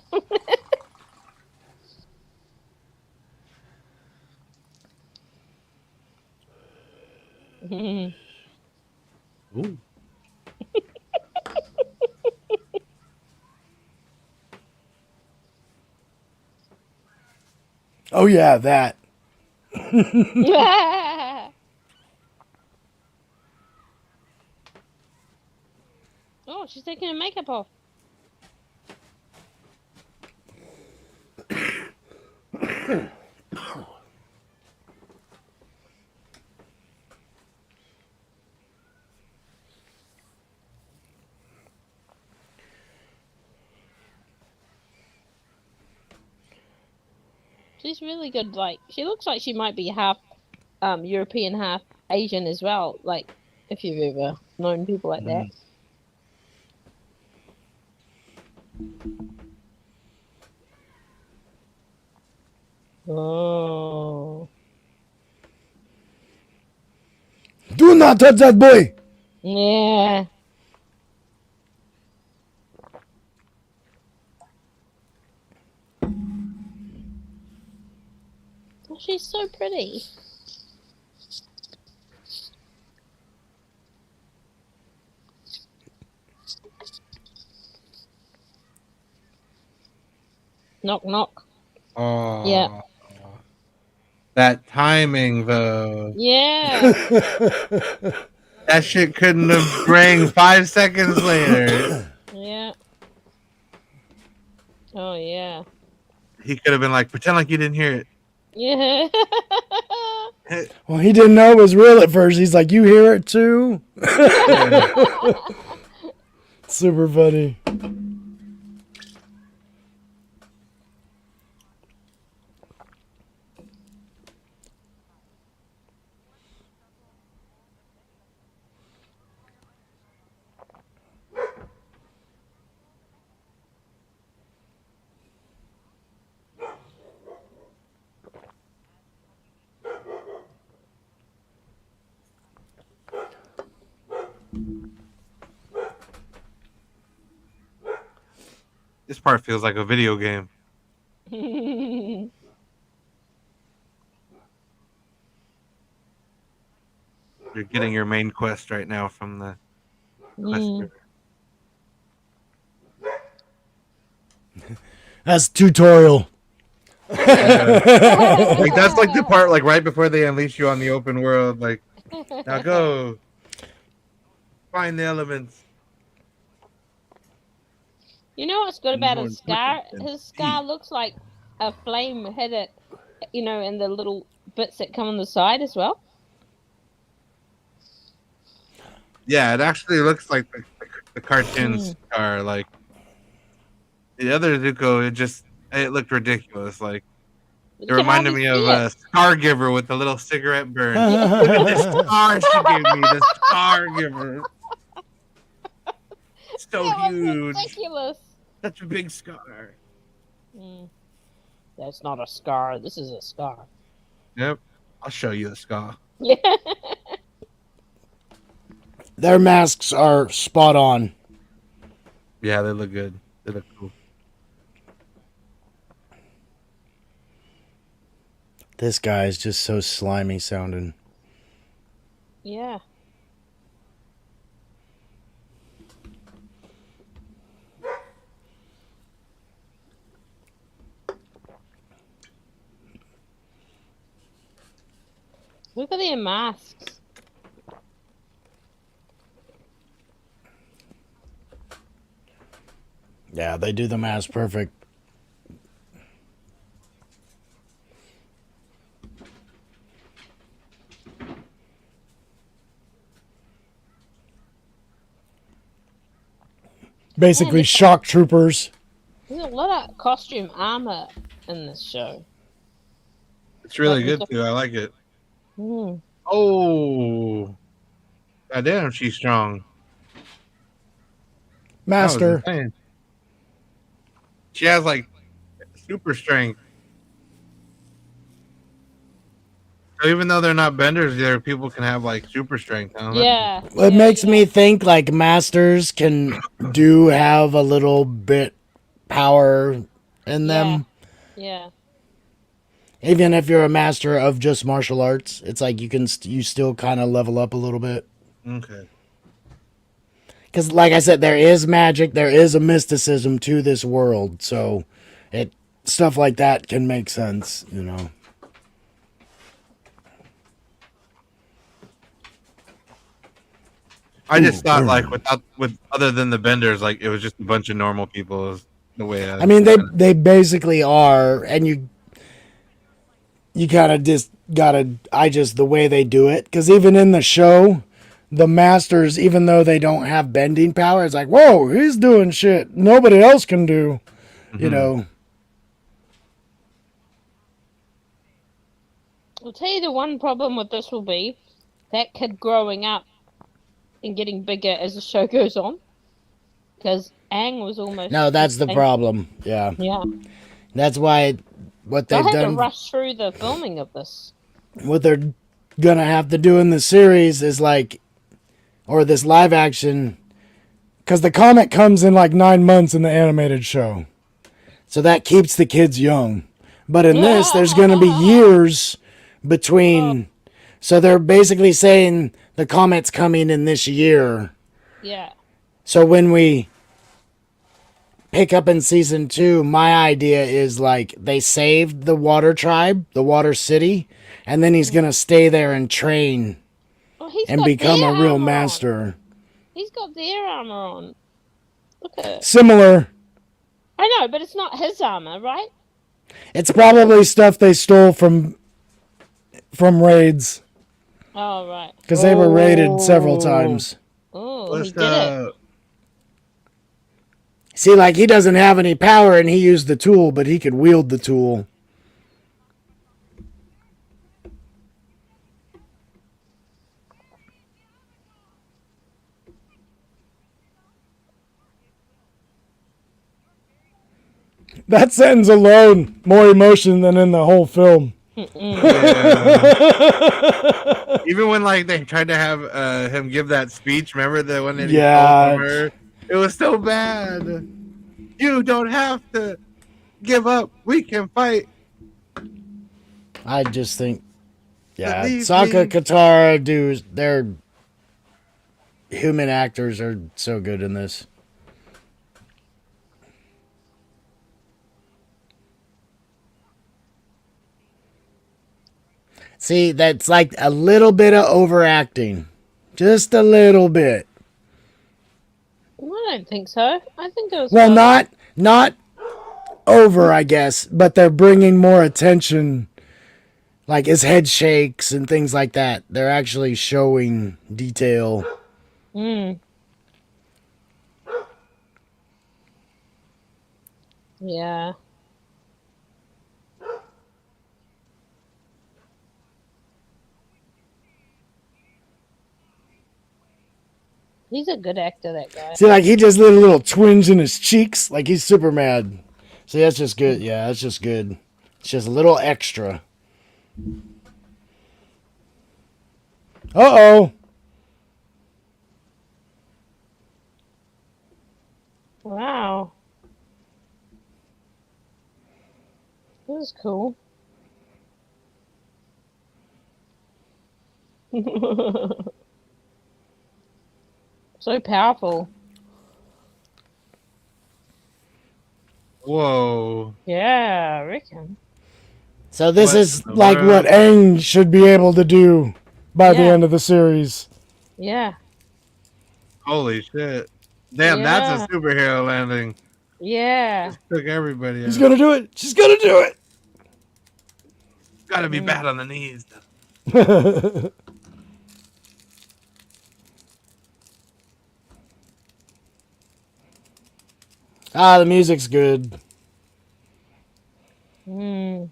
Ooh. Oh yeah, that. Oh, she's taking her makeup off. She's really good. Like, she looks like she might be half European, half Asian as well. Like, if you've ever known people like that. Oh. Do not touch that boy. Yeah. Oh, she's so pretty. Knock, knock. Oh. Yeah. That timing though. Yeah. That shit couldn't have rang 5 seconds later. Yeah. Oh, yeah. He could have been like, pretend like you didn't hear it. Yeah. Well, he didn't know it was real at first. He's like, "You hear it too?" Super funny. This part feels like a video game. You're getting your main quest right now from the quester. That's tutorial. Like that's like the part like right before they unleash you on the open world. Like now go find the elements. You know what's good about More his scar? important than His scar speed. looks like a flame hit it, in the little bits that come on the side as well. Yeah, it actually looks like the cartoon scar. Like the other Zuko, it looked ridiculous. Like You it can reminded hardly me of see it. a Scar Giver with the little cigarette burn. Look at this scar she gave me. The Scar Giver. So That was huge. ridiculous. Such a big scar. That's not a scar. This is a scar. Yep. I'll show you the scar. Yeah. Their masks are spot on. Yeah, they look good. They look cool. This guy is just so slimy sounding. Yeah. Look at their masks. Yeah, they do the mask perfect. Basically, Man, shock troopers. there's a lot of costume armor in this show. It's really Like, good too. I like it. Mm. Oh, goddamn, she's strong. That was Master. insane. She has like super strength. So even though they're not benders, there people can have like super strength. Huh? Yeah. It makes me think like masters can do have a little bit power in them. Yeah. Even if you're a master of just martial arts, it's like you can you still kind of level up a little bit. Okay. Because, like I said, there is magic, there is a mysticism to this world, so it stuff like that can make sense, you know. I just thought burn. like with other than the benders, like it was just a bunch of normal people. Is the way I mean, they basically are, and you kind of just gotta the way they do it, because even in the show, the masters, even though they don't have bending power, it's like, whoa, he's doing shit nobody else can do, you know. I'll tell you the one problem with this will be that kid growing up and getting bigger as the show goes on. Because Aang was almost. No, that's the problem. Yeah. Yeah. That's why what So I they've had to done, rush through the filming of this. what they're gonna have to do in the series is like, or this live action, because the comic comes in like 9 months in the animated show, so that keeps the kids young. But in this, there's gonna be years between. So they're basically saying the comet's coming in this year. Yeah. So when we pick up in season 2, my idea is like they saved the water tribe, the water city, and then he's gonna stay there and train and become a real master. On. He's got their armor on. Look at it. Similar. I know, but it's not his armor, right? It's probably stuff they stole from raids. Oh, right. Because they were raided several times. Oh, he did it. See, like, he doesn't have any power and he used the tool, but he could wield the tool. That sentence alone, more emotion than in the whole film. Yeah. Even when like they tried to have him give that speech, remember the one that he stole from her? It was so bad. You don't have to give up. We can fight. I just think, yeah, Sokka, Katara, their human actors are so good in this. See, that's like a little bit of overacting. Just a little bit. I don't think so. I think it was. Well, not over, I guess, but they're bringing more attention. Like his head shakes and things like that. They're actually showing detail. Yeah. He's a good actor, that guy. See, like he just did a little twinge in his cheeks, like he's super mad. See, that's just good. Yeah, that's just good. It's just a little extra. Uh-oh. Wow. This is cool. So powerful. Whoa. Yeah, I reckon. So this What is in the like what world? Aang should be able to do by the Yeah. end of the series. Yeah. Holy shit. Damn, that's a Yeah. superhero landing. Yeah. Just took everybody He's out. gonna do it. She's gonna do Gotta be Mm. bad on the knees. it. Ah, the music's good. Mm.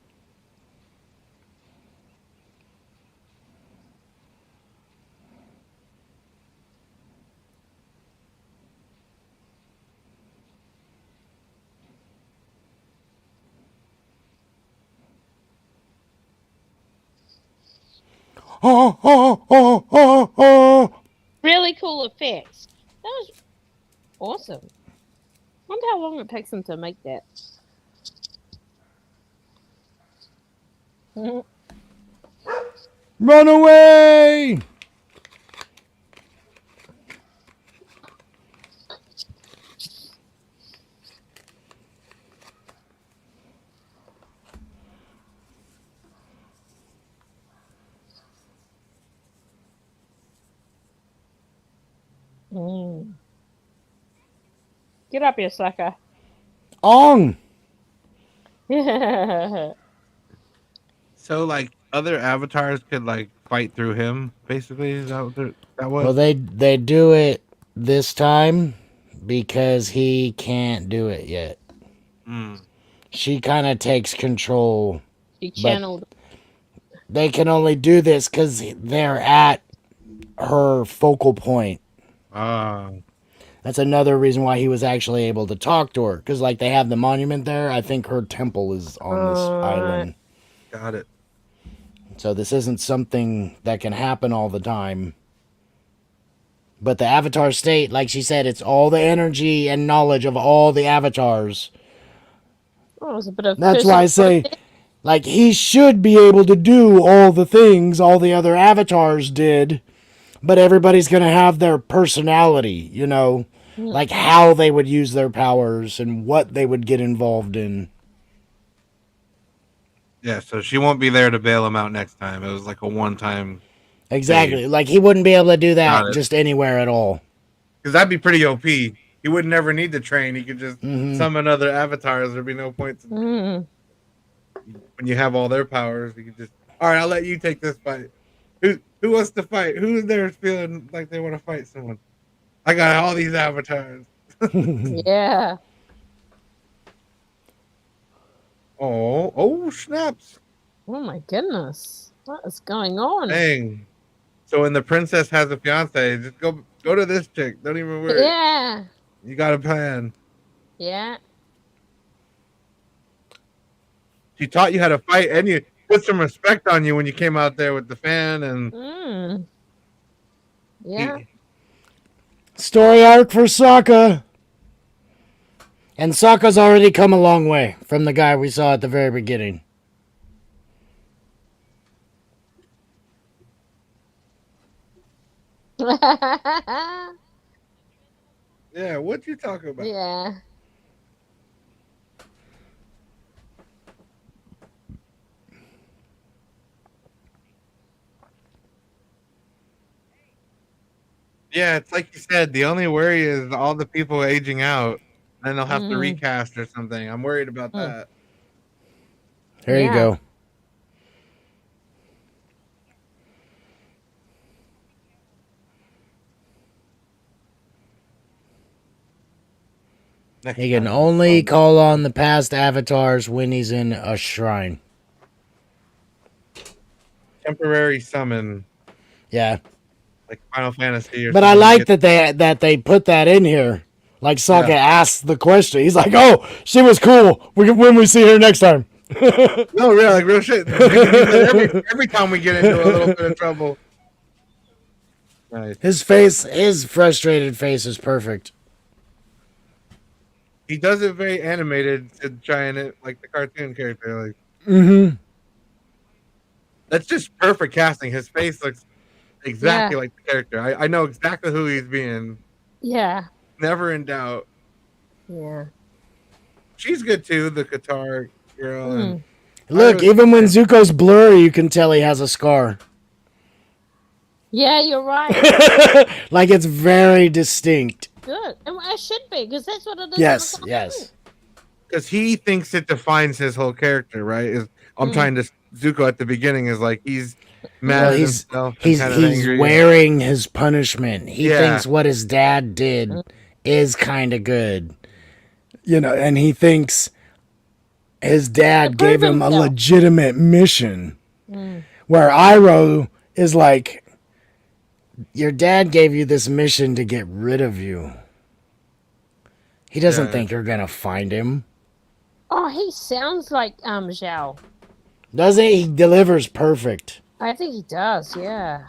Oh, oh, oh, oh, oh. Really cool effects. That was awesome. Wonder how long it takes them to make that. Mhm. Run away! Mm. Get up here, sucker. On. Yeah. So like other avatars could like fight through him, basically. Is that what that Well, was? they do it this time because he can't do it yet. Mm. She kind of takes control, She but channeled. they can only do this because they're at her focal point. Ah, That's another reason why he was actually able to talk to her. Because, like, they have the monument there. I think her temple is on this island. got it. So, this isn't something that can happen all the time. But the Avatar state, like she said, it's all the energy and knowledge of all the avatars. Oh, it's a bit of That's why I say, personality. like, he should be able to do all the things all the other avatars did. But everybody's going to have their personality, you know? Mm. Like how they would use their powers and what they would get involved in. Yeah, so she won't be there to bail him out next time. It was like a one-time Exactly. save. Like he wouldn't be able to do Got that it. just anywhere at all. Because that'd be pretty OP. He would never need to train. He could just summon other avatars. There'd be no point to Mm. when you have all their powers. You could just, all right, I'll let you take this fight. Who wants to fight? Who's there feeling like they want to fight someone? I got all these avatars. Yeah. Oh, snaps. Oh my goodness. What is going on? Dang. So when the princess has a fiance, just go to this chick. Don't even worry. Yeah. You got a plan. Yeah. She taught you how to fight, and you put some respect on you when you came out there with the fan and Mm. Yeah. Story arc for Sokka. And Sokka's already come a long way from the guy we saw at the very beginning. yeah. What you talking about? Yeah. Yeah, it's like you said. The only worry is all the people aging out. Then they'll have to recast or something. I'm worried about that. There you Yeah. go. Next He can time. only call on the past avatars when he's in a shrine. Temporary summon, Yeah. like Final Fantasy or But I like that they put that in here. Like Sokka asked the question. He's like, "Oh, she was cool. When we see her next time." No, real, like real shit. Every time we get into a little bit of trouble. Nice. His frustrated face is perfect. He does it very animated to try and it like the cartoon character. Like Mm-hmm. That's just perfect casting. His face looks Yeah. exactly like the character. I know exactly who he's being. Yeah. Never in doubt. Yeah. She's good too, the guitar girl, and Mm. Look, Pyro's even when fine. Zuko's blurry, you can tell he has a scar. Yeah, you're right. Like it's very distinct. Good. And it should be, because that's what it is in the Yes, cartoon. yes. Because he thinks it defines his whole character, right? Is I'm Mm. trying to Zuko at the beginning is like he's mad Well, at Mm. himself and he's kind of he's angry. And, wearing his punishment. He yeah, thinks what his dad did is kind of good. And he thinks his To dad prove gave him a himself. legitimate mission. Mm. Where Iroh is like, your dad gave you this mission to get rid of you. He doesn't yeah. think you're gonna find him. Oh, he sounds like Zhao. Does he? He delivers perfect. I think he does, yeah.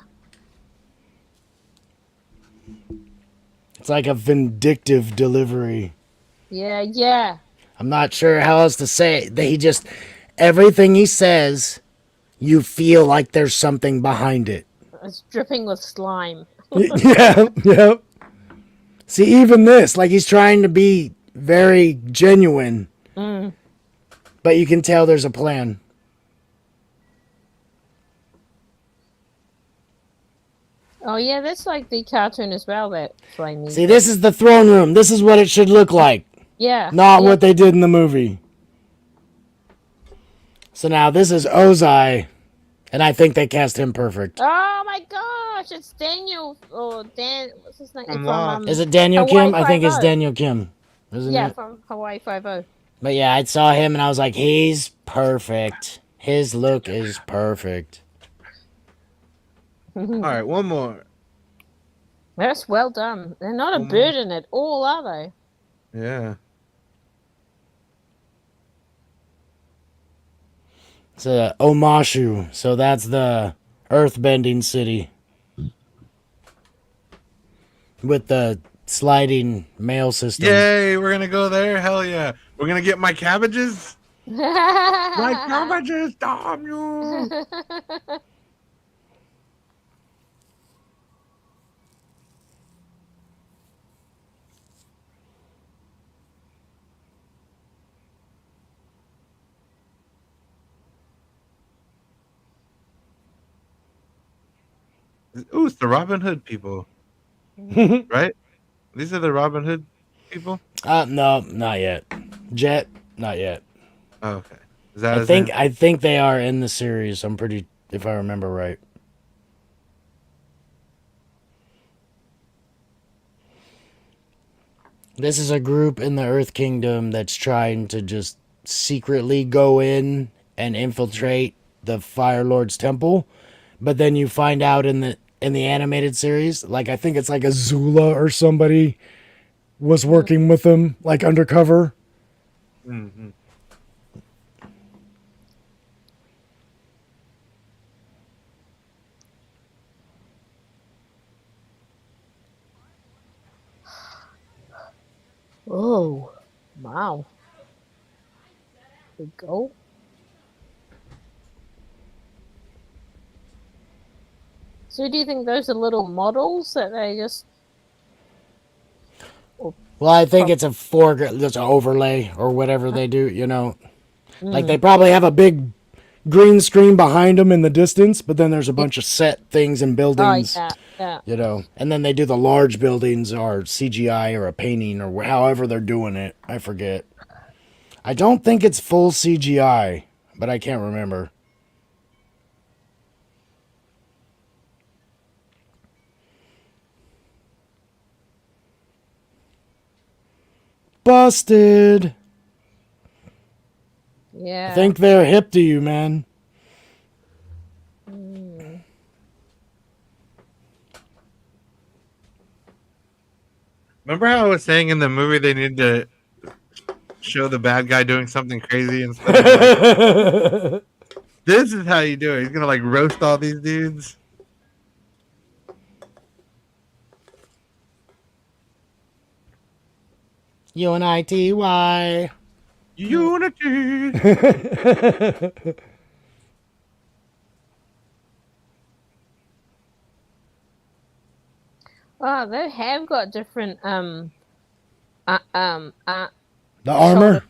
It's like a vindictive delivery. Yeah, yeah. I'm not sure how else to say it. He just, everything he says, you feel like there's something behind it. It's dripping with slime. Yeah, yeah. See, even this, like he's trying to be very genuine, Mm. but you can tell there's a plan. Oh, yeah, that's like the cartoon as well, that flamey. See, this is the throne room. This is what it should look like, Yeah. not yeah. what they did in the movie. So now this is Ozai, and I think they cast him perfect. Oh my gosh, it's Daniel, or Dan, what's his name? From Lost. Is it Daniel Hawaii Kim? I think it's 5-0. Daniel Kim, isn't Yeah, it? from Hawaii 5-0. But yeah, I saw him and I was like, he's perfect. His look is perfect. All right, one more. That's well done. They're not a One more. burden at all, are they? Yeah. It's Omashu, so that's the earthbending city. With the sliding mail system. Yay, we're gonna go there. Hell yeah. We're gonna get my cabbages. My cabbages, damn you. Ooh, it's the Robin Hood people, right? These are the Robin Hood people. No, not yet. Jet, not yet. Oh, okay. Is that I his think name? I think they are in the series. I'm pretty, if I remember right. This is a group in the Earth Kingdom that's trying to just secretly go in and infiltrate the Fire Lord's temple, but then you find out in the animated series, like I think it's like Azula or somebody was working with them, like undercover. Mm-hmm. Oh, wow. There we go. So do you think those are little models that they just... Well, I think it's a foreground, it's an overlay or whatever they do. Like Mm. they probably have a big green screen behind them in the distance, but then there's a bunch of set things and Oh, buildings. yeah. And then they do the large buildings or CGI or a painting or however they're doing it. I forget. I don't think it's full CGI, but I can't remember. Busted. Yeah. I think they're hip to you, man. Mm. Remember how I was saying in the movie they need to show the bad guy doing something crazy instead of like, this is how you do it. He's gonna like roast all these dudes. UNITY. Unity. Oh, they have got different uh, um uh The shoulder. armor?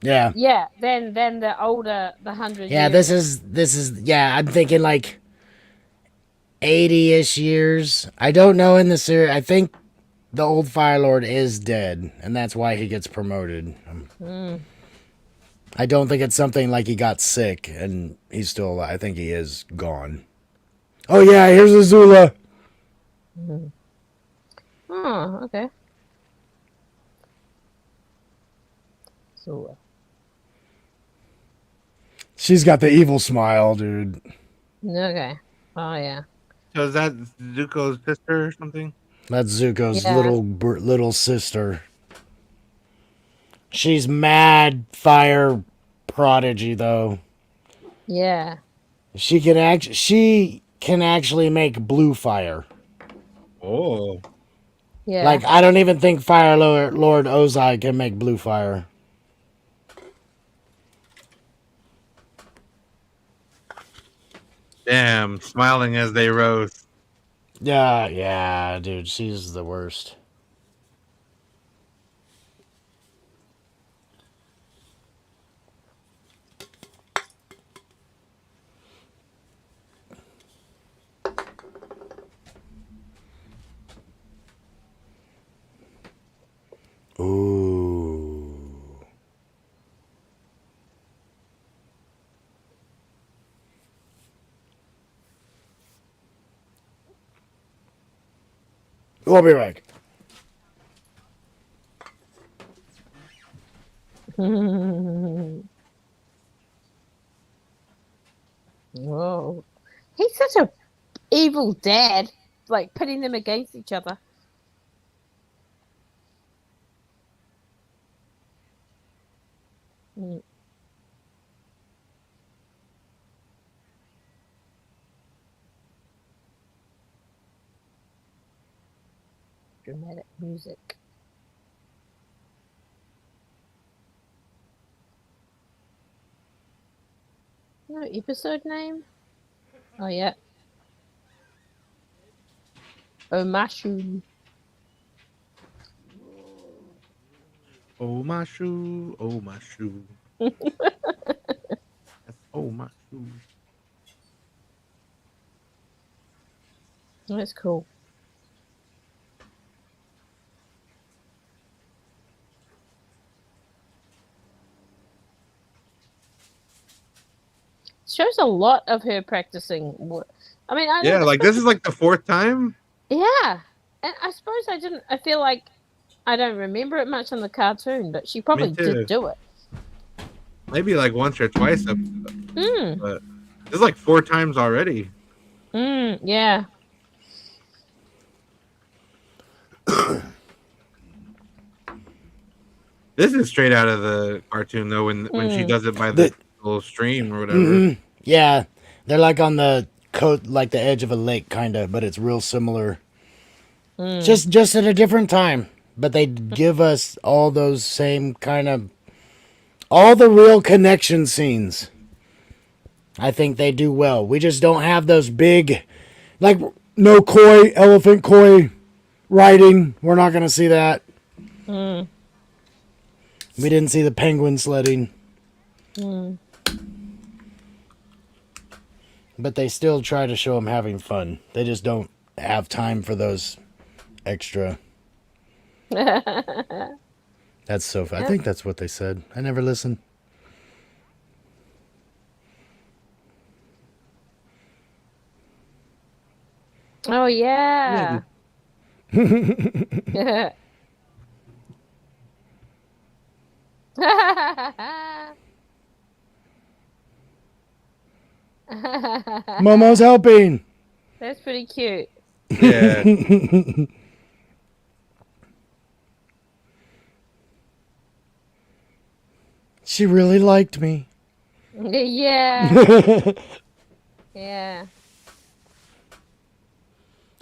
Yeah. Yeah, than the older the 100 Yeah, years. this is yeah, I'm thinking like 80ish years. I don't know in the series. I think the old Fire Lord is dead, and that's why he gets promoted. Mm. I don't think it's something like he got sick and he's still alive. I think he is gone. Oh yeah, here's Azula. Mm. Oh, okay. So She's got the evil smile, dude. okay. Oh yeah. So is that Zuko's sister or something? That's Zuko's Yeah. little sister. She's mad fire prodigy though. Yeah. She can actually make blue fire. Oh. Yeah. Like I don't even think Fire Lord Ozai can make blue fire. Damn, smiling as they rose. Yeah, dude, she's the worst. Ooh. We'll be back. Whoa. He's such a evil dad, like pitting them against each other. Mm. Dramatic music. No episode name? Oh yeah. Omashu. Oh my shoe, oh my shoe. That's oh my shoe. That's cool. Shows a lot of her practicing. I mean, Yeah, like this is like the fourth time. yeah, and I suppose I didn't. I feel like I don't remember it much in the cartoon, but she probably too. did do it. Maybe like once or twice, but this is like 4 times already. Yeah. This is straight out of the cartoon though. When she does it by the little stream or whatever. Mm-hmm. Yeah, they're like on the coast, like the edge of a lake, kind of, but it's real similar. Just at a different time, but they give us all those same kind of all the real connection scenes. I think they do well. We just don't have those big, like no koi elephant koi riding. We're not gonna see that. We didn't see the penguin sledding. But they still try to show them having fun. They just don't have time for those extra. That's so fun. I think that's what they said. I never listened. Oh yeah. Momo's helping. That's pretty cute. Yeah. She really liked me. Yeah. Yeah.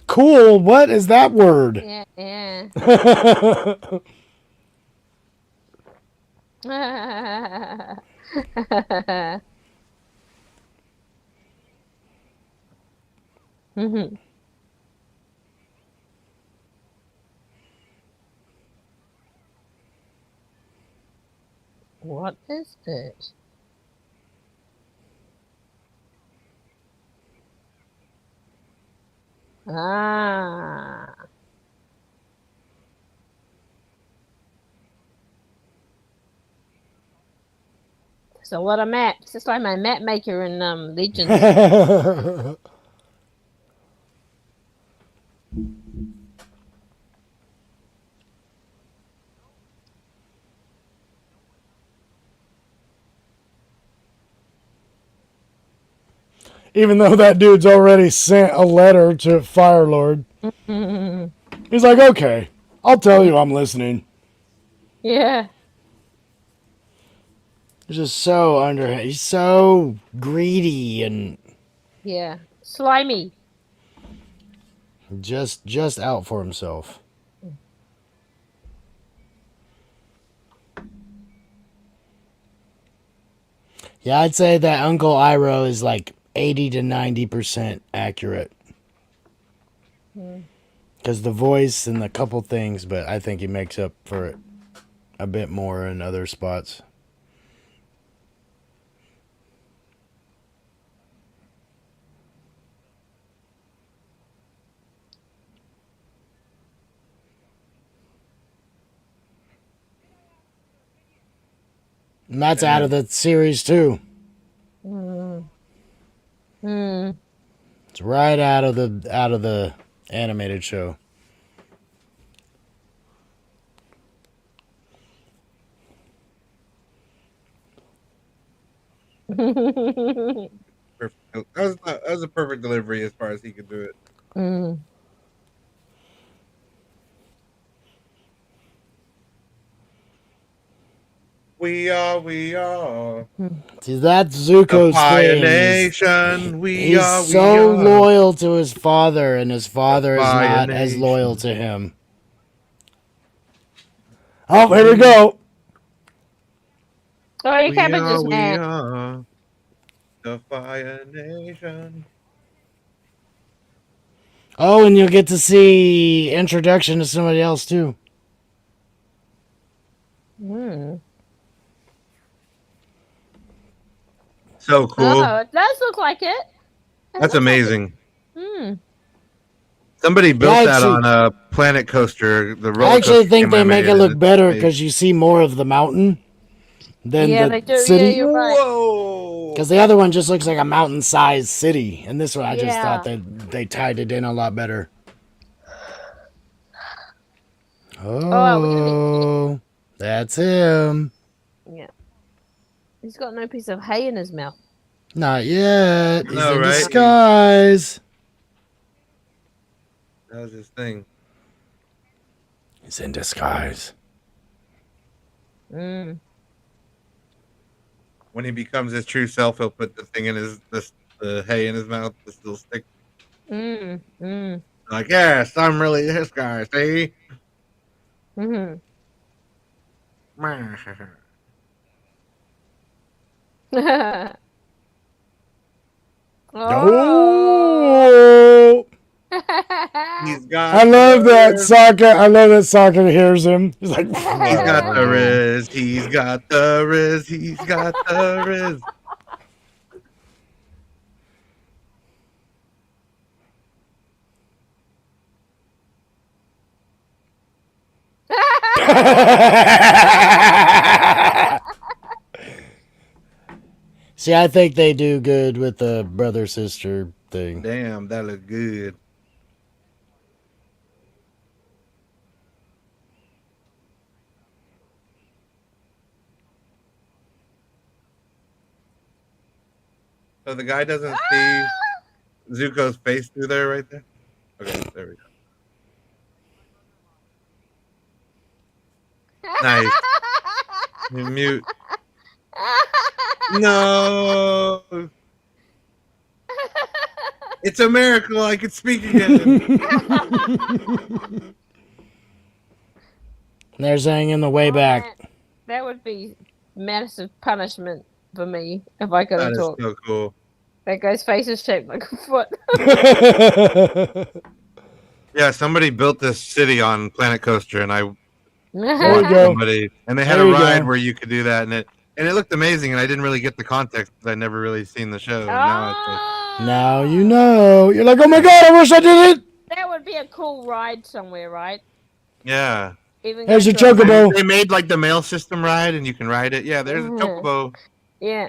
Cool. What is that word? Yeah. Yeah. Mhm. What is it? Ah. There's a lot of maps. It's like my map maker in Legends. Even though that dude's already sent a letter to Firelord. He's like, okay, I'll tell you I'm listening. Yeah. He's just so underhand. He's so greedy and Yeah. Slimy. just out for himself. Yeah, I'd say that Uncle Iroh is like 80 to 90% accurate. Because the voice and a couple things, but I think he makes up for it a bit more in other spots. And that's out of the series too. Mm. Mm. It's right out of the animated show. Perfect. That was a perfect delivery as far as he could do it. Mm. We are See, that's the Zuko's Fire thing. Nation. He's so loyal to his father, and his father is Fire not as Nation. loyal to him. Oh, here we go. Oh, you We cabbages, are man. the Fire Nation. Oh, and you'll get to see introduction to somebody else too. Mm. So cool. Oh, it does look like it. That's amazing. Mm. Somebody built that actually- on a Planet Coaster. The roller I actually coaster think game they I make made, it and look it's better amazing. because you see more of the mountain than Yeah, the they do. Yeah, city. you're right. Whoa! Because the other one just looks like a mountain-sized city, and this one I just Yeah. thought that they tied it in a lot better. Oh, that's him. Yeah. He's got no piece of hay in his mouth. Not yet. He's No, in right? disguise. That was his thing. He's in disguise. Mm. When he becomes his true self, he'll put the thing in the hay in his mouth, this little stick. Mm. Mm. Like, yes, I'm really this guy. See? Mm-hmm. Oh! He's got. I love that the riz. Sokka. I love that Sokka hears him. He's like, He's got the riz. He's got the riz. He's got the riz. See, I think they do good with the brother sister thing. Damn, that looked good. So the guy doesn't see Zuko's face through there, right there. Okay, there we go. Nice. Mute. No. It's a miracle I could speak again. They're saying in the way back. That would be massive punishment for me if I That couldn't is talk. so cool. That guy's face is shaped like a foot. Yeah, somebody built this city on Planet Coaster, and I There you watched go. somebody, and they had There a you ride go. where you could do that, and it looked amazing, and I didn't really get the context because I never really seen the show. And now it's like, Now you know. You're like, oh my god, I wish I did it. That would be a cool ride somewhere, right? yeah, Even There's go your to a chocobo. they made like the mail system ride, and you can ride it. Yeah, there's a chocobo. Yeah.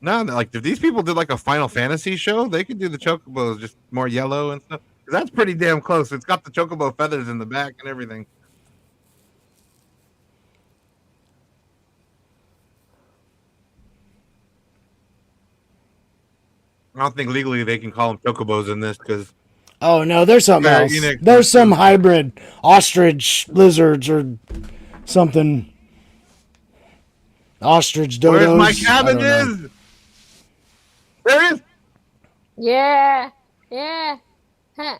No, like if these people did like a Final Fantasy show, they could do the chocobos just more yellow and stuff. 'Cause that's pretty damn close. It's got the chocobo feathers in the back and everything. I don't think legally they can call them chocobos in this because Oh no, there's something Square else. Enix There's was some too. hybrid ostrich lizards or something. Ostrich dodos. Where's my I don't know. cabbages? There is. Yeah. Yeah. Huh.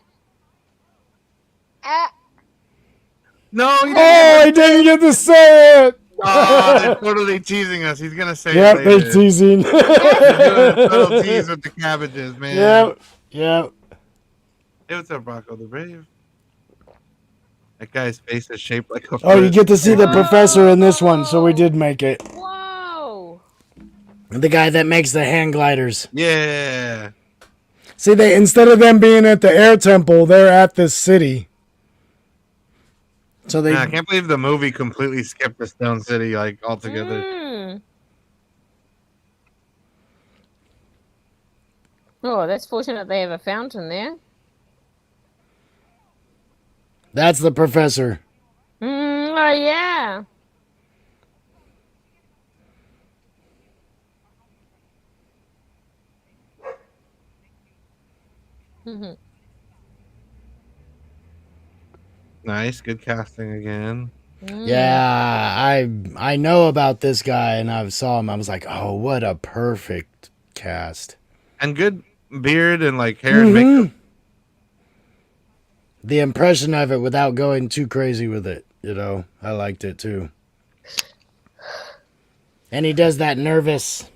No, you Oh, didn't. I didn't get to say it. Oh, they're totally teasing us. He's gonna say Yep, it they're later. teasing. They're doing a subtle tease with the cabbages, man. Yep, yep. Hey, what's up, Rocco the Brave? That guy's face is shaped like a Oh, you foot. get to see the professor in this one, so we did make it. Whoa. The guy that makes the hang gliders. Yeah. See, they instead of them being at the air temple, they're at this city. So they Man, I can't believe the movie completely skipped the Stone City like altogether. Oh, that's fortunate they have a fountain there. That's the professor. Oh, yeah. Nice, good casting again. Yeah, I know about this guy, and I saw him. I was like, oh, what a perfect cast. And good beard and like hair and makeup. The impression of it without going too crazy with it, you know, I liked it too. And he does that nervous,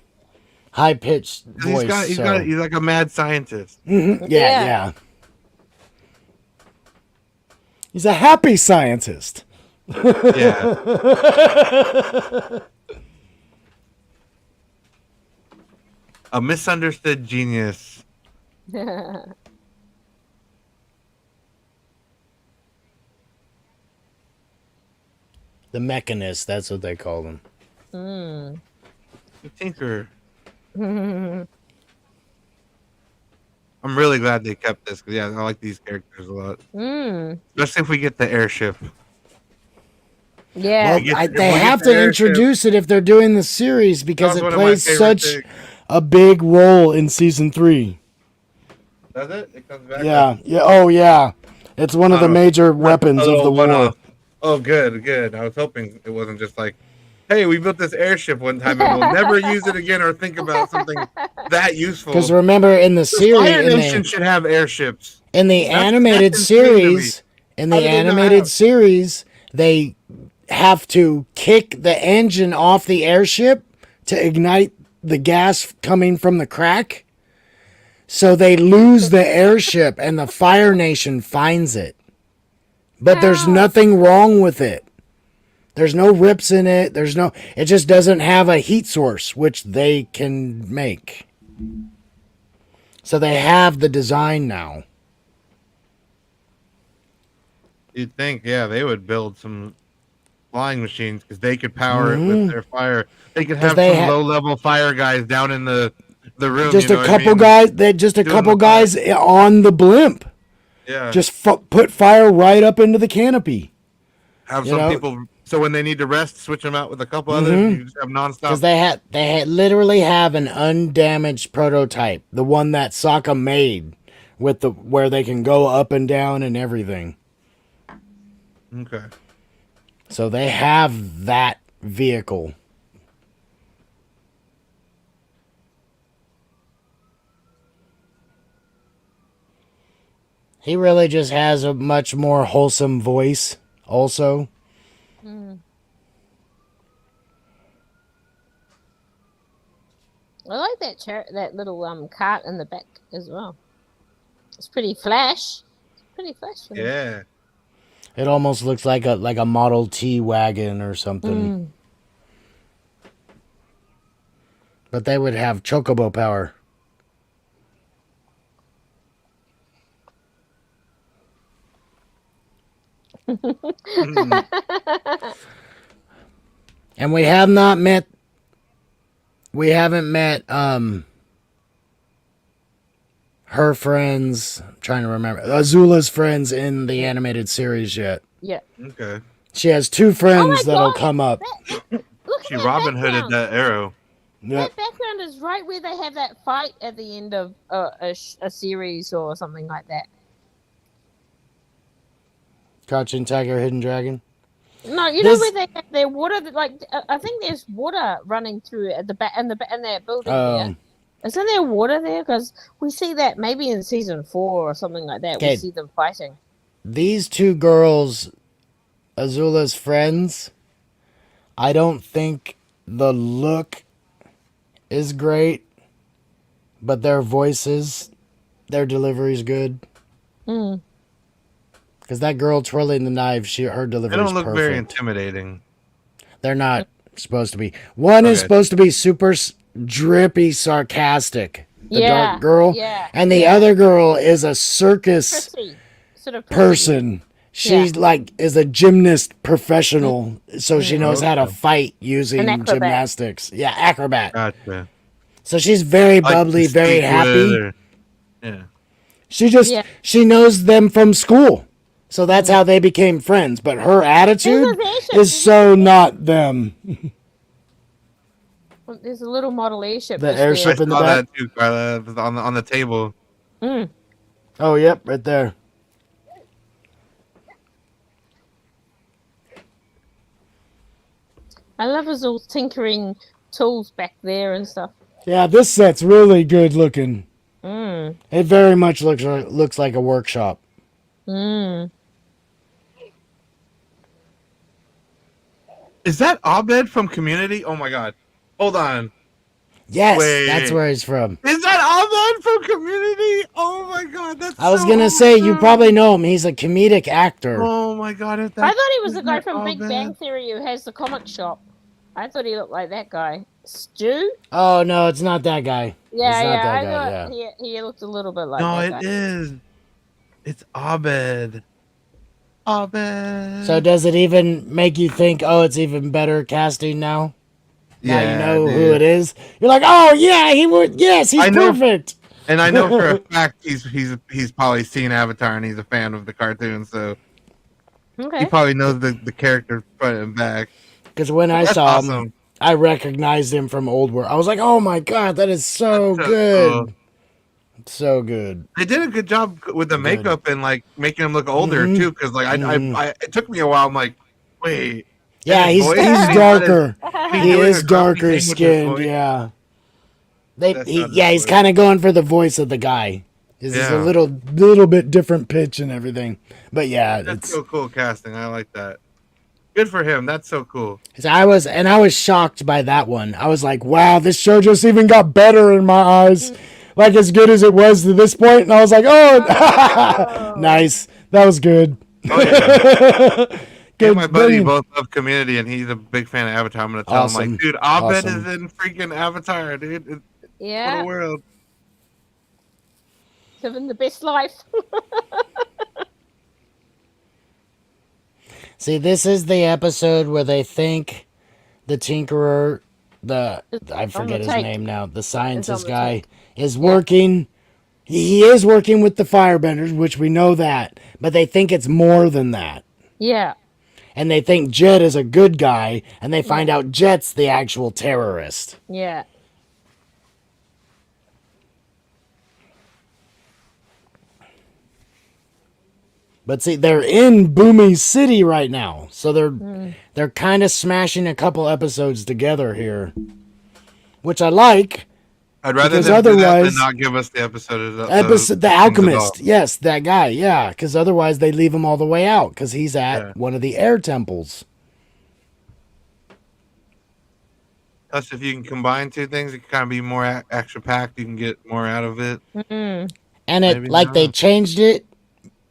high pitched voice. He's like a mad scientist. Yeah. He's a happy scientist. Yeah. A misunderstood genius. The mechanist, that's what they call him. The tinker. I'm really glad they kept this because I like these characters a lot. Especially if we get the airship. Yeah. Well, they have to introduce it if they're doing the series because it plays such a big role in season 3. Does it? It comes back. Yeah. Oh yeah. It's one of the major weapons of the war. Oh, good. I was hoping it wasn't just like, hey, we built this airship one time and we'll never use it again or think about something that useful. Because remember, in the series, Fire Nation should have airships. In the animated series, they have to kick the engine off the airship to ignite the gas coming from the crack. So they lose the airship and the Fire Nation finds it. But there's nothing wrong with it. There's no rips in it. It just doesn't have a heat source, which they can make. So they have the design now. You'd think, they would build some flying machines because they could power it with their fire. They could have some low-level fire guys down in the room. Just a couple guys. Just a couple guys on the blimp. Yeah. Just put fire right up into the canopy. Have some people, so when they need to rest, switch them out with a couple others. You just have nonstop. Because they literally have an undamaged prototype, the one that Sokka made, with where they can go up and down and everything. Okay. So they have that vehicle. He really just has a much more wholesome voice, also. I like that little cart in the back as well. It's pretty flash. Pretty flash. Yeah. It almost looks like a Model T wagon or something. Mm. But they would have chocobo power. And we haven't met her friends. I'm trying to remember Azula's friends in the animated series yet. Yeah. Okay. She has two Oh friends my that'll God! come up. Look She at that Robin Hooded background. that arrow. Yep. That background is right where they have that fight at the end of a series or something like that. Crouching Tiger, Hidden Dragon. No, you know where they have their water. Like I think there's water running through at the back in that building there. Isn't there water there? Because we see that maybe in season 4 or something like that. Okay. We see them fighting. These two girls, Azula's friends, I don't think the look is great, but their voices, their delivery's good. Mm. Because that girl twirling the knife, her They delivery's don't look perfect. very intimidating. They're not supposed to be. One is Okay. supposed to be super drippy, sarcastic. The dark girl. Yeah. And the other girl is a circus Prissy. Sort of prissy. person. She's like is a gymnast professional, so she knows how to Okay. fight using An acrobat. gymnastics. Yeah, acrobat. Gotcha. So she's very Like bubbly, the very sequel happy. or- yeah. She knows them from school. So that's how they became friends. But her attitude is so not them. There's a little model airship. The just airship there. in the I saw back. that too, Carla. It was on the table. Mm. Oh, yep, right there. I love his little tinkering tools back there and stuff. Yeah, this set's really good looking. Mm. It very much looks like a workshop. Mm. Is that Abed from Community? Oh my god. Hold on. Yes, Wait. that's where he's from. Is that Abed from Community? Oh my god, that's I was so gonna say, you awesome. probably know him. He's a comedic actor. Oh my god, if that, I thought he was the isn't guy that from Big Abed? Bang Theory who has the comic shop. I thought he looked like that guy. Stu? Oh, no, it's not that guy. Yeah, It's not yeah. that I guy, thought he looked a little bit like No, that it guy. is. It's Abed. Abed. So does it even make you think, oh, it's even better casting now? Now you know who it is. You're like, oh yeah, he would. Yes, he's I know. perfect. And I know for a fact he's probably seen Avatar and he's a fan of the cartoon, so Okay. he probably knows the character front and back. Because when I That's saw him, awesome. I recognized him from Old World. I was like, oh my god, that is so That's so good. cool. So good. They did a good job with the makeup and like making him look older Mhm. too. Because like I it took me a while. I'm like, wait. Yeah, his he's voice- he's he darker. He's He doing is a grumpy thing darker with his skinned. voice. Yeah. That's not his He's voice. kind of going for the voice of the guy. It's just a Yeah. little bit different pitch and everything. But yeah, That's so cool casting. I like that. Good for him. That's so cool. I was shocked by that one. I was like, wow, this show just even got better in my eyes. Like as good as it was to this point. And I was like, oh, nice. That was good. Oh yeah. Me Good. and my buddy Bring- both love Community, and he's a big fan of Avatar. I'm gonna tell him Awesome. like, dude, Abed Awesome. is in freaking Avatar, dude. What Yeah. a world. Living the best life. See, this is the episode where they think the Tinkerer, I forget his tape. name now, the It's scientist on the guy, tape. is working. He is working with the Firebenders, which we know that, but they think it's more than that. Yeah. And they think Jet is a good guy, and they find out Jet's the actual terrorist. Yeah. But see, they're in Boomy City right now, so they're kind of smashing a couple episodes together here, which I like. I'd rather Because them do that otherwise- than not give us the episode. The Alchemist, yes, that guy, yeah. Because otherwise they leave him all the way out because he's at one of the air temples. Plus, if you can combine two things, it can kind of be more action packed. You can get more out of it. Mm. And it Maybe like they not. changed it,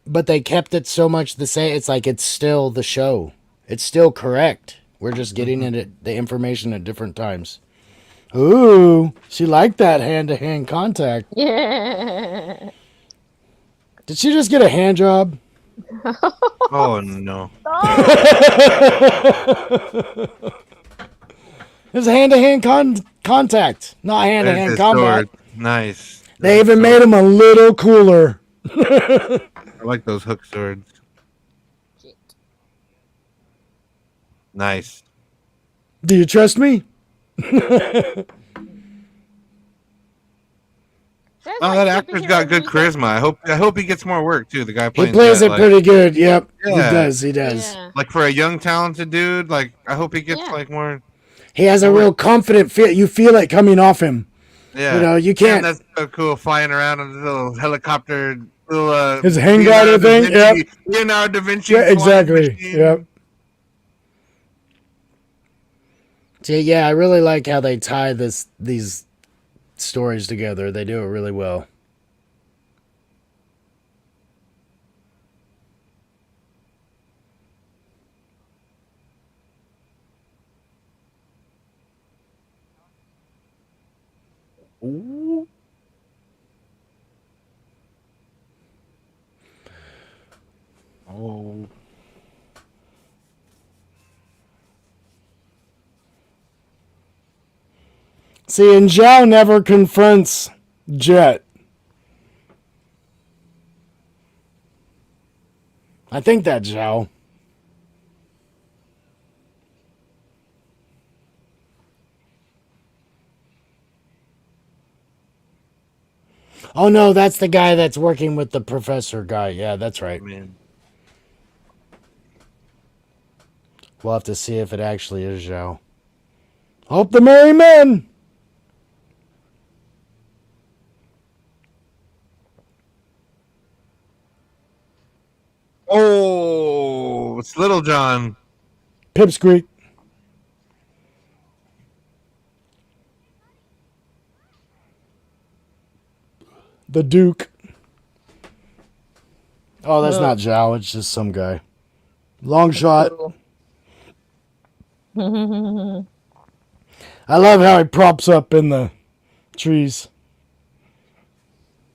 but they kept it so much the same. It's like it's still the show. It's still correct. We're just getting Mhm. it the information at different times. Ooh, she liked that hand-to-hand contact. Yeah. Did she just get a hand job? Oh no! It's hand-to-hand contact, not There's hand-to-hand his combat. sword. Nice. The They hook even made sword. him a little cooler. I like those hook swords. Nice. Do you trust me? That's Oh, like that actor's got superhero good music. charisma. I hope he gets more work too. The guy He playing plays Jet, it like, pretty good. Yep, he yeah, does. He does. Yeah. like for a young talented dude, like I hope he gets Yeah. like more. He has a More. real confident feel. You feel it coming off him. Yeah, You know, you and can't. that's so cool, flying around on this little helicopter, little His hang glider thing. Yep. Leonardo da Vinci Yeah, flying exactly. machine. Yep. See, yeah, I really like how they tie these stories together. They do it really well. Ooh. Oh. See, and Zhao never confronts Jet. I think that's Zhao. Oh no, that's the guy that's working with the professor guy. Yeah, that's right. Man. We'll have to see if it actually is Zhao. Hope the merry men. Oh, it's Little John. Pipsqueak. The Duke. Oh, that's not Zhao. It's just some guy. Long shot. I love how he props up in the trees.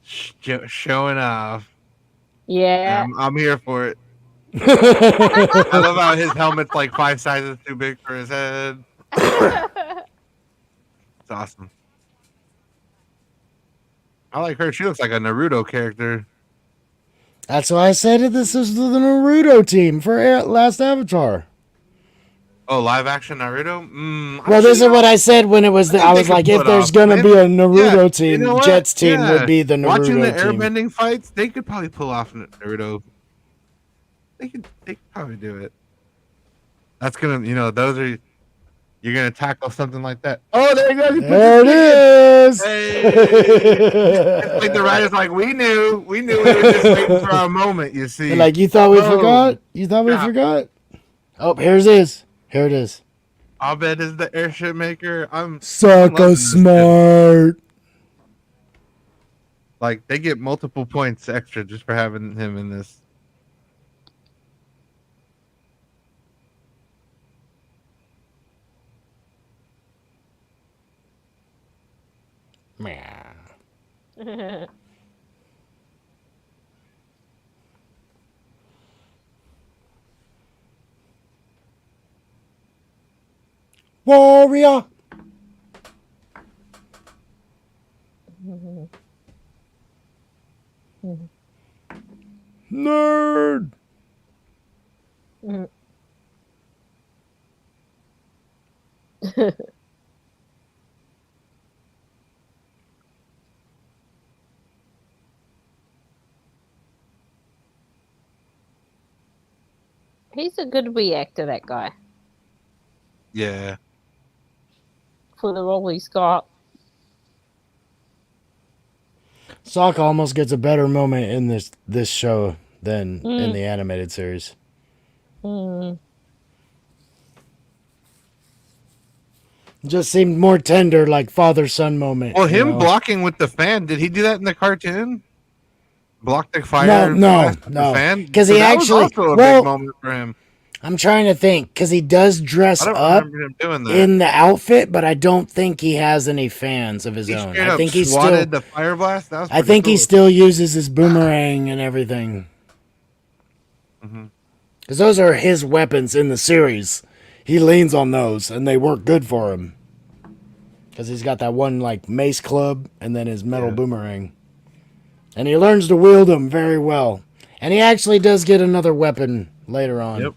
Showing off. Yeah. I'm here for it. I love how his helmet's like 5 sizes too big for his head. It's awesome. I like her. She looks like a Naruto character. That's why I said it. This is the Naruto team for Last Avatar. Oh, live action Naruto? Well, this is what I said when it was. I they was could like, pull if it there's off. gonna be a Yeah, Naruto you team, know what? Jet's team Yeah. would be the Watching the Naruto team. airbending fights, they could probably pull off Naruto. They could probably do it. That's gonna, those are you're gonna tackle something like that. Oh, there you go. He put There it the is. Hey, it's like the writers, like we knew, we were just waiting for our moment. You see, They're like, you thought we Boom. forgot? You thought we Yeah. forgot? Oh, here's his. Here it is. Abed is the airship maker. I'm Sucka loving this shit. smart. Like they get multiple points extra just for having him in this. Warrior. Nerd. He's a good wee actor, that guy, Yeah, for the role he's got. Sokka almost gets a better moment in this show than in the animated series. Just seemed more tender, like father-son moment. Well, him know? blocking with the fan, did he do that in the cartoon? Block the No, fire blast with the no. fan? Because So he that was actually, also a big well, moment for him. I'm trying to think. Because he does I dress don't up remember him doing that. in the outfit, but I don't think he has any fans of his He own. straight I up think he swatted still, the fire blast. That was I pretty think cool. he still uses his boomerang and everything. Mm-hmm. Because those are his weapons in the series. He leans on those, and they work good for him. Because he's got that one, like, mace club and then his metal boomerang. And he learns to wield them very well. And he actually does get another weapon later on. Yep.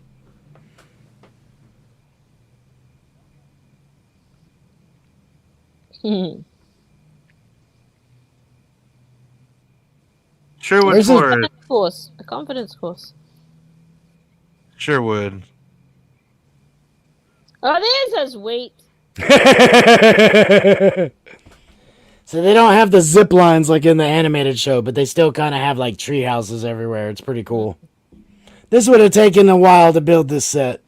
Sherwood Where's his- Ford. Course, a confidence course. Sherwood. Oh, there's his wheat. So they don't have the zip lines like in the animated show, but they still kind of have like tree houses everywhere. It's pretty cool. This would have taken a while to build this set.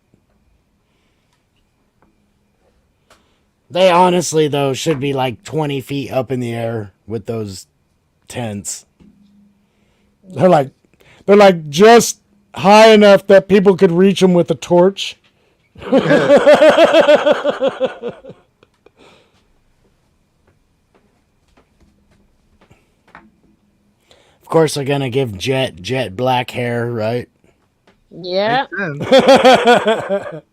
They honestly, though, should be like 20 feet up in the air with those tents. They're like just high enough that people could reach them with a torch. Of course, they're gonna give Jet black hair, right? Yeah. Makes sense.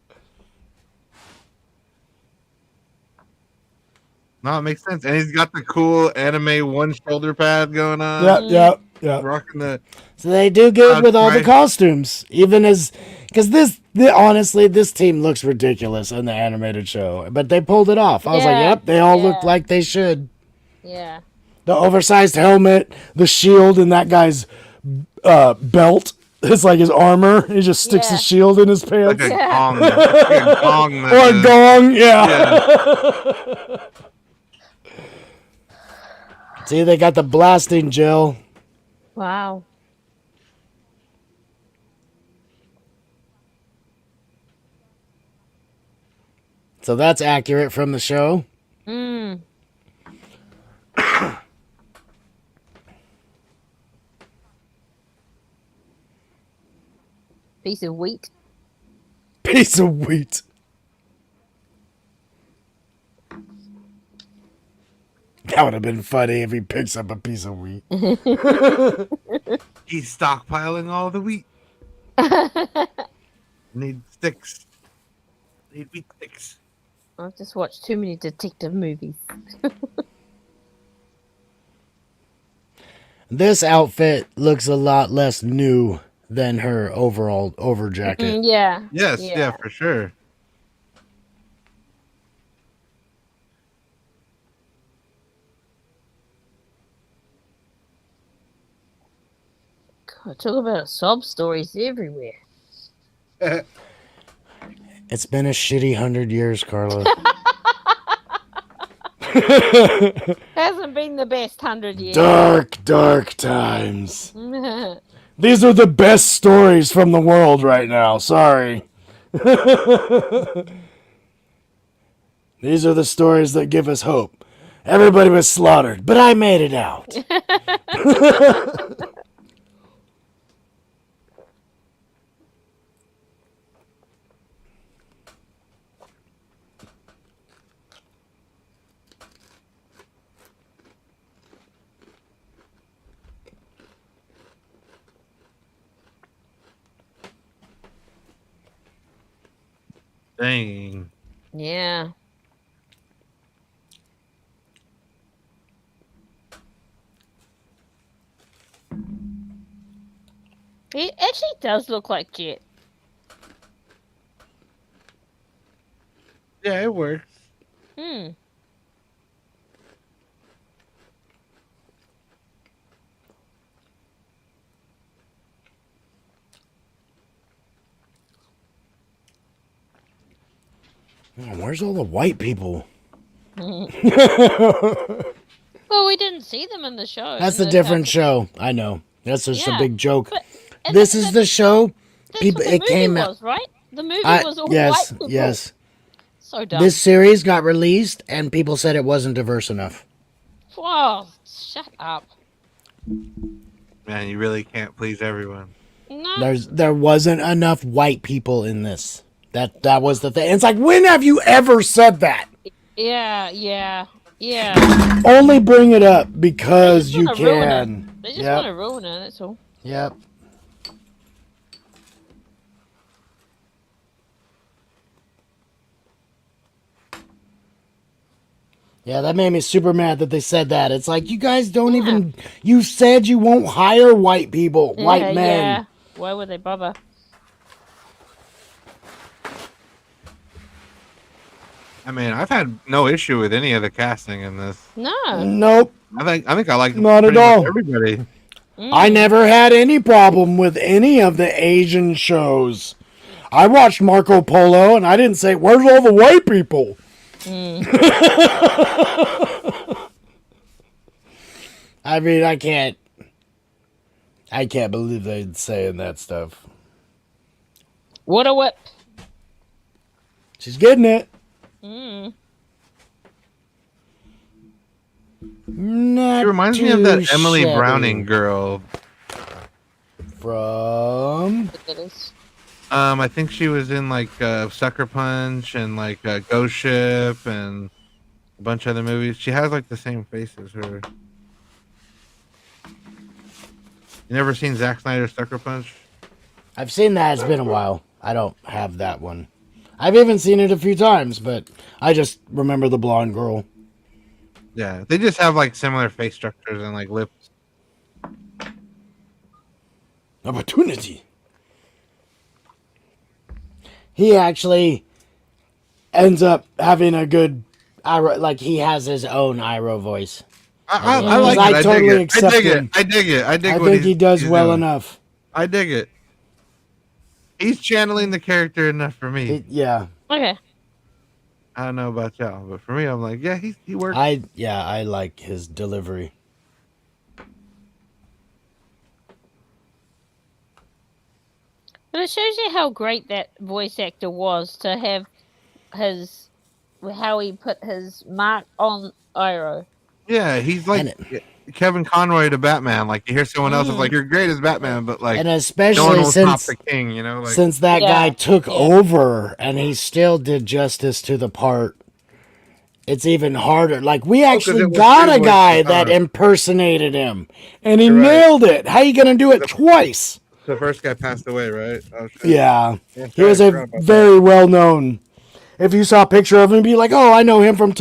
No, it makes sense. And he's got the cool anime one shoulder pad going on. Yep. Rocking the. So they do good with all the Right. costumes, even because honestly, this team looks ridiculous in the animated show, but they pulled it off. I was like, Yeah, yep, they all yeah. look like they should. Yeah. The oversized helmet, the shield, and that guy's belt. It's like his armor. He just sticks Yeah. his shield in his pants. Like a Yeah. gong. Like a gong Or a that- gong, yeah. Yeah. See, they got the blasting gel. Wow. So that's accurate from the show. Mm. Piece of wheat. Piece of wheat. That would have been funny if he picks up a piece of wheat. He's stockpiling all the wheat. Need sticks. Need wheat sticks. I've just watched too many detective movies. This outfit looks a lot less new than her overall over jacket. Yeah. Yes, yeah, for sure. God, talk about sob stories everywhere. It's been a shitty 100 years, Carla. Hasn't been the best 100 years. Dark times. These are the best stories from the world right now. Sorry. These are the stories that give us hope. Everybody was slaughtered, but I made it out. Dang. Yeah. It actually does look like Jet. Yeah, it works. Hmm. Where's all the white people? Well, we didn't see them in the show. That's in a the different cartoon. show. I know. That's just Yeah, a big joke. But and This is the show. that's People, what the it movie came out. was, right? The movie was all Yes, white people. yes. So dumb. This series got released, and people said it wasn't diverse enough. Whoa, shut up. Man, you really can't please everyone. No. There wasn't enough white people in this. That was the thing. It's like, when have you ever said that? Yeah. Only bring it up They because just you want to ruin can. it. They just want to ruin it, that's all. Yep. Yeah, that made me super mad that they said that. It's like, you guys don't even. You said you won't hire white people, white men. Yeah. Why would they bother? I mean, I've had no issue with any of the casting in this. No. Nope. I think I like Not at pretty much all. everybody. I never had any problem with any of the Asian shows. I watched Marco Polo and I didn't say, where's all the white people? I mean, I can't believe they're saying that stuff. What a whip. She's getting it. Not She reminds me of too that Emily shabby. Browning girl. From It is. I think she was in like Sucker Punch and like Ghost Ship and a bunch of other movies. She has like the same face as her. You never seen Zack Snyder's Sucker Punch? I've seen that. It's been a while. I don't have that one. I've even seen it a few times, but I just remember the blonde girl. Yeah, they just have like similar face structures and like lips. Opportunity. He actually ends up having a good Iroh, like he has his own Iroh voice. I like it. I totally accept I dig him. it. I dig it. I dig I what think he does he's well doing. enough. I dig it. He's channeling the character enough for me. Yeah. Okay. I don't know about y'all, but for me, I'm like, yeah, he works. I like his delivery. But it shows you how great that voice actor was to have how he put his mark on Iroh. Yeah, he's like Kevin Conroy to Batman. Like you hear someone else is like, "You're great as Batman," but like, And no one especially will top since the king. You know, like since that guy took over and he still did justice to the part. It's even harder. Like, we actually got a guy that impersonated him, and he nailed it. How you gonna do it twice? The first guy passed away, right? Oh, shit. Yeah. Yeah, He was a very well known. If you saw a picture of him, be like, oh, I know him from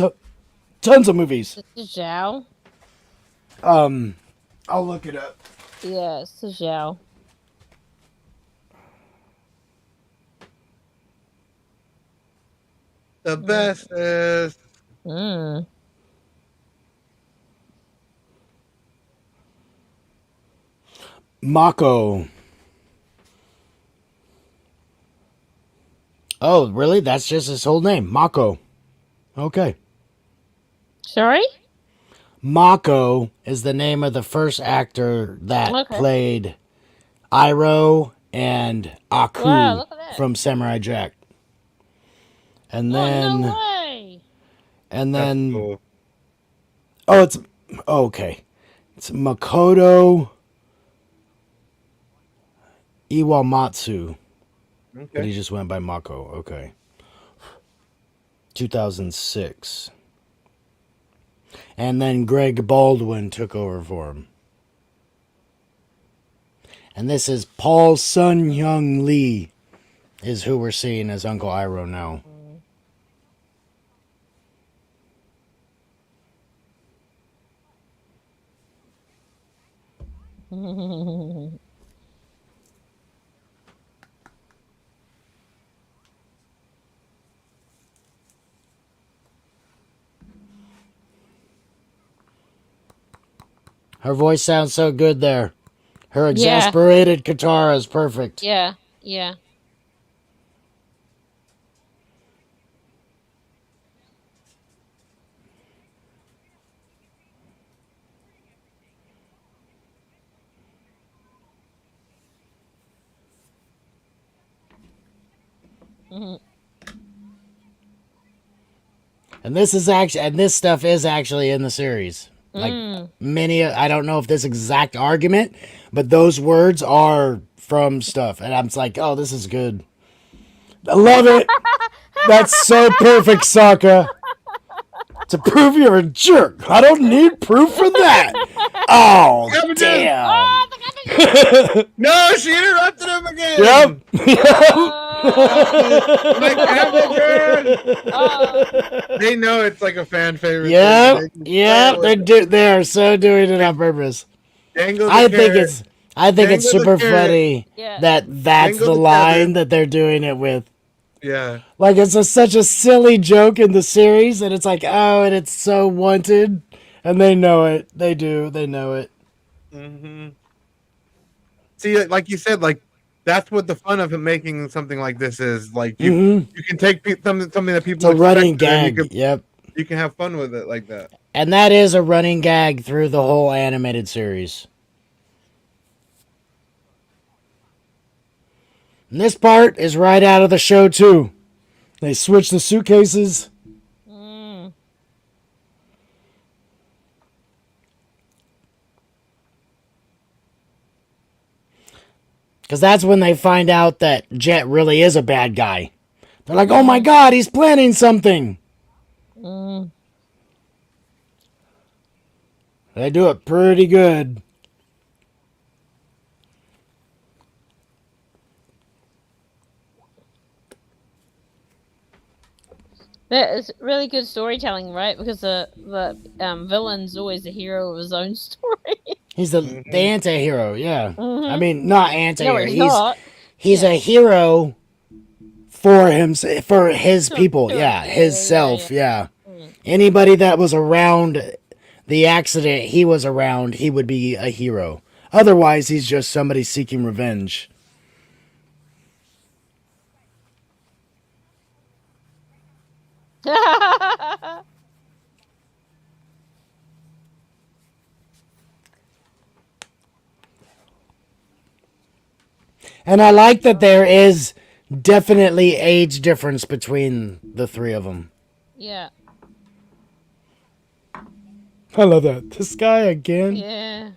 tons of movies. Zhao. I'll look it up. Yeah, it's Zhao. The bestest. Mako. Oh, really? That's just his whole name, Mako. Okay. Sorry? Mako is the name of the first actor that played Iroh and Aku from Samurai Jack. And then no way. And then cool. It's okay. It's Makoto Iwamatsu. Okay. But he just went by Mako. Okay. 2006. And then Greg Baldwin took over for him. And this is Paul Sun-Hyung Lee is who we're seeing as Uncle Iroh now. Her voice sounds so good there. Her exasperated Katara is perfect. Yeah. And this stuff is actually in the series. Like many, I don't know if this exact argument, but those words are from stuff, and I'm like, oh, this is good. I love it. That's so perfect, Sokka. To prove you're a jerk, I don't need proof for that. Oh, Cabbages! damn. Oh, the cabbages! No, she interrupted him Yep. again. Oh, My cabbages! oh. They know it's like a fan favorite thing. Yep. They can play Yep. it with They are so doing it on purpose. Dangle the I think carrot. it's I think it's Dangle the super carrot. funny Yeah. that that's Dangle the the line cabbage. that they're doing it with. Yeah. Like it's such a silly joke in the series, and it's like, oh, and it's so wanted, and they know it. They do. They know it. hmm See, like you said, like that's what the fun of making something like this is. Like you can take something that It's people a running expect, and gag. Yep. you can have fun with it like that. And that is a running gag through the whole animated series. And this part is right out of the show too. They switch the suitcases. Mm. Because that's when they find out that Jet really is a bad guy. They're like, oh my god, he's planning something. Mm. They do it pretty good. That is really good storytelling, right? Because the villain's always the hero of his own story. He's the anti-hero, yeah. Mhm. I mean, not No, anti-hero. he's not. He's a hero for him, for his people, sure. yeah, Yeah, his yeah, self, yeah. Mm. Anybody that was around the accident he was around, he would be a hero. Otherwise, he's just somebody seeking revenge. And I like that there is definitely age difference between the three of them. Yeah. I love that. This guy again. Yeah.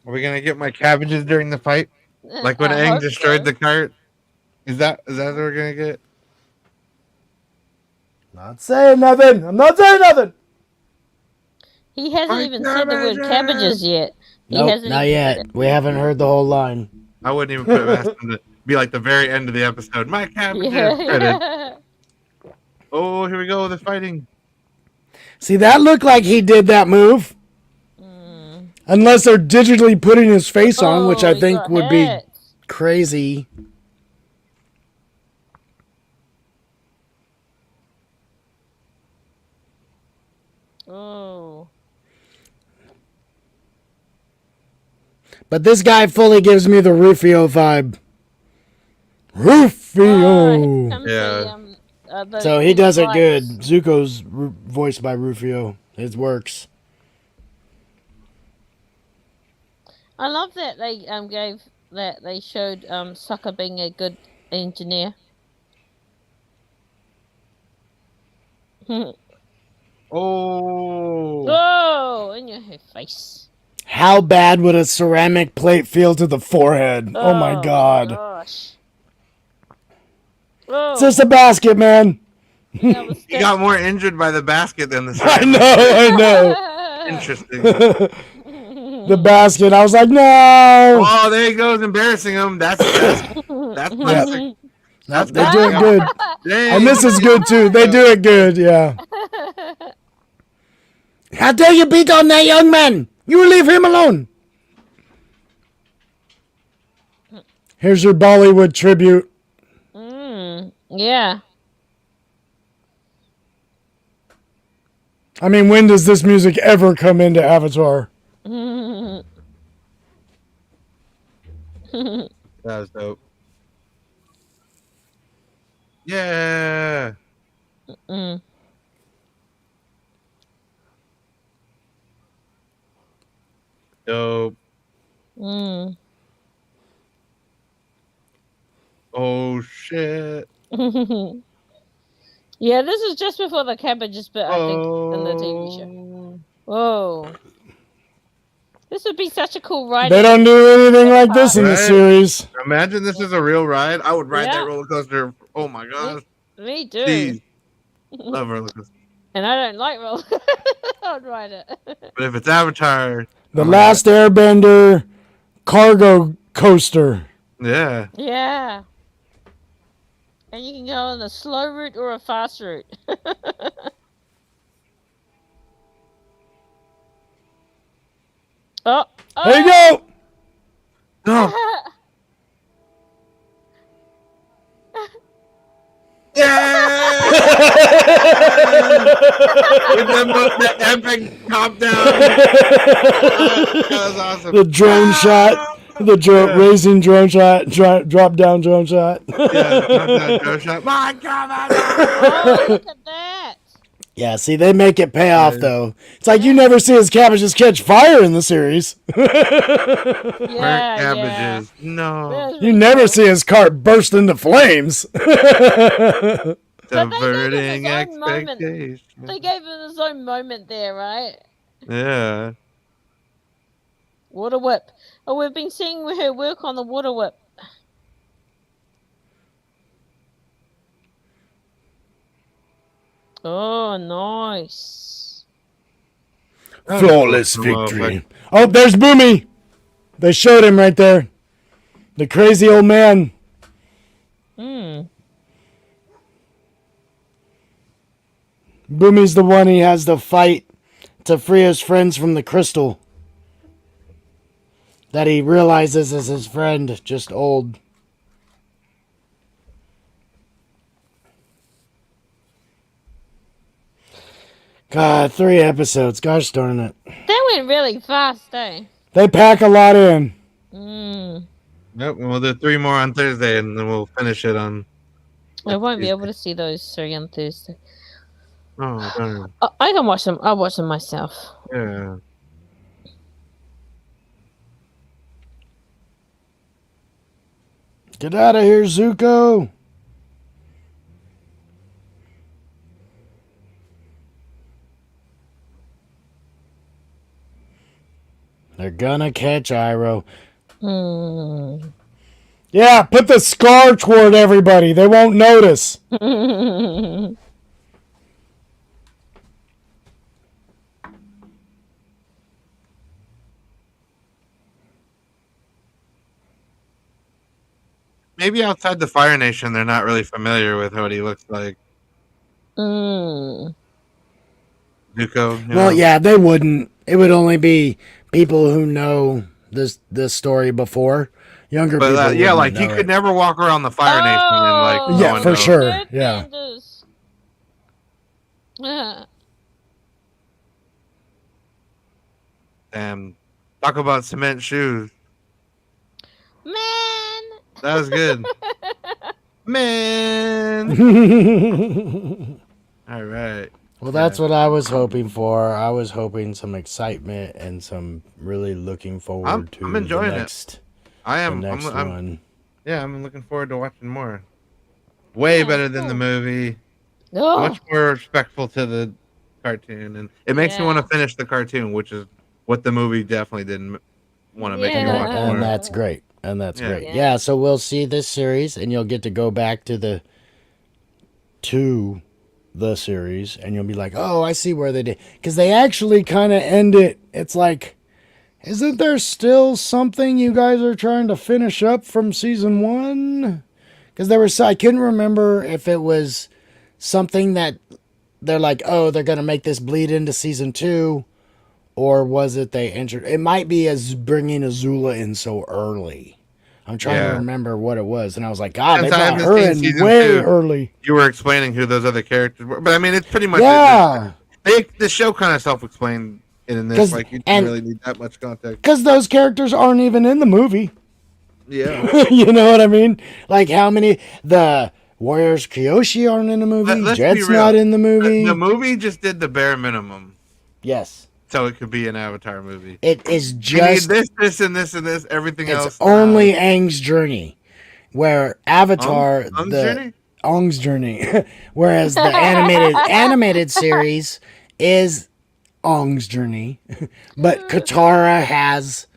Are we gonna get my cabbages during the fight? Like when I Aang hope destroyed so. the cart? Is that what we're gonna get? Not saying nothing. I'm not saying nothing. He hasn't My even said the word cabbages! cabbages yet. He Nope, hasn't not even yet. said it. We haven't heard the whole line. I wouldn't even put it past him to be like the very end of the episode. My cabbages! Credit. Yeah. Oh, here we go. They're fighting. See, that looked like he did that move. Mm. Unless they're digitally putting his face on, which Oh, I he think got would be hit. crazy. Oh. But this guy fully gives me the Rufio vibe. Rufio! Comes Yeah. So he does it good. voice. Zuko's voiced by Rufio. It works. I love that they showed Sokka being a good engineer. Oh. Oh, in your face. How bad would a ceramic plate feel to the forehead? Oh my god. Gosh. Oh, It's just a basket, man. that was He got more injured by the basket than the I ceramic. know, I know. Interesting. The basket. I was like, no. Oh, there he goes, embarrassing him. That's classic. That's They do it good. Dang. And this is good too. They do it good, yeah. How dare you beat on that young man? You leave him alone. Here's your Bollywood tribute. Yeah. I mean, when does this music ever come into Avatar? That was dope. Yeah. Dope. Oh shit. Yeah, this is just before the cabbages bit, I think, in the TV show. Whoa. This would be such a cool ride. They don't do anything like this in the Right? series. Imagine this is a real ride. I would ride Yeah. that roller coaster. Oh my gosh. Me too. Jeez. Love roller coasters. And I don't like roller. I'd ride it. But if it's Avatar, The Last Airbender cargo coaster. yeah. Yeah. And you can go on a slow route or a fast route. Oh. There you go. No. Yeah. With the epic top down. That was awesome. The drone shot. The raising drone shot. Drop down drone shot. Yeah, top down drone shot. My God. Oh, look at that. Yeah, see, they make it pay off, though. It's like you never see his cabbages catch fire in the series. Burnt Yeah, cabbages. No. There's You never see his cart burst into flames. Diverting But they gave him his own moment. expectations. They gave him his own moment there, right? Yeah. Water whip. Oh, we've been seeing her work on the water whip. Oh, nice. Flawless Oh, victory. Oh, there's Boomy. They showed him right there. The crazy old man. Boomy's the one he has to fight to free his friends from the crystal. That he realizes is his friend, just old. God, 3 episodes. Gosh darn it. That went really fast, eh? They pack a lot in. Yep, and we'll do 3 more on Thursday, and then we'll finish it on. I won't be able to see those 3 on Thursday. Oh, darn. I can watch them. I'll watch them myself. Yeah. Get out of here, Zuko. They're gonna catch Iroh. Yeah, put the scar toward everybody. They won't notice. Maybe outside the Fire Nation, they're not really familiar with what he looks like. Zuko. Well, yeah, they wouldn't. It would only be people who know this story before. Younger people. But yeah, like he know could it. never walk around the Fire Nation and like. Oh, no Yeah, one for knows. sure. Yeah. Damn. Talk about cement shoes. Man. That was good. Man. All right. Well, that's what I was hoping for. I was hoping some excitement and some really looking forward to I'm enjoying the it. next, I am. the next I'm one. Yeah, I'm looking forward to watching more. Way better than the movie. Oh, Much more respectful to the cartoon, and it makes me want to finish the cartoon, which is what the movie definitely didn't want to make me Yeah. watch And more. that's great. And that's Yeah. great. Yeah. Yeah, so we'll see this series, and you'll get to go back to the series, and you'll be like, oh, I see where they did. Because they actually kind of end it. It's like, isn't there still something you guys are trying to finish up from season 1? Because there was, I couldn't remember if it was something that they're like, oh, they're going to make this bleed into season 2, or was it they entered? It might be as bringing Azula in so early. I'm trying to remember what it was, and I was like, God, Since they I brought haven't her seen in season way 2, early. You were explaining who those other characters were, but I mean, it's pretty much Yeah. the show kind of self-explained in this. Like you didn't really need that much context. Because those characters aren't even in the movie. Yeah, You know what I mean? Like how many the Warriors Kyoshi aren't in the movie. Let's be Jet's real. not in the movie. the movie just did the bare minimum, Yes, so it could be an Avatar movie. it is You need just this, and this, and this. Everything it's else. only Aang's journey, where Avatar Aang's the journey? Ong's journey, whereas the animated series is Ong's journey. But Katara has,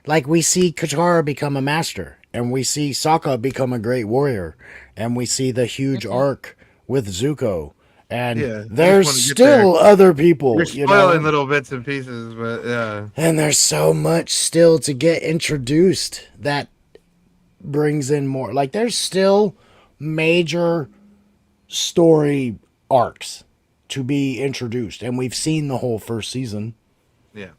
like, we see Katara become a master, and we see Sokka become a great warrior, and we see the huge arc with Zuko. And Yeah, I just there's wanna get there. still other people, You're you spoiling know? little bits and pieces, but yeah. And there's so much still to get introduced that brings in more. Like, there's still major story arcs to be introduced, and we've seen the whole first season. Yeah.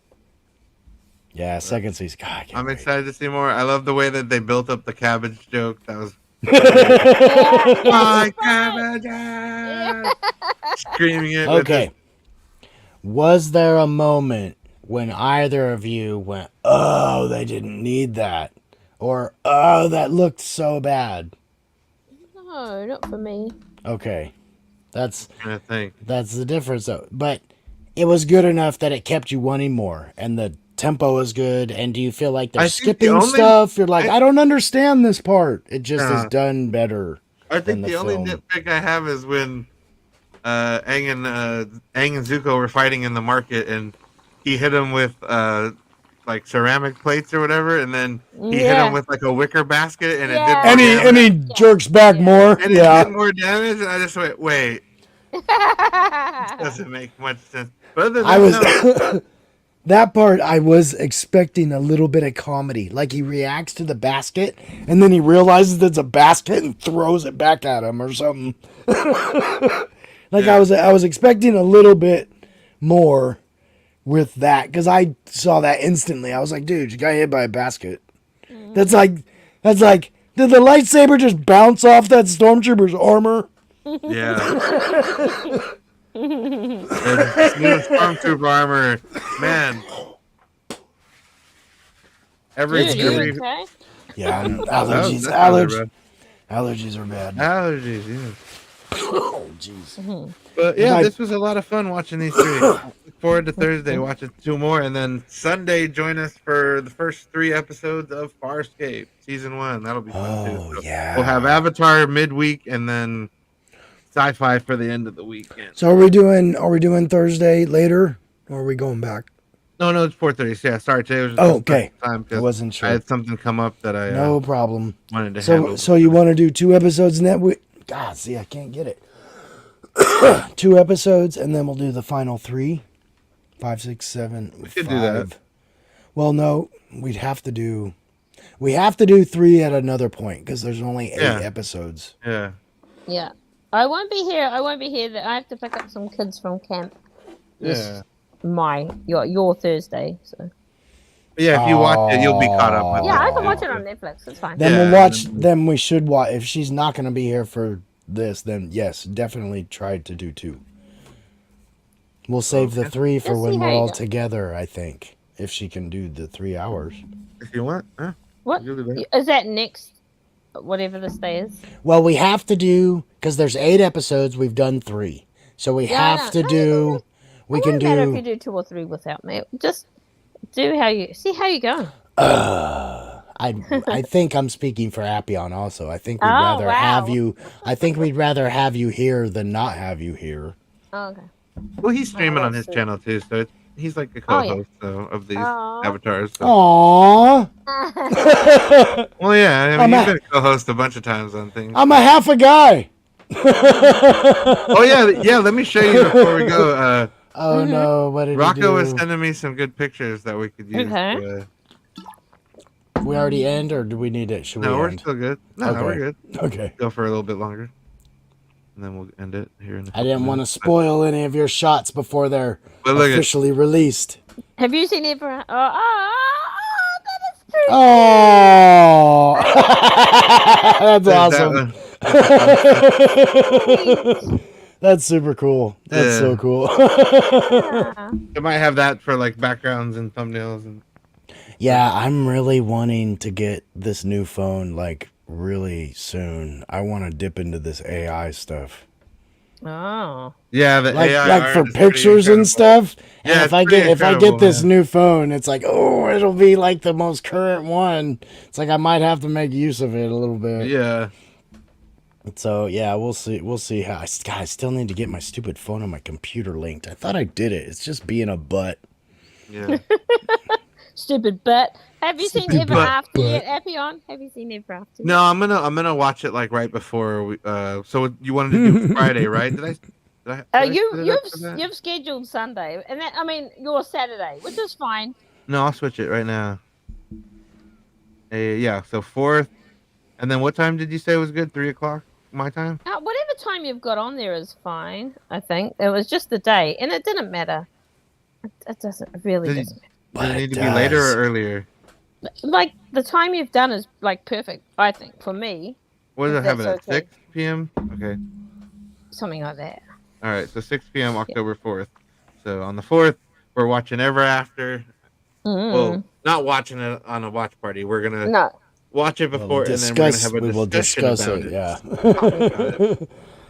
Yeah, second season. God, I can't I'm wait. excited to see more. I love the way that they built up the cabbage joke. That was my cabbages! Screaming it with Okay. Was there a moment when either of you went, "Oh, they didn't need that," or "Oh, that looked so bad"? No, not for me. Okay, that's this kind of thing. that's the difference, though. But it was good enough that it kept you wanting more, and the tempo was good. And do you feel like they're I think the skipping only- stuff? You're like, I- I don't understand this part. It just is Yeah. done better. I than think the only film. nitpick I have is when Aang and Zuko were fighting in the market, and he hit him with like ceramic plates or whatever, and then he hit him with like a wicker basket, and it did more And he damage. and he jerks back more. And it did more damage, and I just went, wait, doesn't make much sense. But other than I was that, that part. I was expecting a little bit of comedy, like he reacts to the basket and then he realizes it's a basket and throws it back at him or something. Like Yeah. I was expecting a little bit more with that because I saw that instantly. I was like, dude, you got hit by a basket. That's like did the lightsaber just bounce off that stormtrooper's armor? yeah. The new stormtrooper armor, man. Dude, you every okay? Yeah, That's allergies are bad. allergies, yeah. Oh, jeez. But yeah, I- this was a lot of fun watching these three. Look forward to Thursday watching 2 more, and then Sunday join us for the first 3 episodes of Farscape season 1. That'll be fun too. Oh, So yeah. we'll have Avatar midweek, and then sci-fi for the end of the weekend. So are we doing Thursday later, or are we going back? No, it's 4:30. Yeah, sorry, today was just Oh, okay. time I wasn't I sure. had something come up that I No problem. wanted to So handle. so you want to do 2 episodes net week? God, see, I can't get it. 2 episodes, and then we'll do the final 3, 5, 6, 7. We could do that. Well, no, we have to do 3 at another point because there's only 8 Yeah. episodes. Yeah. Yeah. I won't be here. I have to pick up some kids from camp. Yeah. Your Thursday. So Yeah, if you watch it, you'll be caught up with yeah, I it. can watch it on Netflix. It's fine. Then Yeah, we'll watch. and Then we should watch. If she's not going to be here for this, then yes, definitely try to do 2. We'll save the 3 for Just see when how we're you all go. together. I think if she can do the 3 hours. If you want, huh? What You'll do that. is that next? Whatever this day is. Well, we have to do because there's 8 episodes. We've done 3, so we Yeah, I have know. to No, do. We It can won't matter if you do. do 2 or 3 without me. Just do how you go. I think I'm speaking for Appion also. I think we'd Oh, rather have wow. you. I think we'd rather have you here than not have you here. Oh, okay. Well, he's streaming on that's his sweet. channel too, so he's like a Oh, yeah. co-host of these Aw. avatars. So. Aww. Well, yeah, I I'm mean, a- you've been a co-host a bunch of times on things. I'm a half a guy. Oh yeah. Let me show you before we go. Oh no! What did he Rocco do? was sending me some good pictures that we could use. Okay. We already end, or do we need it? Should No, we we're end? still good. No, Okay. we're good. Okay. Go for a little bit longer, and then we'll end it here. In a I didn't want to minutes. spoil any of your shots before they're But look at officially released. Have you seen Ever? That is true. Oh, that's that awesome. one. That's super cool. That's Yeah. so cool. Yeah. I might have that for like backgrounds and thumbnails and. Yeah, I'm really wanting to get this new phone like really soon. I want to dip into this AI stuff. Oh. Yeah, the Like AI like art for is pretty pictures and incredible. stuff. And Yeah, if it's I pretty get incredible, this yeah. new phone, it's like, oh, it'll be like the most current one. It's like I might have to make use of it a little bit. Yeah. So yeah, we'll see. We'll see how. God, I still need to get my stupid phone on my computer linked. I thought I did it. It's just being a butt. Yeah. Stupid butt. Have you seen Stupid Ever But After butt. yet, Appion? Have you seen Ever After no, yet? I'm gonna watch it like right before we. So you wanted to do Friday, right? Did I You set it up you've for that? you've scheduled Sunday, and that I mean your Saturday, which is fine. No, I'll switch it right now. Yeah. So fourth, and then what time did you say was good? 3 o'clock my time. Whatever time you've got on there is fine. I think it was just the day, and it didn't matter. It doesn't it really Did, doesn't matter. But did it it need to be later or does. earlier? Like the time you've done is like perfect. I think for me, What is if it having that's at okay, 6 p.m.? Okay. something like that. All right. So 6 p.m. Yeah. October 4th. So on the 4th, we're watching Ever After. Well, Mm. not watching it on a watch party. We're gonna No. watch it We'll before, and then we're gonna have discuss. a We will discussion discuss about it. it. Yeah. Talk about it.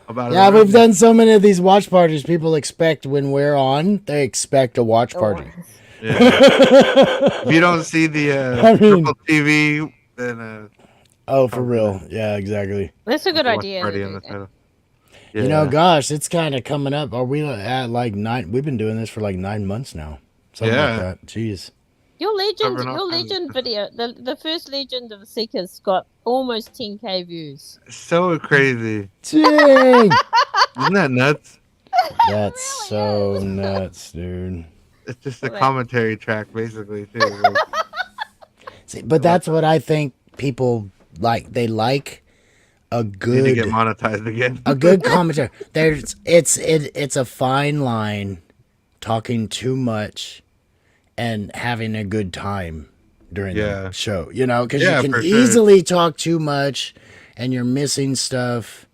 About it Yeah, around we've here. done so many of these watch parties. People expect when we're on, they expect a watch Oh, party. Yeah. If you don't see the I mean, purple TV, then oh, for probably not. real. Yeah, exactly. that's a With good the watch idea to party on do the that. title. You know, Yeah. gosh, it's kind of coming up. Are we at like 9? We've been doing this for like 9 months now. Something like Yeah. that. Jeez. Covering all Your kinds of legend stuff. video, the first Legend of the Seekers got almost 10K views. So crazy. Dang. Isn't that nuts? That's so is. nuts, dude. It's just a Like- commentary track, basically, too. Like, See, but that's what I think people like. They like a need to get good monetized again. a good commentary. It's a fine line talking too much and having a good time during Yeah. the show. You know, because Yeah, you can for sure. easily talk too much and you're missing stuff.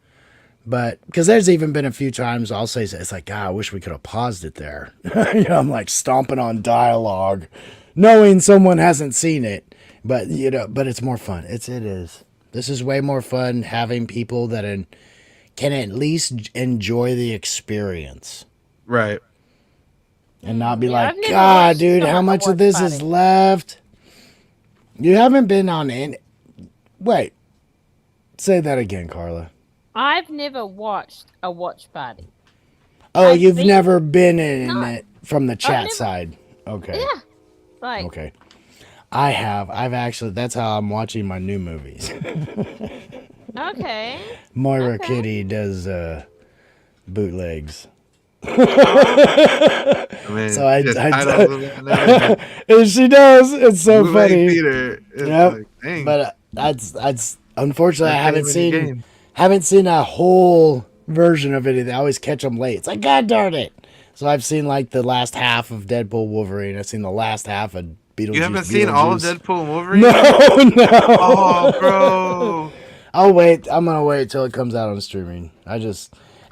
But because there's even been a few times I'll say it's like, God, I wish we could have paused it there. You know, I'm like stomping on dialogue, knowing someone hasn't seen it. But you know, but it's more fun. It is. This is way more fun having people that can at least enjoy the experience Right. and not be Yeah, like, I've never God, watched dude, someone how at a much of watch this is party. left? You haven't been on any. Wait, say that again, Carla. I've never watched a watch party. Oh, I've you've been- never been in No. it from the chat never- side. Okay. Yeah, like Okay. I have. I've actually. That's how I'm watching my new movies. okay. Moira Okay. Kitty does bootlegs. I mean, So I- just I- titles of it and everything. And she does. It's so Bootleg funny. theater. It's Yep. like, dang. But that's unfortunately I That haven't came in seen the game. a whole version of it. I always catch them late. It's like, God darn it. So I've seen like the last half of Deadpool Wolverine. I've seen the last half of Beetlejuice. You haven't seen all of Beetlejuice. Deadpool and Wolverine? No, no. Oh, bro. I'll wait. I'm gonna wait till it comes out on streaming.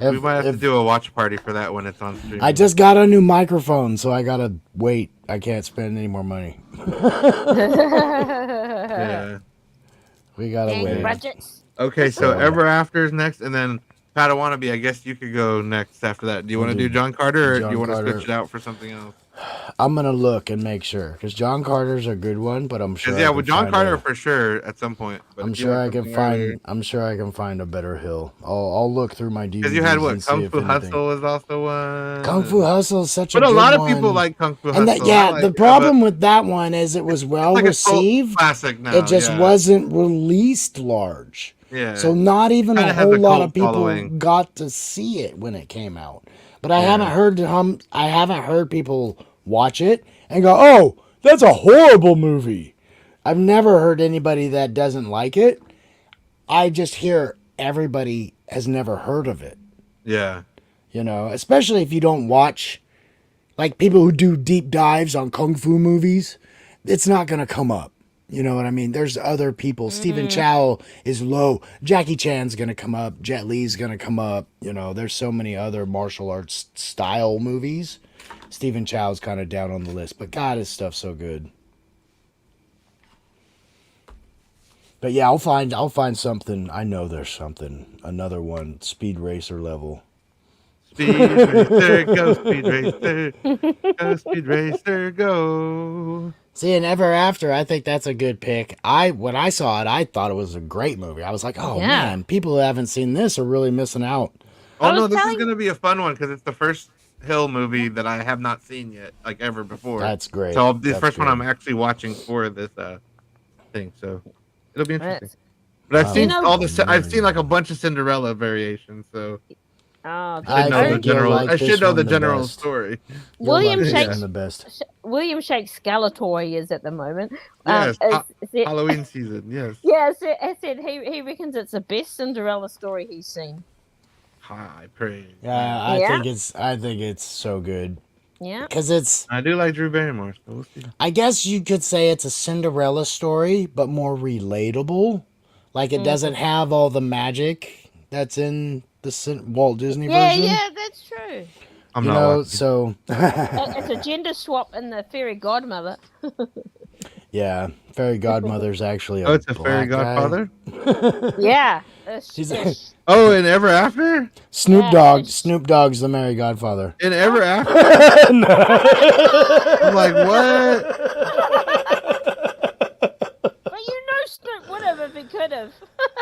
We might have to do a watch party for that when it's on stream. I just got a new microphone, so I gotta wait. I can't spend any more money. Yeah. We gotta Dang wait. budgets. Okay, so Oh. Ever After is next, and then Padawannabe. I guess you could go next after that. Do you want to We'll do do John Carter, or John do you want to Carter. switch it out for something else? I'm gonna look and make sure because John Carter's a good one, but I'm sure. Because I yeah, can with John find Carter a- for sure at some point. But I'm sure I can find. I'm sure I can find a better hill. I'll look through my DVDs. Because you had what? and see Kung if Fu anything- Hustle is also one. Kung Fu Hustle is such a But a good lot of one. people like Kung Fu And Hustle. that, yeah, I like the it, problem but with that one is it was well it's like a cult received. classic now. It just yeah. wasn't released large. Yeah. So not even Kinda a has whole a lot cult of people following. got to see it when it came out. But I Yeah. haven't heard people watch it and go, "Oh, that's a horrible movie." I've never heard anybody that doesn't like it. I just hear everybody has never heard of it. Yeah. You know, especially if you don't watch like people who do deep dives on kung fu movies, it's not going to come up. You know what I mean? There's other people. Stephen Chow is low. Jackie Chan's going to come up. Jet Li's going to come up. You know, there's so many other martial arts style movies. Stephen Chow's kind of down on the list, but God, his stuff's so good. But yeah, I'll find something. I know there's something. Another one, Speed Racer level. Speed Racer, go Speed Racer, go Speed Racer, go. See, and Ever After, I think that's a good pick. When I saw it, I thought it was a great movie. I was like, oh Yeah. man, people who haven't seen this are really missing out. Oh I was no, this is telling- gonna be a fun one because it's the first Hill movie that I have not seen yet, like ever before. That's great. So the That's first one good. I'm actually watching for this thing. So it'll be interesting. That's- But I've Wow. seen You know- all the I've seen like a bunch of Cinderella variations, so Oh, I I should know the think you'll general. like I this should know one the the general best. story. William You'll like this Shakespeare. one the best. William Shakespeare is at the moment. Yes, Said- Halloween season. Yes. yeah, I said he reckons it's the best Cinderella story he's seen. High praise. Yeah, I Yeah. think it's so good Yeah. because it's. I do like Drew Barrymore, so we'll see. I guess you could say it's a Cinderella story, but more relatable. Like it doesn't have all the magic that's in the Walt Disney version. Yeah, that's true. I'm You not know, watching. so It's a gender swap in the fairy godmother. yeah, Fairy Godmother's actually Oh, it's a fairy black guy. godfather. Yeah. He's Oh, and Ever After. Snoop Yeah, Dogg. it's- Snoop Dogg's the Merry Godfather. In Ever After. I'm like, what? But Snoop would have if he could have.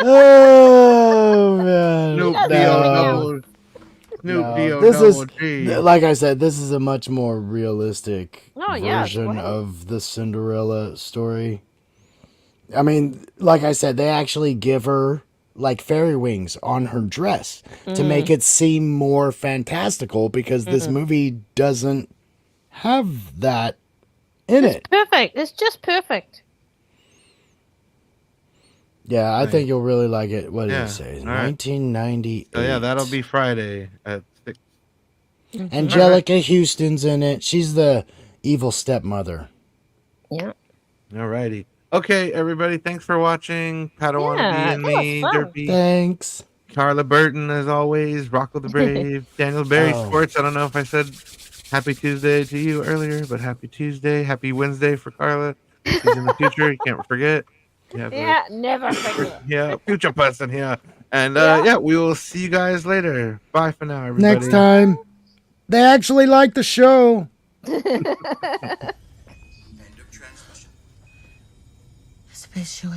Oh man! Snoop doesn't D-O know. double. Snoop No, D-O this is double G. like I said. This is a much more realistic Oh, yeah, it's version great. of the Cinderella story. I mean, like I said, they actually give her like fairy wings on her dress to make it seem more fantastical because this movie doesn't have that in it. Perfect. It's just perfect. Yeah, I Right. think you'll really like it. What did Yeah, it say? all right. 1998. So yeah, that'll be Friday at 6. Angelica Houston's in it. She's the evil stepmother. Yeah. Alrighty. Okay, everybody. Thanks for watching. Padawan Yeah, and that was me, fun. Derpy, Thanks. Carla Burton, as always, Rocco the Brave, Daniel Barry Oh. Sports. I don't know if I said Happy Tuesday to you earlier, but Happy Tuesday, Happy Wednesday for Carla. She's in the future. You can't forget. You have a- Yeah, never forget. yeah, future person here. And Yeah. yeah, we will see you guys later. Bye for now, everybody. Next time. They actually like the show. End of transmission. Space show